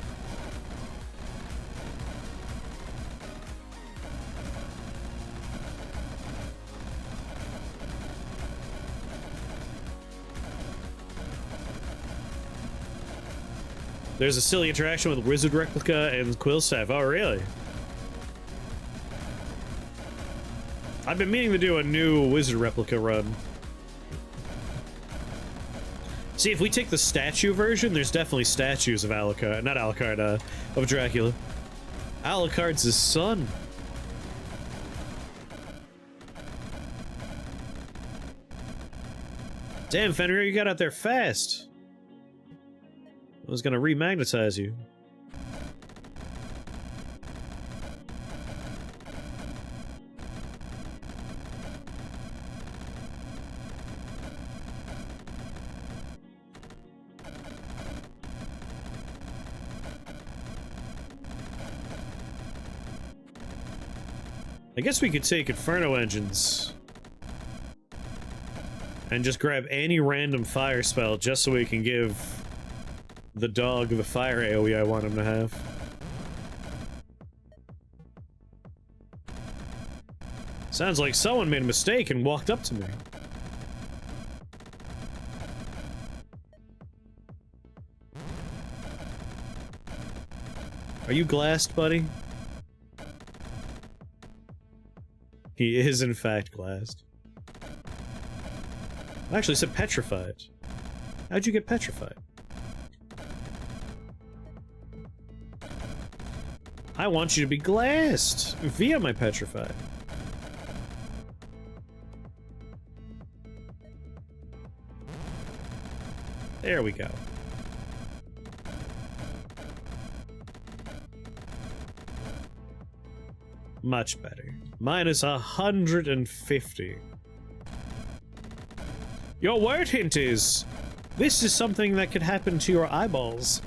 A: There's a silly interaction with Wizard Replica and Quillstaff. Oh, really? I've been meaning to do a new Wizard Replica run. See, if we take the statue version, there's definitely statues of Alucard. Not Alucard, of Dracula. Alucard's his son. Damn, Fenrir, you got out there fast. I was gonna remagnetize you. I guess we could take Inferno Engines and just grab any random fire spell just so we can give the dog the fire AoE I want him to have. Sounds like someone made a mistake and walked up to me. Are you glassed, buddy? He is, in fact, glassed. I actually said petrified. How'd you get petrified? I want you to be glassed via my petrified. There we go. Much better. Minus 150. Your word hint is, this is something that could happen to your eyeballs.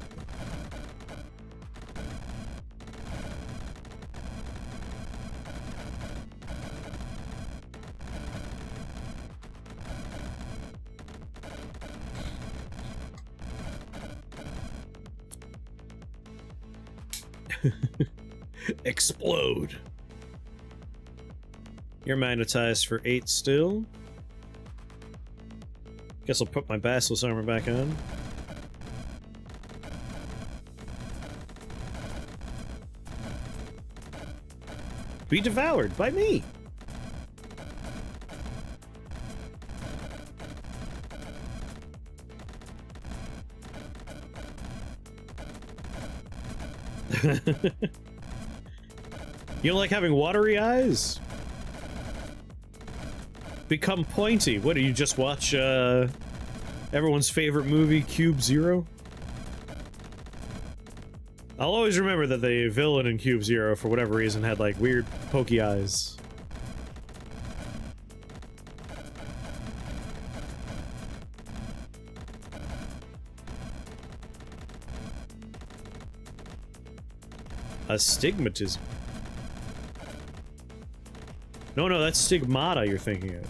A: Explode. You're magnetized for 8 still. Guess I'll put my Basilisk Armor back on. Be devoured by me. You don't like having watery eyes? Become pointy. What, do you just watch, everyone's favorite movie, Cube Zero? I'll always remember that the villain in Cube Zero, for whatever reason, had, like, weird, pokey eyes. Astigmatism. No, that's stigmata you're thinking of.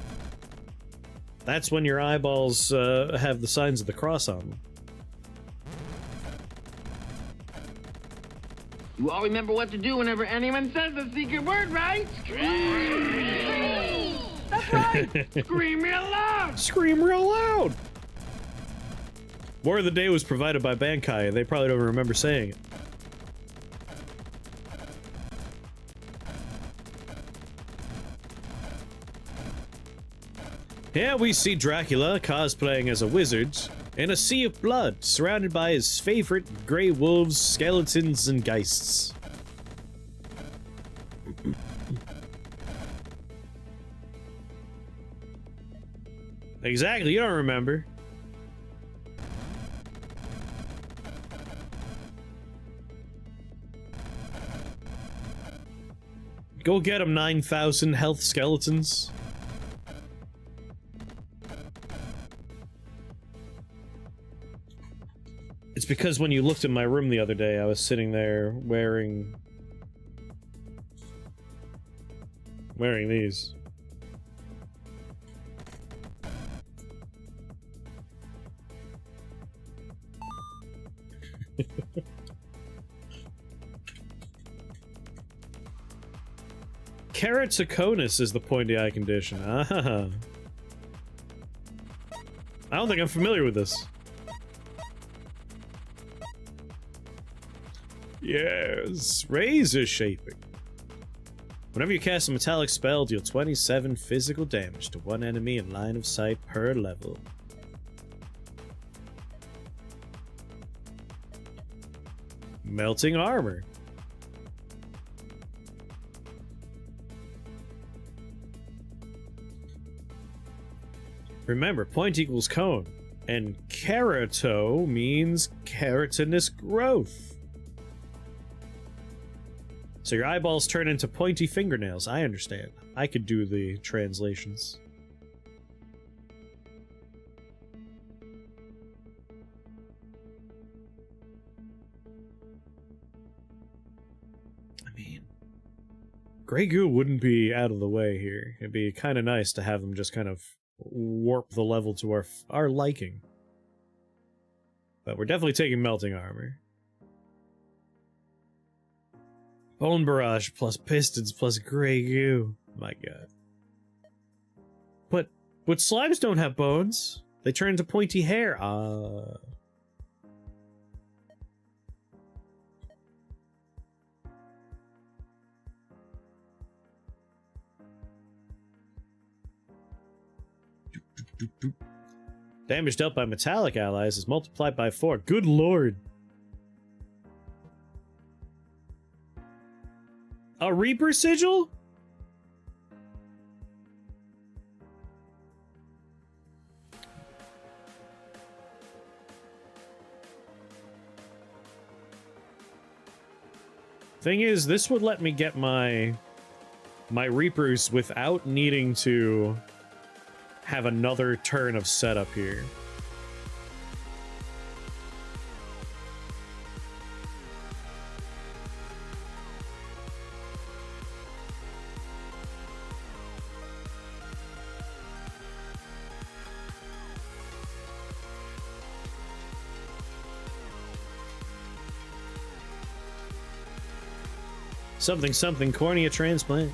A: That's when your eyeballs have the signs of the cross on them.
C: You all remember what to do whenever anyone says the secret word, right? Scream! That's right! Scream real loud!
A: Scream real loud! War of the Day was provided by Bankai, and they probably don't remember saying it. Here we see Dracula cosplaying as a wizard in a sea of blood, surrounded by his favorite grey wolves, skeletons, and geists. Exactly, you don't remember. Go get him, 9,000 health skeletons. It's because when you looked in my room the other day, I was sitting there wearing these. Keratoconus is the pointy eye condition. Ah. I don't think I'm familiar with this. Yes, razor shaping. Whenever you cast a metallic spell, deal 27 physical damage to one enemy in line of sight per level. Melting armor. Remember, point equals cone, and kerato means keratinous growth. So your eyeballs turn into pointy fingernails. I understand. I could do the translations. I mean, Grey Goo wouldn't be out of the way here. It'd be kind of nice to have them just kind of warp the level to our liking. But we're definitely taking melting armor. Bone barrage plus pistons plus Grey Goo. My god. But slimes don't have bones. They turn into pointy hair. Damage dealt by metallic allies is multiplied by 4. Good lord. A Reaper Sigil? Thing is, this would let me get my Reapers without needing to have another turn of setup here. Something something cornea transplant.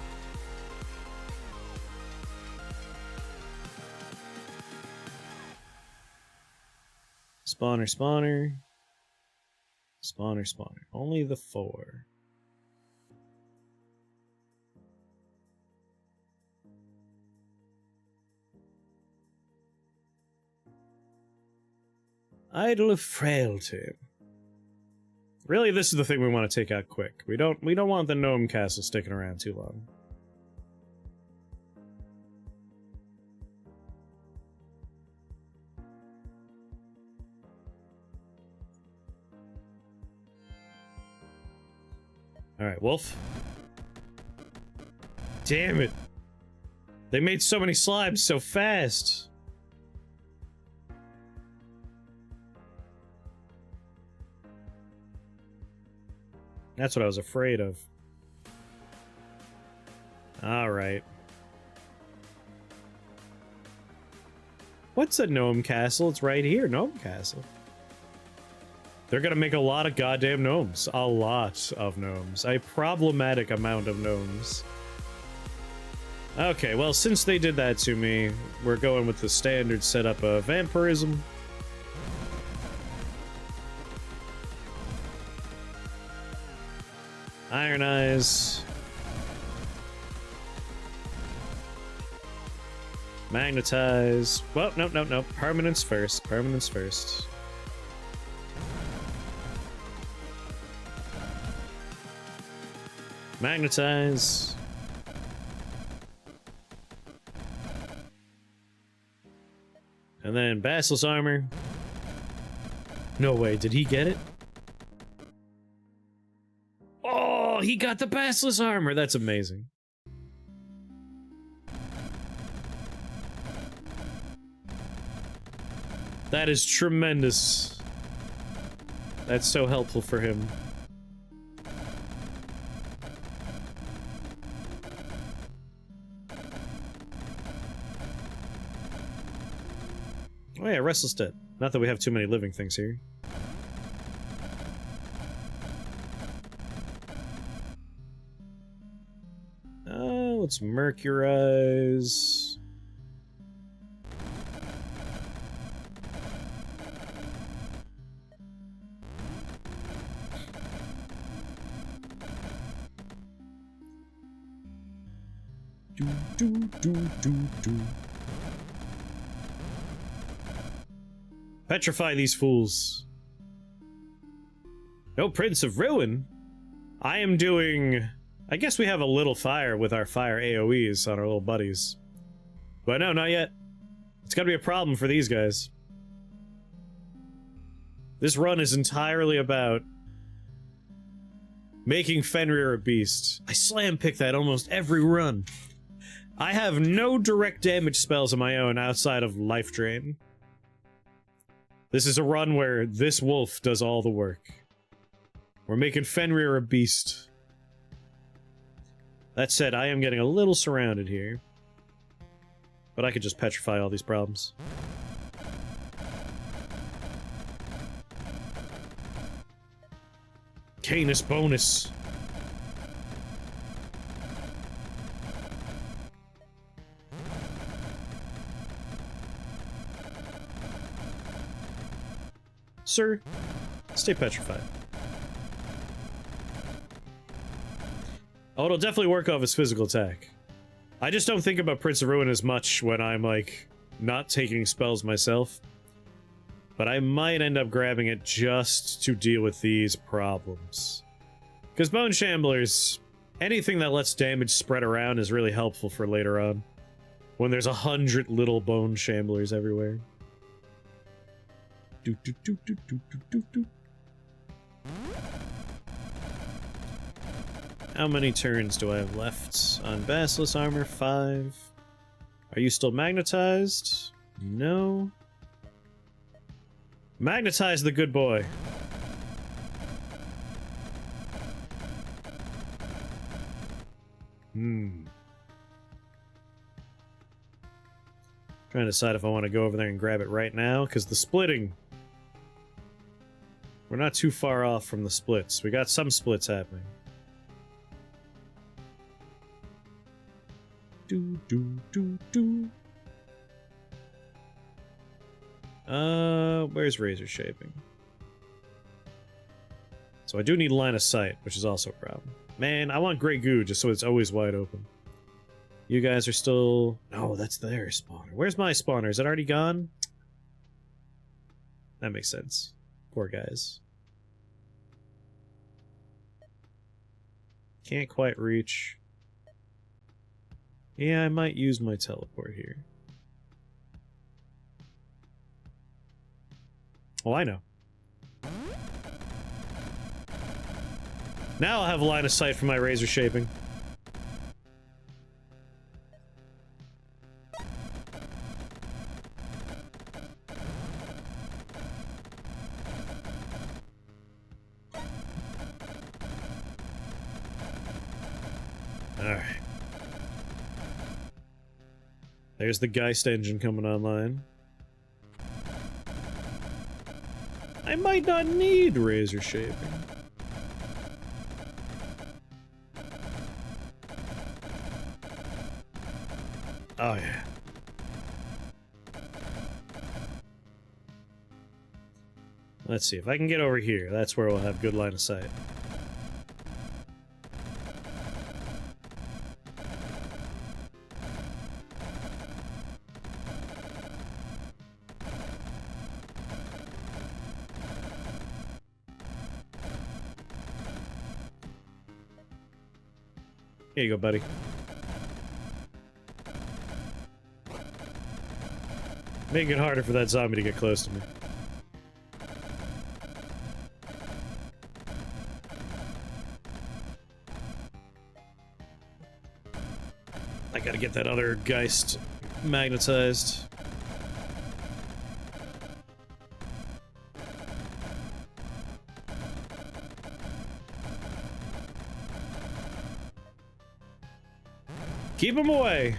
A: Spawner. Only the 4. Idol of Frailty. Really, this is the thing we want to take out quick. We don't want the gnome castle sticking around too long. Alright, wolf. Damn it. They made so many slimes so fast. That's what I was afraid of. Alright. What's a gnome castle? It's right here, gnome castle. They're gonna make a lot of goddamn gnomes. A lot of gnomes. A problematic amount of gnomes. Okay, well, since they did that to me, we're going with the standard setup of vampirism. Iron Eyes. Magnetize. Well, no. Permanence first. Permanence first. Magnetize. And then Basilisk Armor. No way, did he get it? Oh, he got the Basilisk Armor. That's amazing. That is tremendous. That's so helpful for him. Oh yeah, Restless Dead. Not that we have too many living things here. Let's mercurize. Do. Petrify these fools. No Prince of Ruin? I am doing... I guess we have a little fire with our fire AoEs on our little buddies. But no, not yet. It's gotta be a problem for these guys. This run is entirely about making Fenrir a beast. I slam pick that almost every run. I have no direct damage spells of my own outside of Life Drain. This is a run where this wolf does all the work. We're making Fenrir a beast. That said, I am getting a little surrounded here. But I could just petrify all these problems. Canis bonus. Sir, stay petrified. Oh, it'll definitely work off his physical attack. I just don't think about Prince of Ruin as much when I'm, like, not taking spells myself. But I might end up grabbing it just to deal with these problems. Because Bone Shamblers, anything that lets damage spread around is really helpful for later on. When there's 100 little Bone Shamblers everywhere. Do. How many turns do I have left on Basilisk Armor? 5. Are you still magnetized? No. Magnetize the good boy. Trying to decide if I want to go over there and grab it right now, because the splitting... We're not too far off from the splits. We got some splits happening. Do. Where's Razor Shaping? So I do need line of sight, which is also a problem. Man, I want Grey Goo just so it's always wide open. You guys are still... No, that's their spawner. Where's my spawner? Is it already gone? That makes sense. Poor guys. Can't quite reach. Yeah, I might use my teleport here. Oh, I know. Now I'll have a line of sight for my razor shaping. Alright. There's the Geist engine coming online. I might not need razor shaping. Oh yeah. Let's see, if I can get over here, that's where we'll have good line of sight. Here you go, buddy. Make it harder for that zombie to get close to me. I gotta get that other Geist magnetized. Keep him away.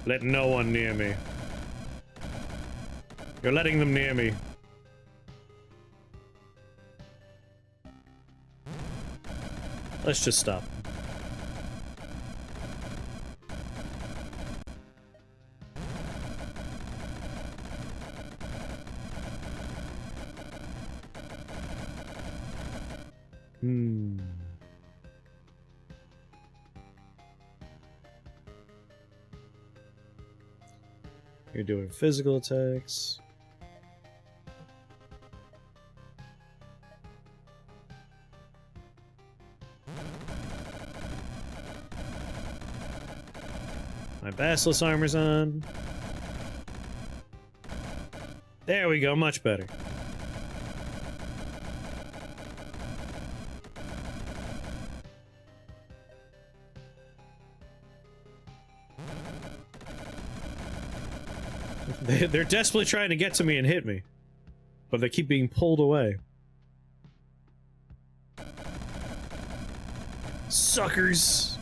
A: Let no one near me. You're letting them near me. Let's just stop. You're doing physical attacks. My Basilisk armor's on. There we go, much better. They're desperately trying to get to me and hit me, but they keep being pulled away. Suckers!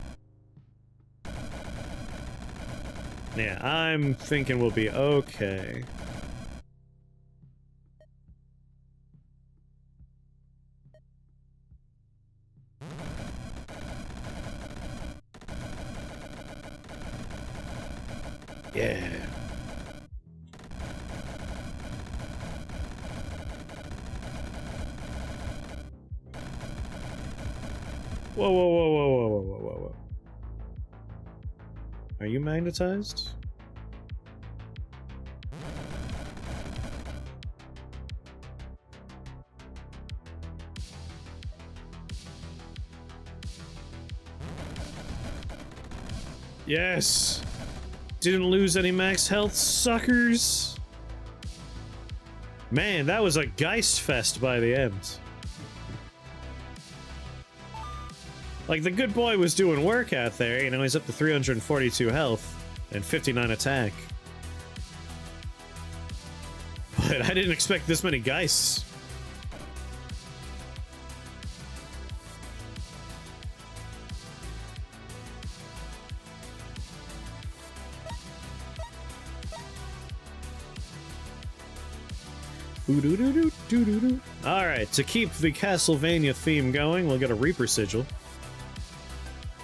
A: Yeah, I'm thinking we'll be okay. Yeah. Whoa, whoa, whoa, whoa, whoa, whoa, whoa, whoa, whoa. Are you magnetized? Yes! Didn't lose any max health, suckers! Man, that was a Geist fest by the end. Like, the good boy was doing work out there, you know, he's up to 342 health and 59 attack. But I didn't expect this many Geists. Alright, to keep the Castlevania theme going, we'll get a Reaper Sigil.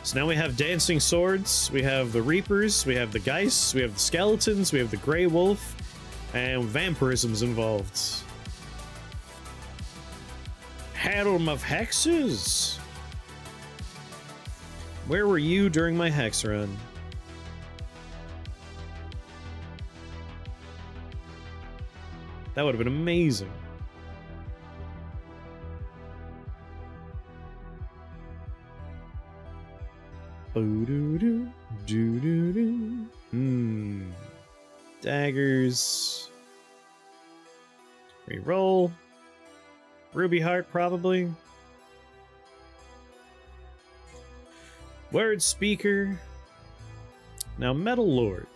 A: So now we have dancing swords, we have the Reapers, we have the Geists, we have the Skeletons, we have the Grey Wolf, and vampirism's involved. Harem of Hexes! Where were you during my Hex run? That would have been amazing. Daggers. Reroll. Ruby Heart, probably. Word Speaker. Now, Metal Lord.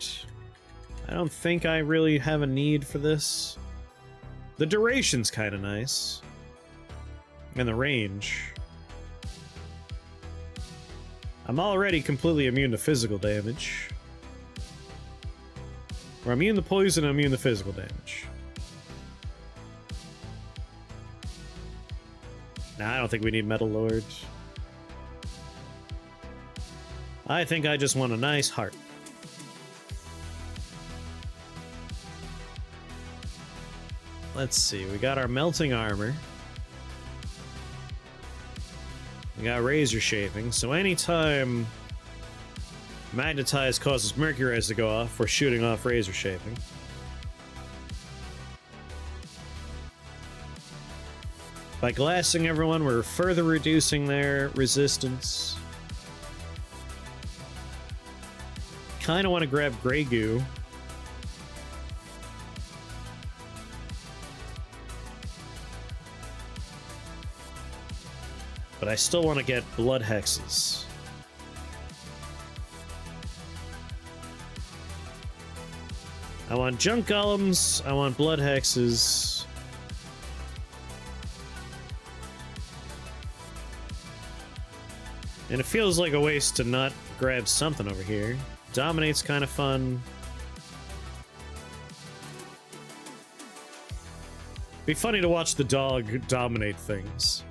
A: I don't think I really have a need for this. The duration's kind of nice. And the range. I'm already completely immune to physical damage. Or immune to poison and immune to physical damage. Nah, I don't think we need Metal Lord. I think I just want a nice heart. Let's see, we got our melting armor. We got razor shaping, so anytime Magnetize causes Mercury Res to go off, we're shooting off razor shaping. By glassing everyone, we're further reducing their resistance. Kinda want to grab Grey Goo. But I still want to get blood hexes. I want junk golems, I want blood hexes. And it feels like a waste to not grab something over here. Dominate's kind of fun. Be funny to watch the dog dominate things.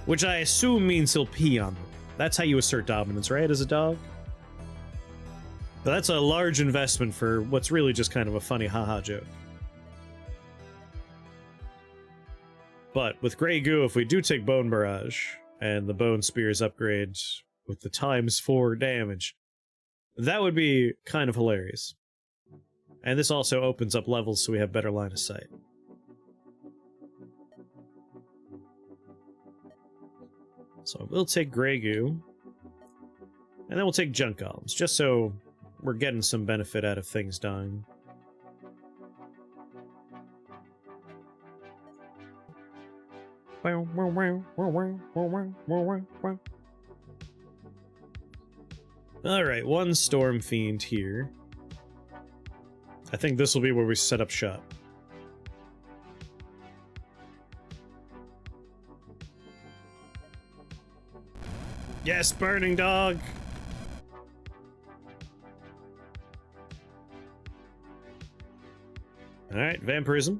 A: Which I assume means he'll pee on them. That's how you assert dominance, right, as a dog? But that's a large investment for what's really just kind of a funny haha joke. But with Grey Goo, if we do take Bone Barrage, and the Bone Spears upgrade with the ×4 damage, that would be kind of hilarious. And this also opens up levels so we have better line of sight. So we'll take Grey Goo, and then we'll take Junk Golems, just so we're getting some benefit out of things dying. Alright, one Storm Fiend here. I think this will be where we set up shop. Yes, Burning Dog! Alright, Vampirism.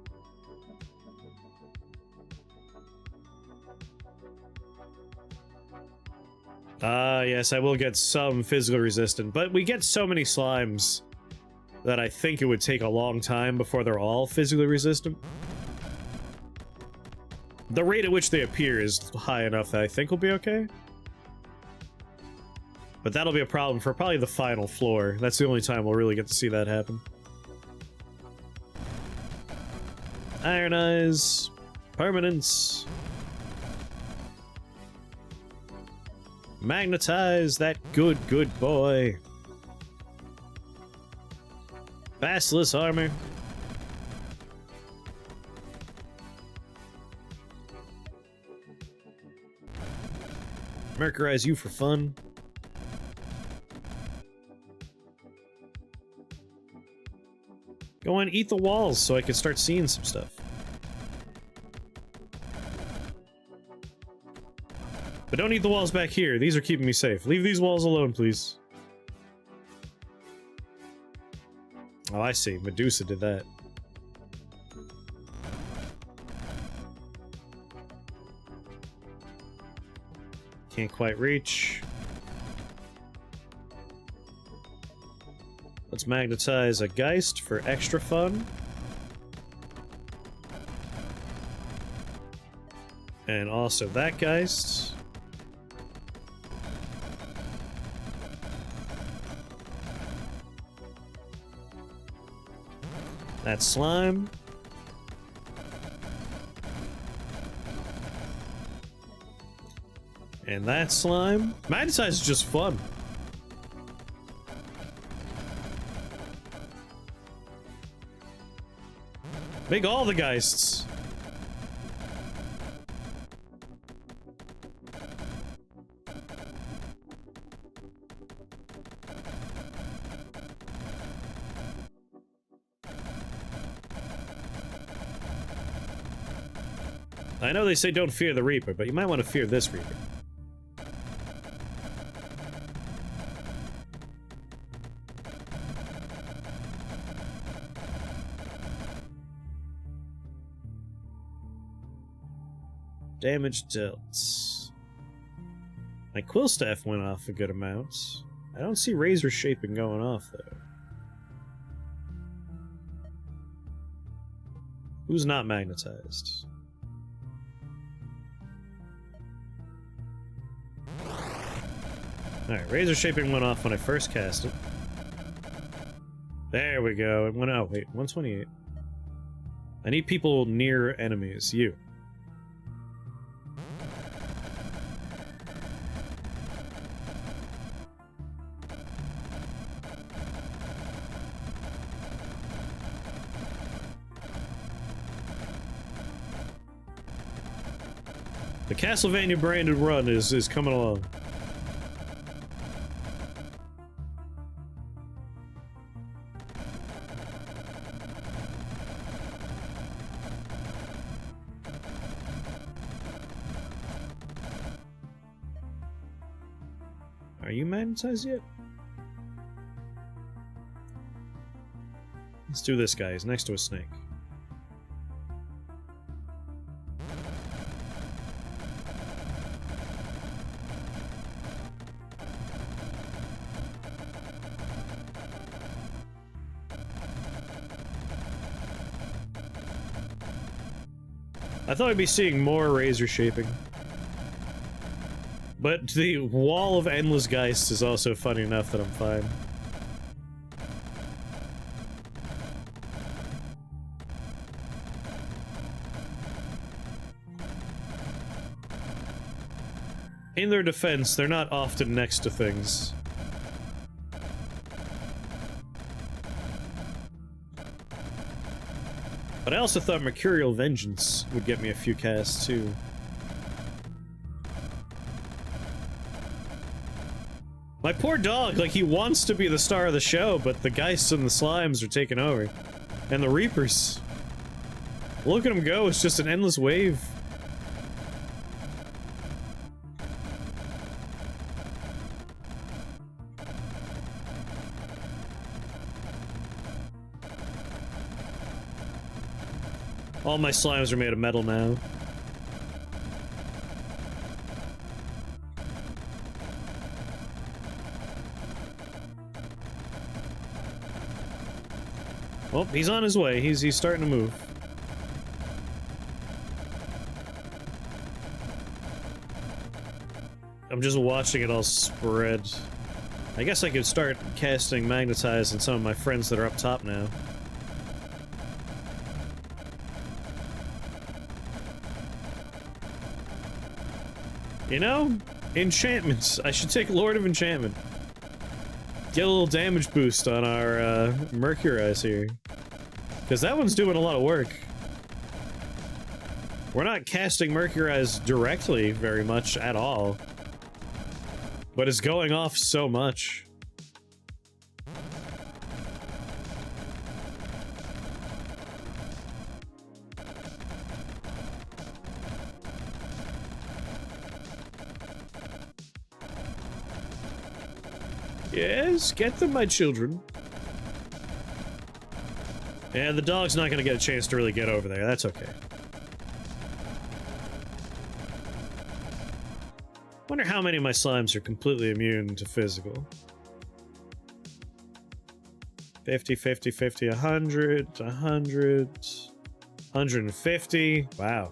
A: Yes, I will get some physical resistance, but we get so many slimes that I think it would take a long time before they're all physically resistant. The rate at which they appear is high enough that I think we'll be okay. But that'll be a problem for probably the final floor. That's the only time we'll really get to see that happen. Iron Eyes. Permanence. Magnetize that good boy. Basilisk Armor. Mercurize you for fun. Go and eat the walls so I can start seeing some stuff. But don't eat the walls back here. These are keeping me safe. Leave these walls alone, please. Oh, I see. Medusa did that. Can't quite reach. Let's magnetize a Geist for extra fun. And also that Geist. That slime. And that slime. Magnetize is just fun. Make all the Geists. I know they say don't fear the Reaper, but you might want to fear this Reaper. Damage dealt. My quill staff went off a good amount. I don't see razor shaping going off, though. Who's not magnetized? Alright, razor shaping went off when I first cast it. There we go. It went out. Wait, 128. I need people near enemies. You. The Castlevania branded run is coming along. Are you magnetized yet? Let's do this guy. He's next to a snake. I thought I'd be seeing more razor shaping. But the wall of endless Geist is also funny enough that I'm fine. In their defense, they're not often next to things. But I also thought Mercurial Vengeance would get me a few casts, too. My poor dog, like, he wants to be the star of the show, but the Geists and the Slimes are taking over. And the Reapers. Look at him go, it's just an endless wave. All my slimes are made of metal now. Well, he's on his way. He's starting to move. I'm just watching it all spread. I guess I could start casting Magnetize on some of my friends that are up top now. You know, enchantments. I should take Lord of Enchantment. Get a little damage boost on our Mercurize here. Because that one's doing a lot of work. We're not casting Mercurize directly very much at all. But it's going off so much. Yes, get them, my children. Yeah, the dog's not gonna get a chance to really get over there. That's okay. Wonder how many of my slimes are completely immune to physical. 50, 50, 50, 100, 100, 150. Wow.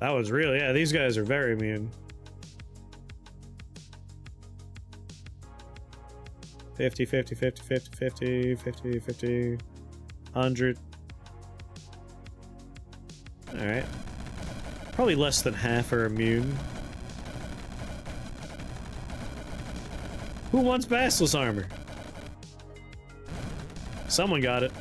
A: That was really, yeah, these guys are very immune. 50, 50, 50, 50, 50, 50, 50, 100. Alright. Probably less than half are immune. Who wants Basilisk armor? Someone got it.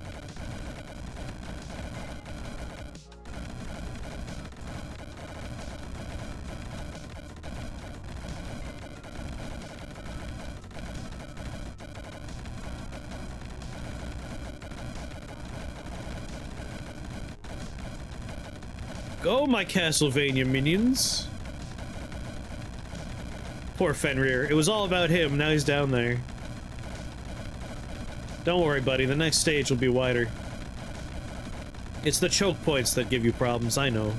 A: Go, my Castlevania minions. Poor Fenrir. It was all about him. Now he's down there. Don't worry, buddy. The next stage will be wider. It's the choke points that give you problems, I know.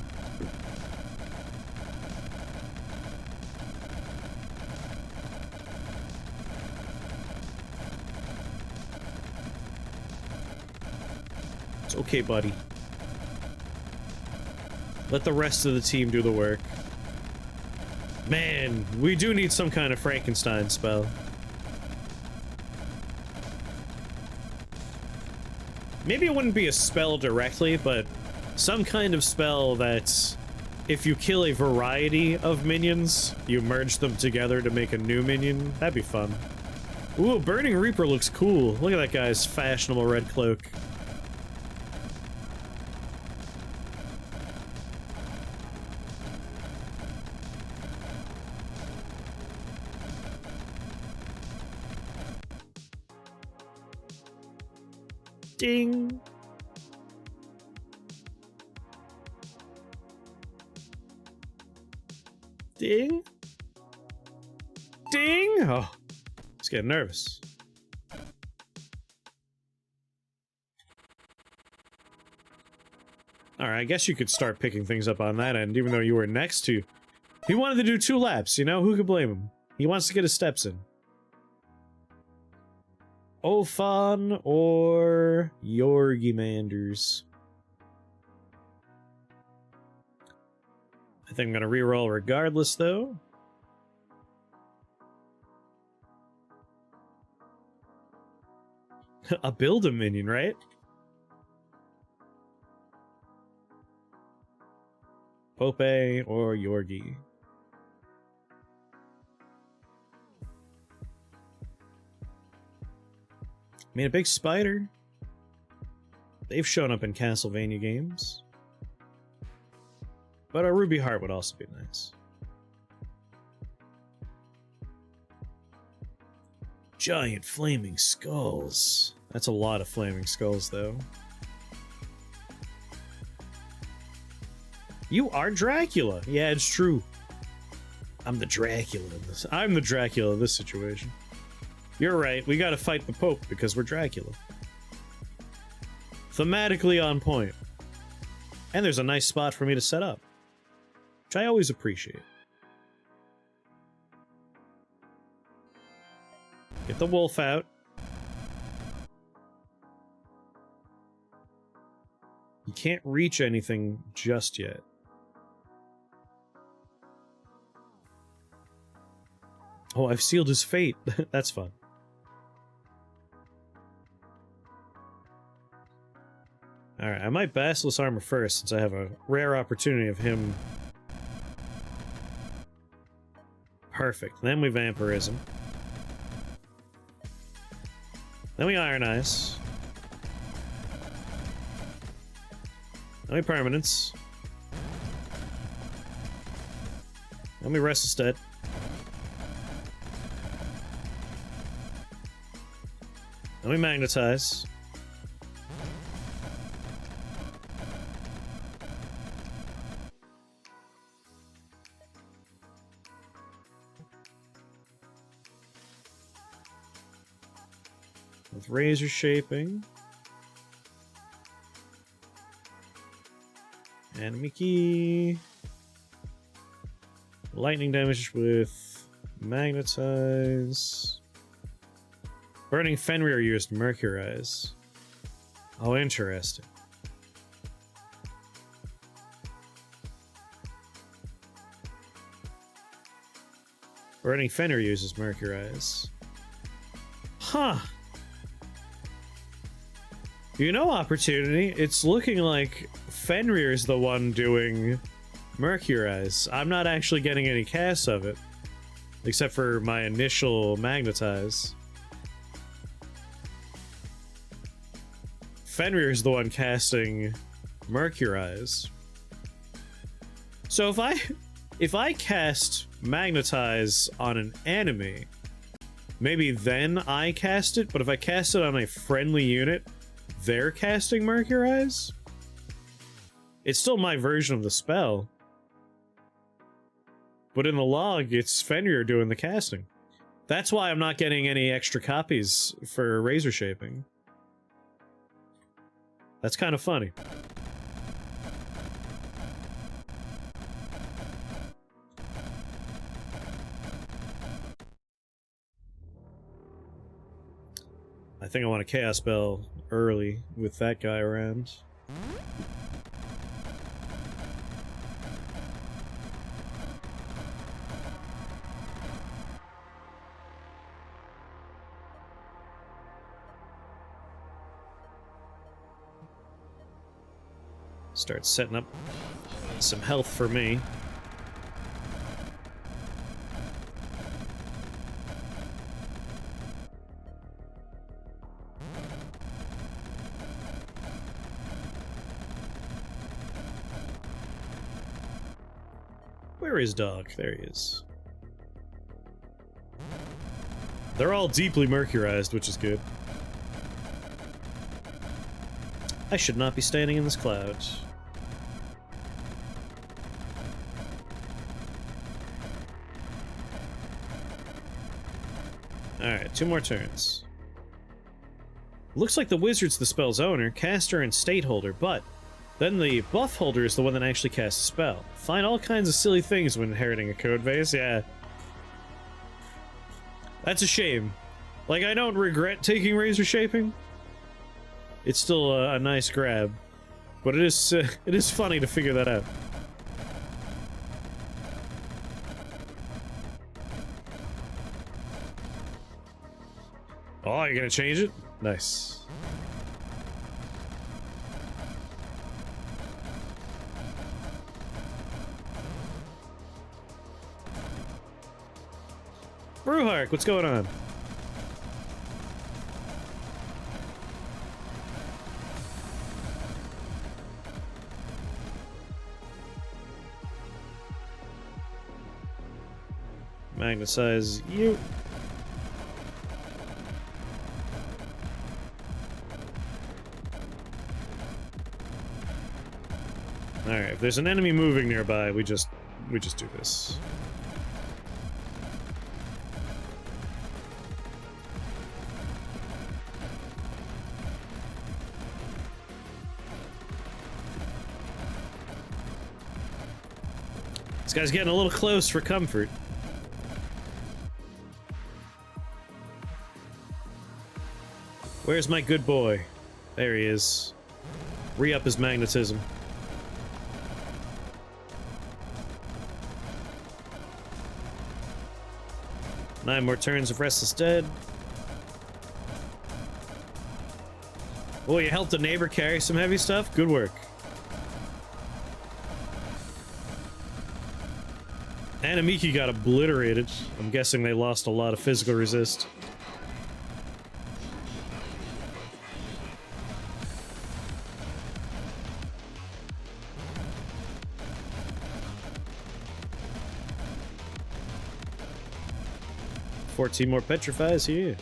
A: It's okay, buddy. Let the rest of the team do the work. Man, we do need some kind of Frankenstein spell. Maybe it wouldn't be a spell directly, but some kind of spell that if you kill a variety of minions, you merge them together to make a new minion. That'd be fun. Ooh, Burning Reaper looks cool. Look at that guy's fashionable red cloak. Ding. Ding. Ding. Oh, it's getting nervous. All right, I guess you could start picking things up on that end, even though you were next to. He wanted to do 2 laps, you know? Who could blame him? He wants to get his steps in. Ophon or Yorgimanders. I think I'm gonna reroll regardless, though. A build a minion, right? Pope or Yorgi. I mean, a big spider. They've shown up in Castlevania games. But a ruby heart would also be nice. Giant flaming skulls. That's a lot of flaming skulls, though. You are Dracula. Yeah, it's true. I'm the Dracula in this. I'm the Dracula in this situation. You're right, we gotta fight the Pope because we're Dracula. Thematically on point. And there's a nice spot for me to set up, which I always appreciate. Get the wolf out. You can't reach anything just yet. Oh, I've sealed his fate. That's fun. Alright, I might Basilisk armor first, since I have a rare opportunity of him. Perfect. Then we Vampirism. Then we Iron Eyes. Then we Permanence. Then we Restless Dead. Then we Magnetize. With Razor Shaping. Enemy Key. Lightning damage with Magnetize. Burning Fenrir used Mercurize. Oh, interesting. Burning Fenrir uses Mercurize. Huh. You know, Opportunity, it's looking like Fenrir is the one doing Mercurize. I'm not actually getting any casts of it. Except for my initial magnetize. Fenrir is the one casting Mercurize. So if I cast magnetize on an enemy, maybe then I cast it, but if I cast it on a friendly unit, they're casting Mercurize? It's still my version of the spell. But in the log, it's Fenrir doing the casting. That's why I'm not getting any extra copies for Razor Shaping. That's kind of funny. I think I want a Chaos Spell early with that guy around. Start setting up some health for me. Where is Dog? There he is. They're all deeply mercurized, which is good. I should not be standing in this cloud. Alright, 2 more turns. Looks like the wizard's the spell's owner, caster, and state holder, but then the buff holder is the one that actually casts a spell. Find all kinds of silly things when inheriting a code base, yeah. That's a shame. Like, I don't regret taking Razor Shaping. It's still a nice grab. But it is funny to figure that out. Oh, you're gonna change it? Nice. Brewhark, what's going on? Magnetize you. Alright, if there's an enemy moving nearby, we just do this. This guy's getting a little close for comfort. Where's my good boy? There he is. Re-up his magnetism. Nine more turns of Restless Dead. Oh, you helped a neighbor carry some heavy stuff? Good work. Anamiki got obliterated. I'm guessing they lost a lot of physical resist. $14 more petrifies here.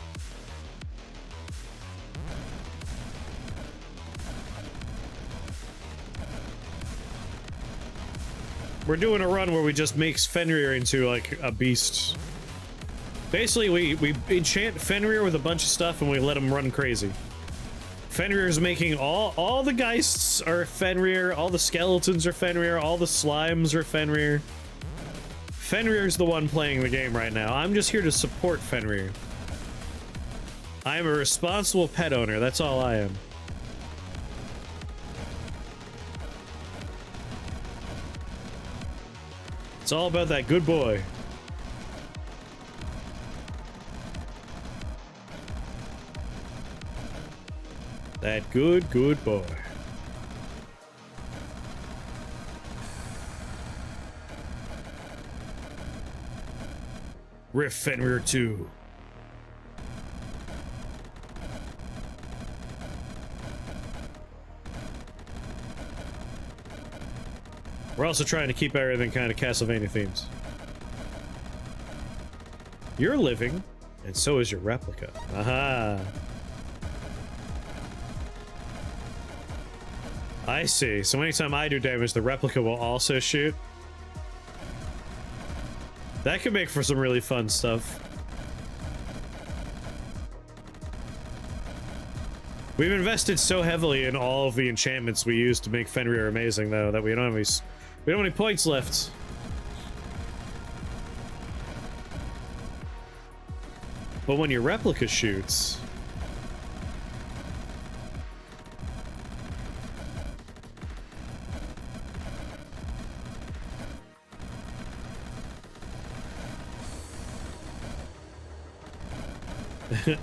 A: We're doing a run where we just make Fenrir into, like, a beast. Basically, we enchant Fenrir with a bunch of stuff and we let him run crazy. Fenrir's making all the Geists are Fenrir, all the skeletons are Fenrir, all the slimes are Fenrir. Fenrir's the one playing the game right now. I'm just here to support Fenrir. I am a responsible pet owner, that's all I am. It's all about that good boy. That good boy. Riff Fenrir 2. We're also trying to keep everything kind of Castlevania themes. You're living, and so is your replica. Aha. I see. So anytime I do damage, the replica will also shoot. That could make for some really fun stuff. We've invested so heavily in all of the enchantments we use to make Fenrir amazing, though, that we don't have any points left. But when your replica shoots...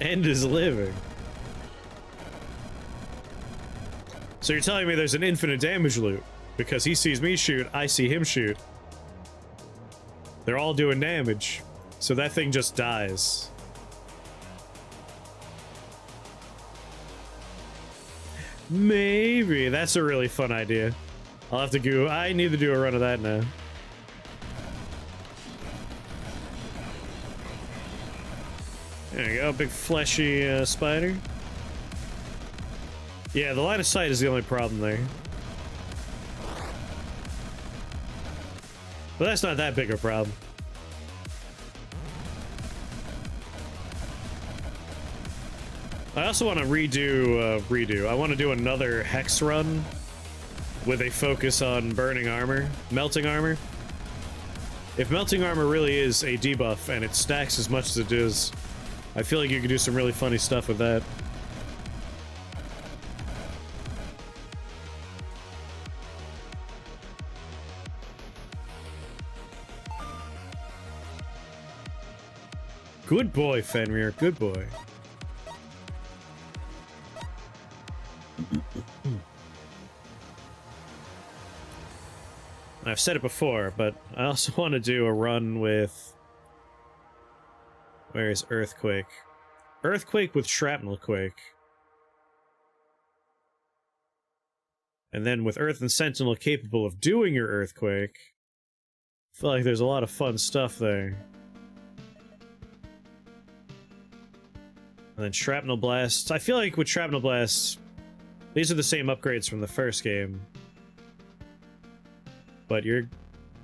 A: End is living. So you're telling me there's an infinite damage loop? Because he sees me shoot, I see him shoot. They're all doing damage. So that thing just dies. Maybe. That's a really fun idea. I'll have to go. I need to do a run of that now. There you go, big fleshy spider. Yeah, the line of sight is the only problem there. But that's not that big a problem. I also want to redo. I want to do another hex run with a focus on burning armor, melting armor. If melting armor really is a debuff and it stacks as much as it does, I feel like you could do some really funny stuff with that. Good boy, Fenrir. Good boy. I've said it before, but I also want to do a run with... Where is Earthquake? Earthquake with Shrapnel Quake. And then with Earth and Sentinel capable of doing your Earthquake, I feel like there's a lot of fun stuff there. And then Shrapnel Blasts. I feel like with Shrapnel Blasts, these are the same upgrades from the first game. But you're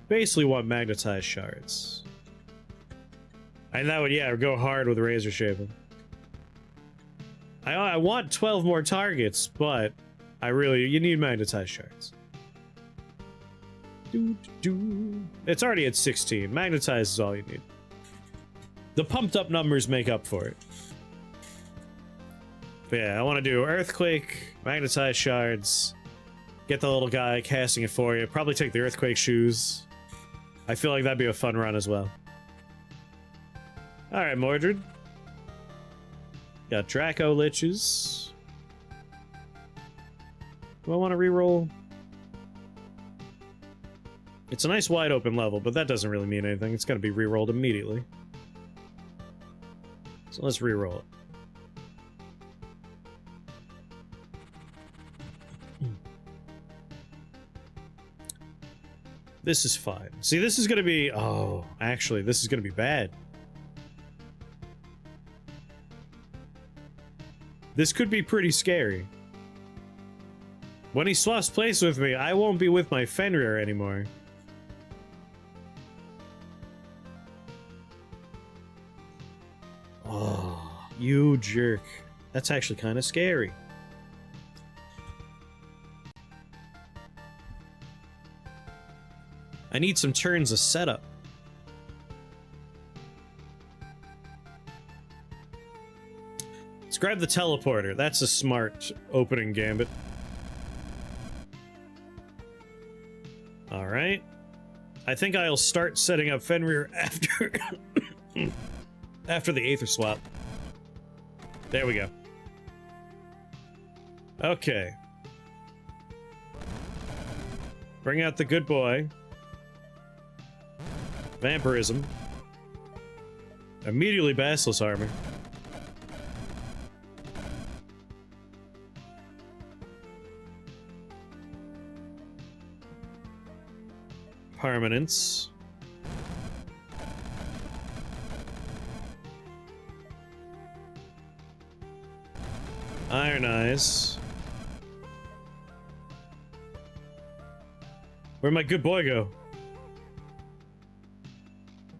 A: basically want magnetized shards. And that would, yeah, go hard with Razor Shaping. I want 12 more targets, but you need magnetized shards. It's already at 16. Magnetized is all you need. The pumped up numbers make up for it. But yeah, I want to do Earthquake, magnetized shards, get the little guy casting it for you, probably take the Earthquake shoes. I feel like that'd be a fun run as well. Alright, Mordred. Got Draco Liches. Do I want to reroll? It's a nice wide open level, but that doesn't really mean anything. It's going to be rerolled immediately. So let's reroll it. This is fine. See, this is going to be... Oh, actually, this is going to be bad. This could be pretty scary. When he swaps place with me, I won't be with my Fenrir anymore. Oh, you jerk. That's actually kind of scary. I need some turns of setup. Let's grab the teleporter. That's a smart opening gambit. Alright. I think I'll start setting up Fenrir after... after the Aether swap. There we go. Okay. Bring out the good boy. Vampirism. Immediately basilisk armor. Permanence. Iron Eyes. Where'd my good boy go?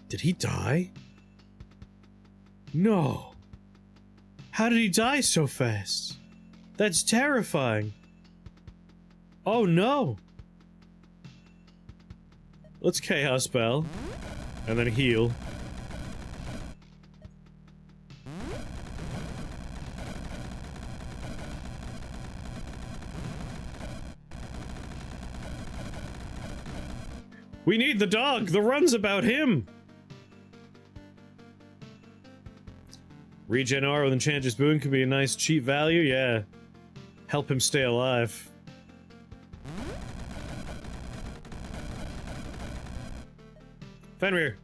A: Did he die? No. How did he die so fast? That's terrifying. Oh no. Let's Chaos Spell. And then heal. We need the dog! The run's about him! Regen R with Enchantress Boon could be a nice cheap value, yeah. Help him stay alive. Fenrir!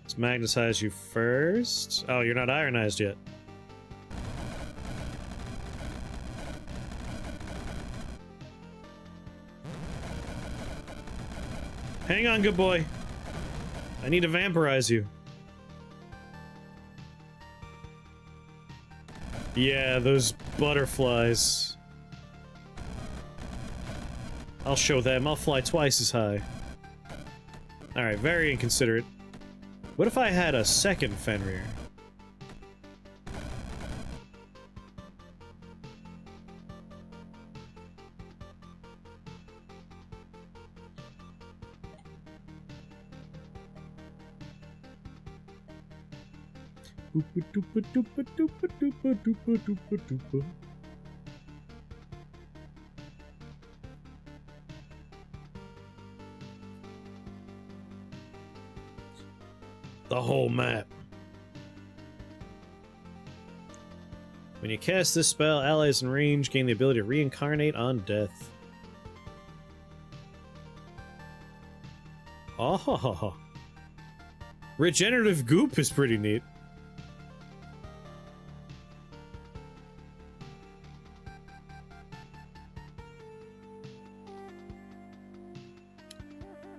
A: Let's magnetize you first. Oh, you're not ironized yet. Hang on, good boy. I need to vampirize you. Yeah, those butterflies. I'll show them. I'll fly twice as high. Alright, very inconsiderate. What if I had a second Fenrir? The whole map. When you cast this spell, allies in range gain the ability to reincarnate on death. Oh, regenerative goop is pretty neat.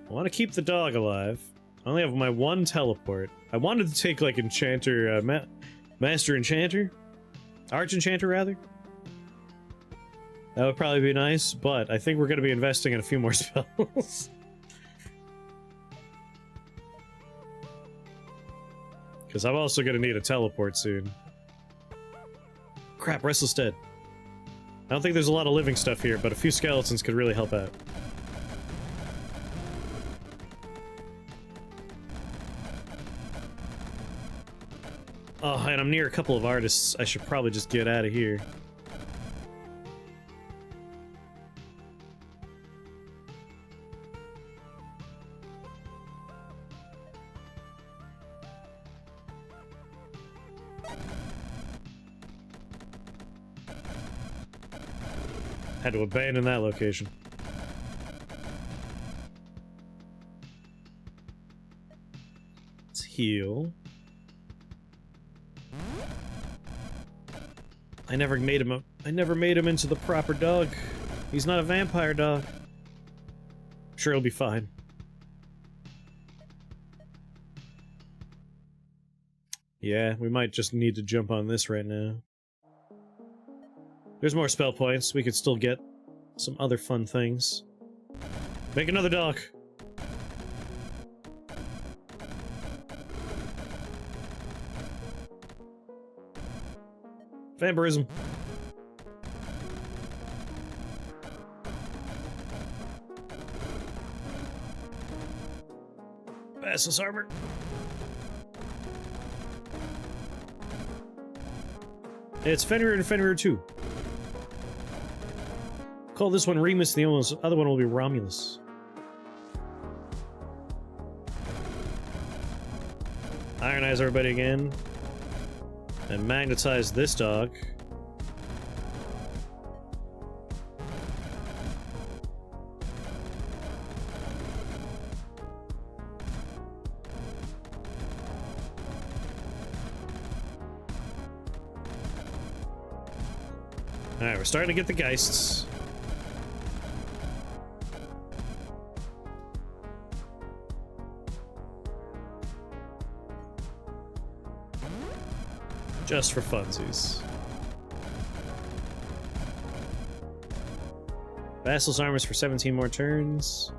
A: I want to keep the dog alive. I only have my one teleport. I wanted to take, like, Enchanter, Master Enchanter? Arch Enchanter, rather? That would probably be nice, but I think we're going to be investing in a few more spells. Because I'm also going to need a teleport soon. Crap, Restless Dead. I don't think there's a lot of living stuff here, but a few skeletons could really help out. Oh, and I'm near a couple of artists. I should probably just get out of here. Had to abandon that location. Let's heal. I never made him into the proper dog. He's not a vampire dog. I'm sure he'll be fine. Yeah, we might just need to jump on this right now. There's more spell points. We could still get some other fun things. Make another dog. Vampirism. Basilisk armor. It's Fenrir and Fenrir 2. Call this one Remus, the other one will be Romulus. Ironize everybody again. And magnetize this dog. Alright, we're starting to get the Geists. Just for funsies. Vassal's armors for 17 more turns.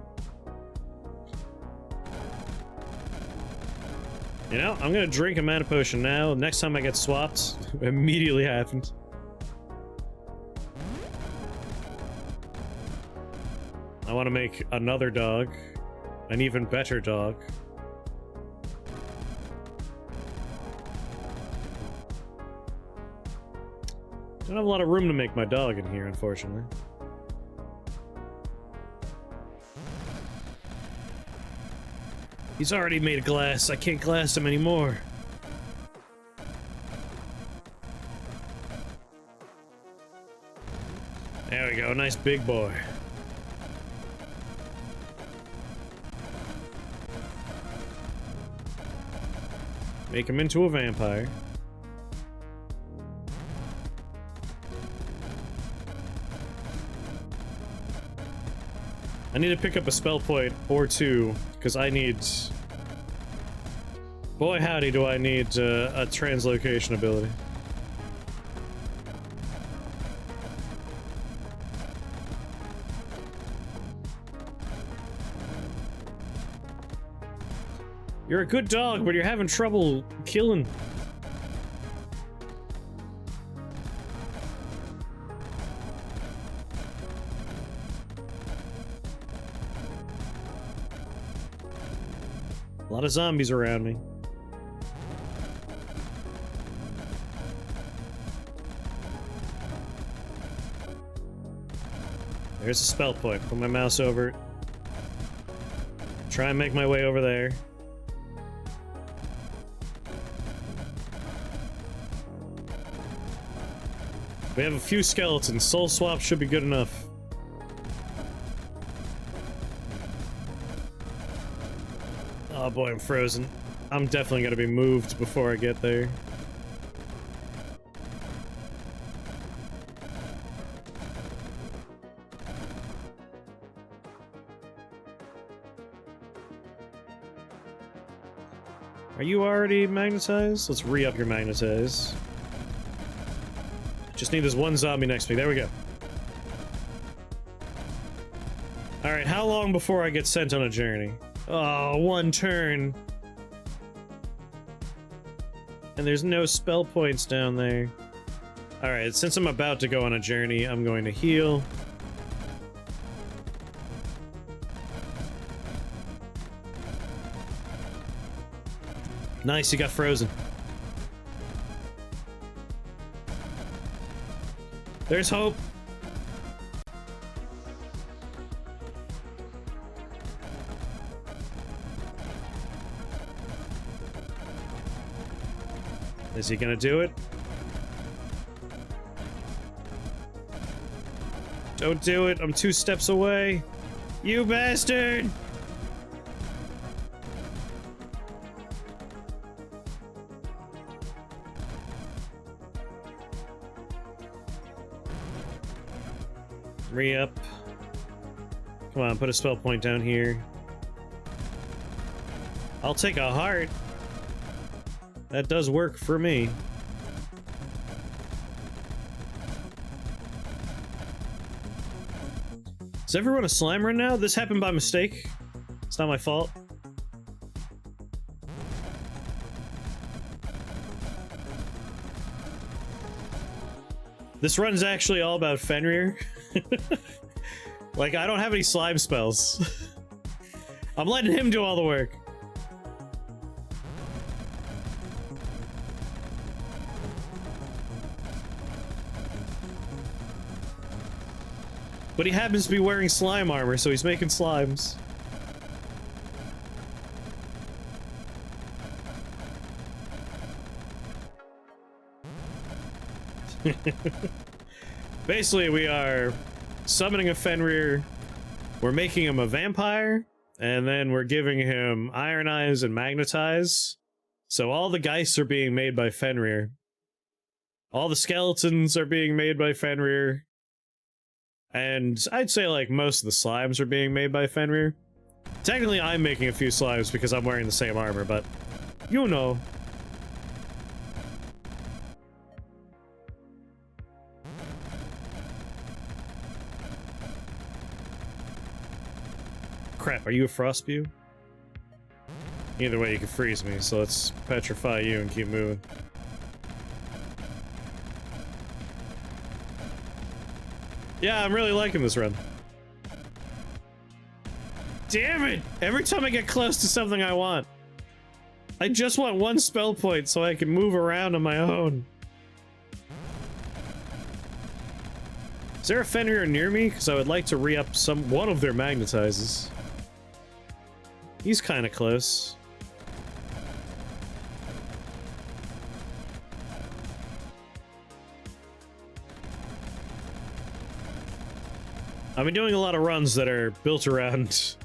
A: You know, I'm gonna drink a mana potion now. Next time I get swapped, it immediately happened. I want to make another dog. An even better dog. Don't have a lot of room to make my dog in here, unfortunately. He's already made of glass. I can't glass him anymore. There we go. Nice big boy. Make him into a vampire. I need to pick up a spell point or two, because I need... Boy howdy do I need a translocation ability. You're a good dog, but you're having trouble killing. A lot of zombies around me. There's a spell point. Put my mouse over it. Try and make my way over there. We have a few skeletons. Soul swap should be good enough. Oh boy, I'm frozen. I'm definitely gonna be moved before I get there. Are you already magnetized? Let's re-up your magnetize. Just need this one zombie next to me. There we go. Alright, how long before I get sent on a journey? Oh, one turn. And there's no spell points down there. Alright, since I'm about to go on a journey, I'm going to heal. Nice, you got frozen. There's hope. Is he gonna do it? Don't do it. I'm 2 steps away. You bastard! Re-up. Come on, put a spell point down here. I'll take a heart. That does work for me. Is everyone a slime run now? This happened by mistake. It's not my fault. This run's actually all about Fenrir. Like, I don't have any slime spells. I'm letting him do all the work. But he happens to be wearing slime armor, so he's making slimes. Basically, we are summoning a Fenrir, we're making him a vampire, and then we're giving him Iron Eyes and Magnetize. So all the Geists are being made by Fenrir. All the skeletons are being made by Fenrir. And I'd say like most of the slimes are being made by Fenrir. Technically I'm making a few slimes because I'm wearing the same armor, but you know. Crap, are you a frost spew? Either way you can freeze me, so let's petrify you and keep moving. Yeah, I'm really liking this run. Damn it! Every time I get close to something I want. I just want one spell point so I can move around on my own. Is there a Fenrir near me? Because I would like to re-up one of their magnetizes. He's kind of close. I've been doing a lot of runs that are built around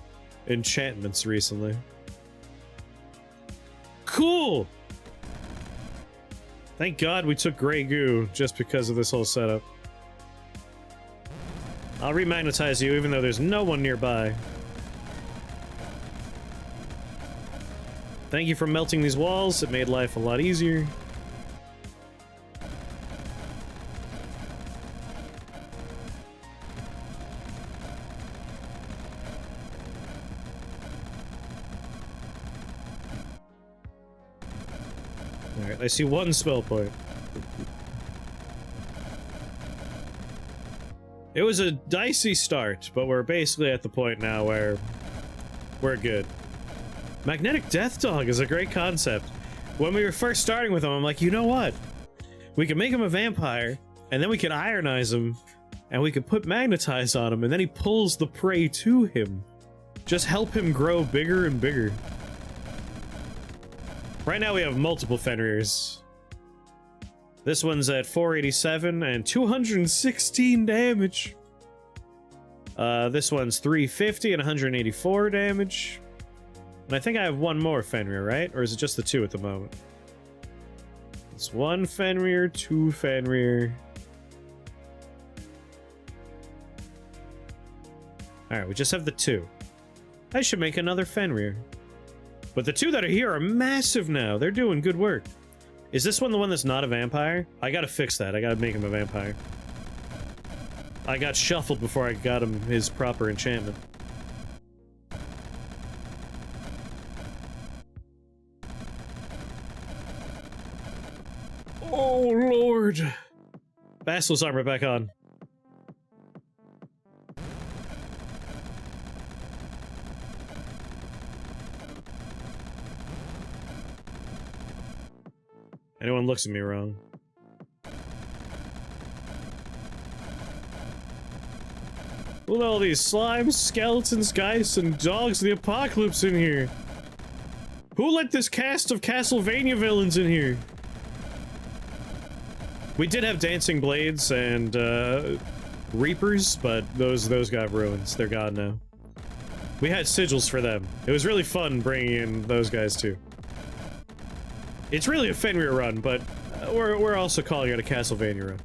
A: enchantments recently. Cool! Thank God we took Grey Goo just because of this whole setup. I'll remagnetize you even though there's no one nearby. Thank you for melting these walls, it made life a lot easier. Alright, I see one spell point. It was a dicey start, but we're basically at the point now where we're good. Magnetic Death Dog is a great concept. When we were first starting with him, I'm like, you know what? We can make him a vampire, and then we can ironize him, and we can put magnetize on him, and then he pulls the prey to him. Just help him grow bigger and bigger. Right now we have multiple Fenrirs. This one's at 487 and 216 damage. This one's 350 and 184 damage. And I think I have one more Fenrir, right? Or is it just the two at the moment? It's one Fenrir, two Fenrir. Alright, we just have the two. I should make another Fenrir. But the two that are here are massive now. They're doing good work. Is this one the one that's not a vampire? I gotta fix that. I gotta make him a vampire. I got shuffled before I got him his proper enchantment. Oh, Lord. Basilisk armor back on. Anyone looks at me wrong. Look at all these slimes, skeletons, geists, and dogs of the apocalypse in here. Who let this cast of Castlevania villains in here? We did have dancing blades and reapers, but those got ruined. They're gone now. We had sigils for them. It was really fun bringing in those guys too. It's really a Fenrir run, but we're also calling it a Castlevania run.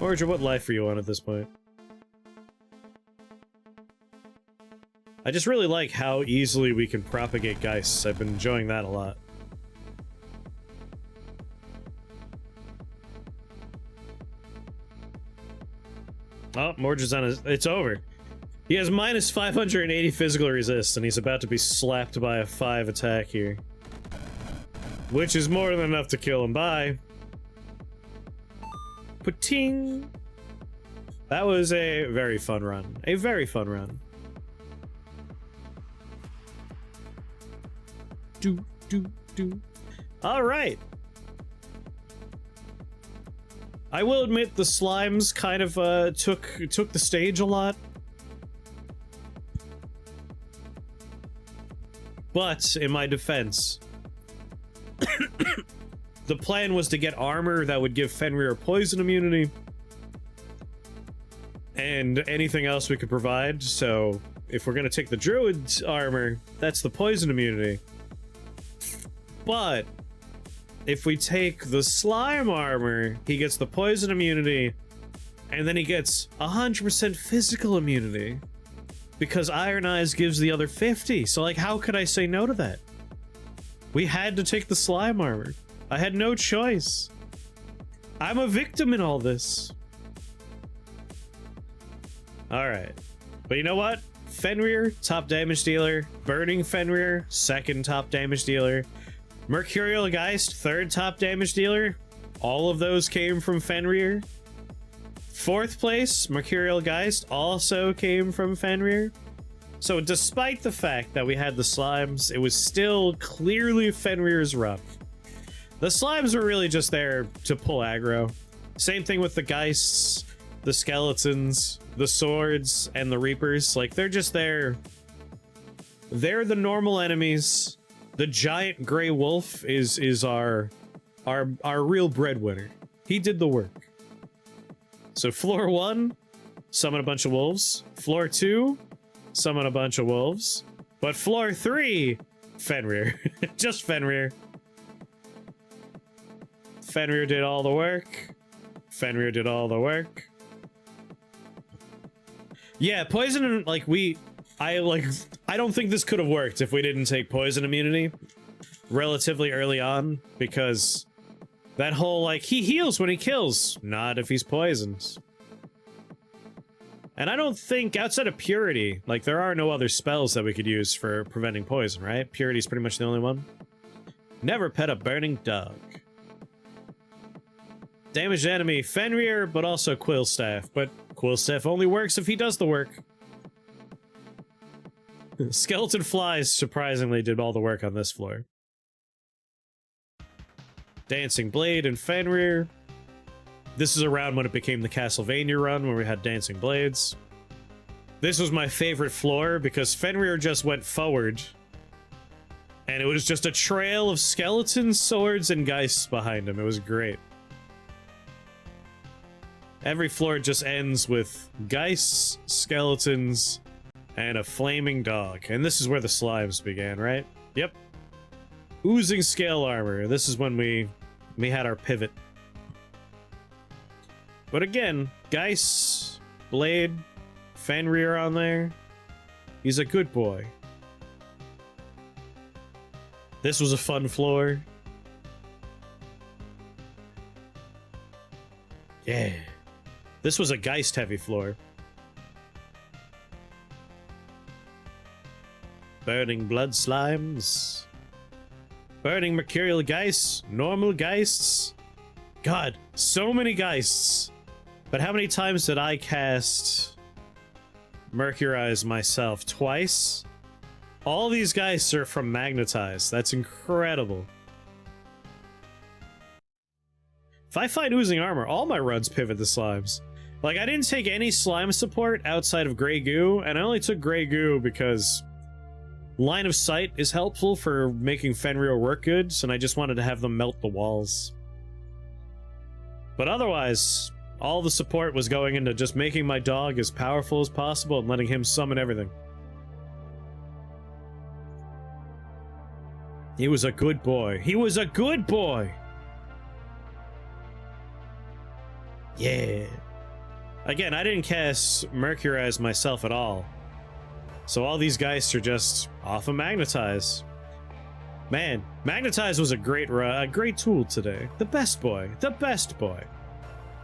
A: Origin, what life are you on at this point? I just really like how easily we can propagate geists. I've been enjoying that a lot. Oh, Mordred's on his... It's over. He has minus 580 physical resist, and he's about to be slapped by a 5 attack here. Which is more than enough to kill him. Bye. Pating. That was a very fun run. A very fun run. Do. Alright. I will admit the slimes kind of took the stage a lot. But, in my defense, the plan was to get armor that would give Fenrir poison immunity, and anything else we could provide, so if we're gonna take the druid's armor, that's the poison immunity. But if we take the slime armor, he gets the poison immunity, and then he gets 100% physical immunity because Iron Eyes gives the other 50. So, like, how could I say no to that? We had to take the slime armor. I had no choice. I'm a victim in all this. Alright. But you know what? Fenrir, top damage dealer. Burning Fenrir, second top damage dealer. Mercurial Geist, third top damage dealer. All of those came from Fenrir. Fourth place, Mercurial Geist, also came from Fenrir. So despite the fact that we had the slimes, it was still clearly Fenrir's run. The slimes were really just there to pull aggro. Same thing with the Geists, the skeletons, the swords, and the reapers. Like, they're just there. They're the normal enemies. The giant gray wolf is our real breadwinner. He did the work. So floor 1, summon a bunch of wolves. Floor 2, summon a bunch of wolves. But floor 3, Fenrir. Just Fenrir. Fenrir did all the work. Fenrir did all the work. Yeah, poison, like, I don't think this could have worked if we didn't take poison immunity relatively early on, because that whole, like, he heals when he kills, not if he's poisoned. And I don't think, outside of Purity, like, there are no other spells that we could use for preventing poison, right? Purity's pretty much the only one. Never pet a burning dog. Damaged enemy, Fenrir, but also Quillstaff. But Quillstaff only works if he does the work. Skeleton Flies, surprisingly, did all the work on this floor. Dancing Blade and Fenrir. This is around when it became the Castlevania run, where we had Dancing Blades. This was my favorite floor, because Fenrir just went forward. And it was just a trail of skeletons, swords, and geists behind him. It was great. Every floor just ends with geists, skeletons, and a flaming dog. And this is where the slimes began, right? Yep. Oozing scale armor. This is when we had our pivot. But again, Geist, Blade, Fenrir on there. He's a good boy. This was a fun floor. Yeah. This was a Geist-heavy floor. Burning blood slimes. Burning mercurial geists. Normal geists. God, so many geists. But how many times did I cast Mercurize myself? Twice? All these geists are from Magnetize. That's incredible. If I find oozing armor, all my runs pivot the slimes. Like, I didn't take any slime support outside of Grey Goo, and I only took Grey Goo because line of sight is helpful for making Fenrir work good, and I just wanted to have them melt the walls. But otherwise, all the support was going into just making my dog as powerful as possible and letting him summon everything. He was a good boy. He was a good boy! Yeah. Again, I didn't cast Mercurize myself at all. So all these guys are just off of Magnetize. Man, Magnetize was a great tool today. The best boy. The best boy.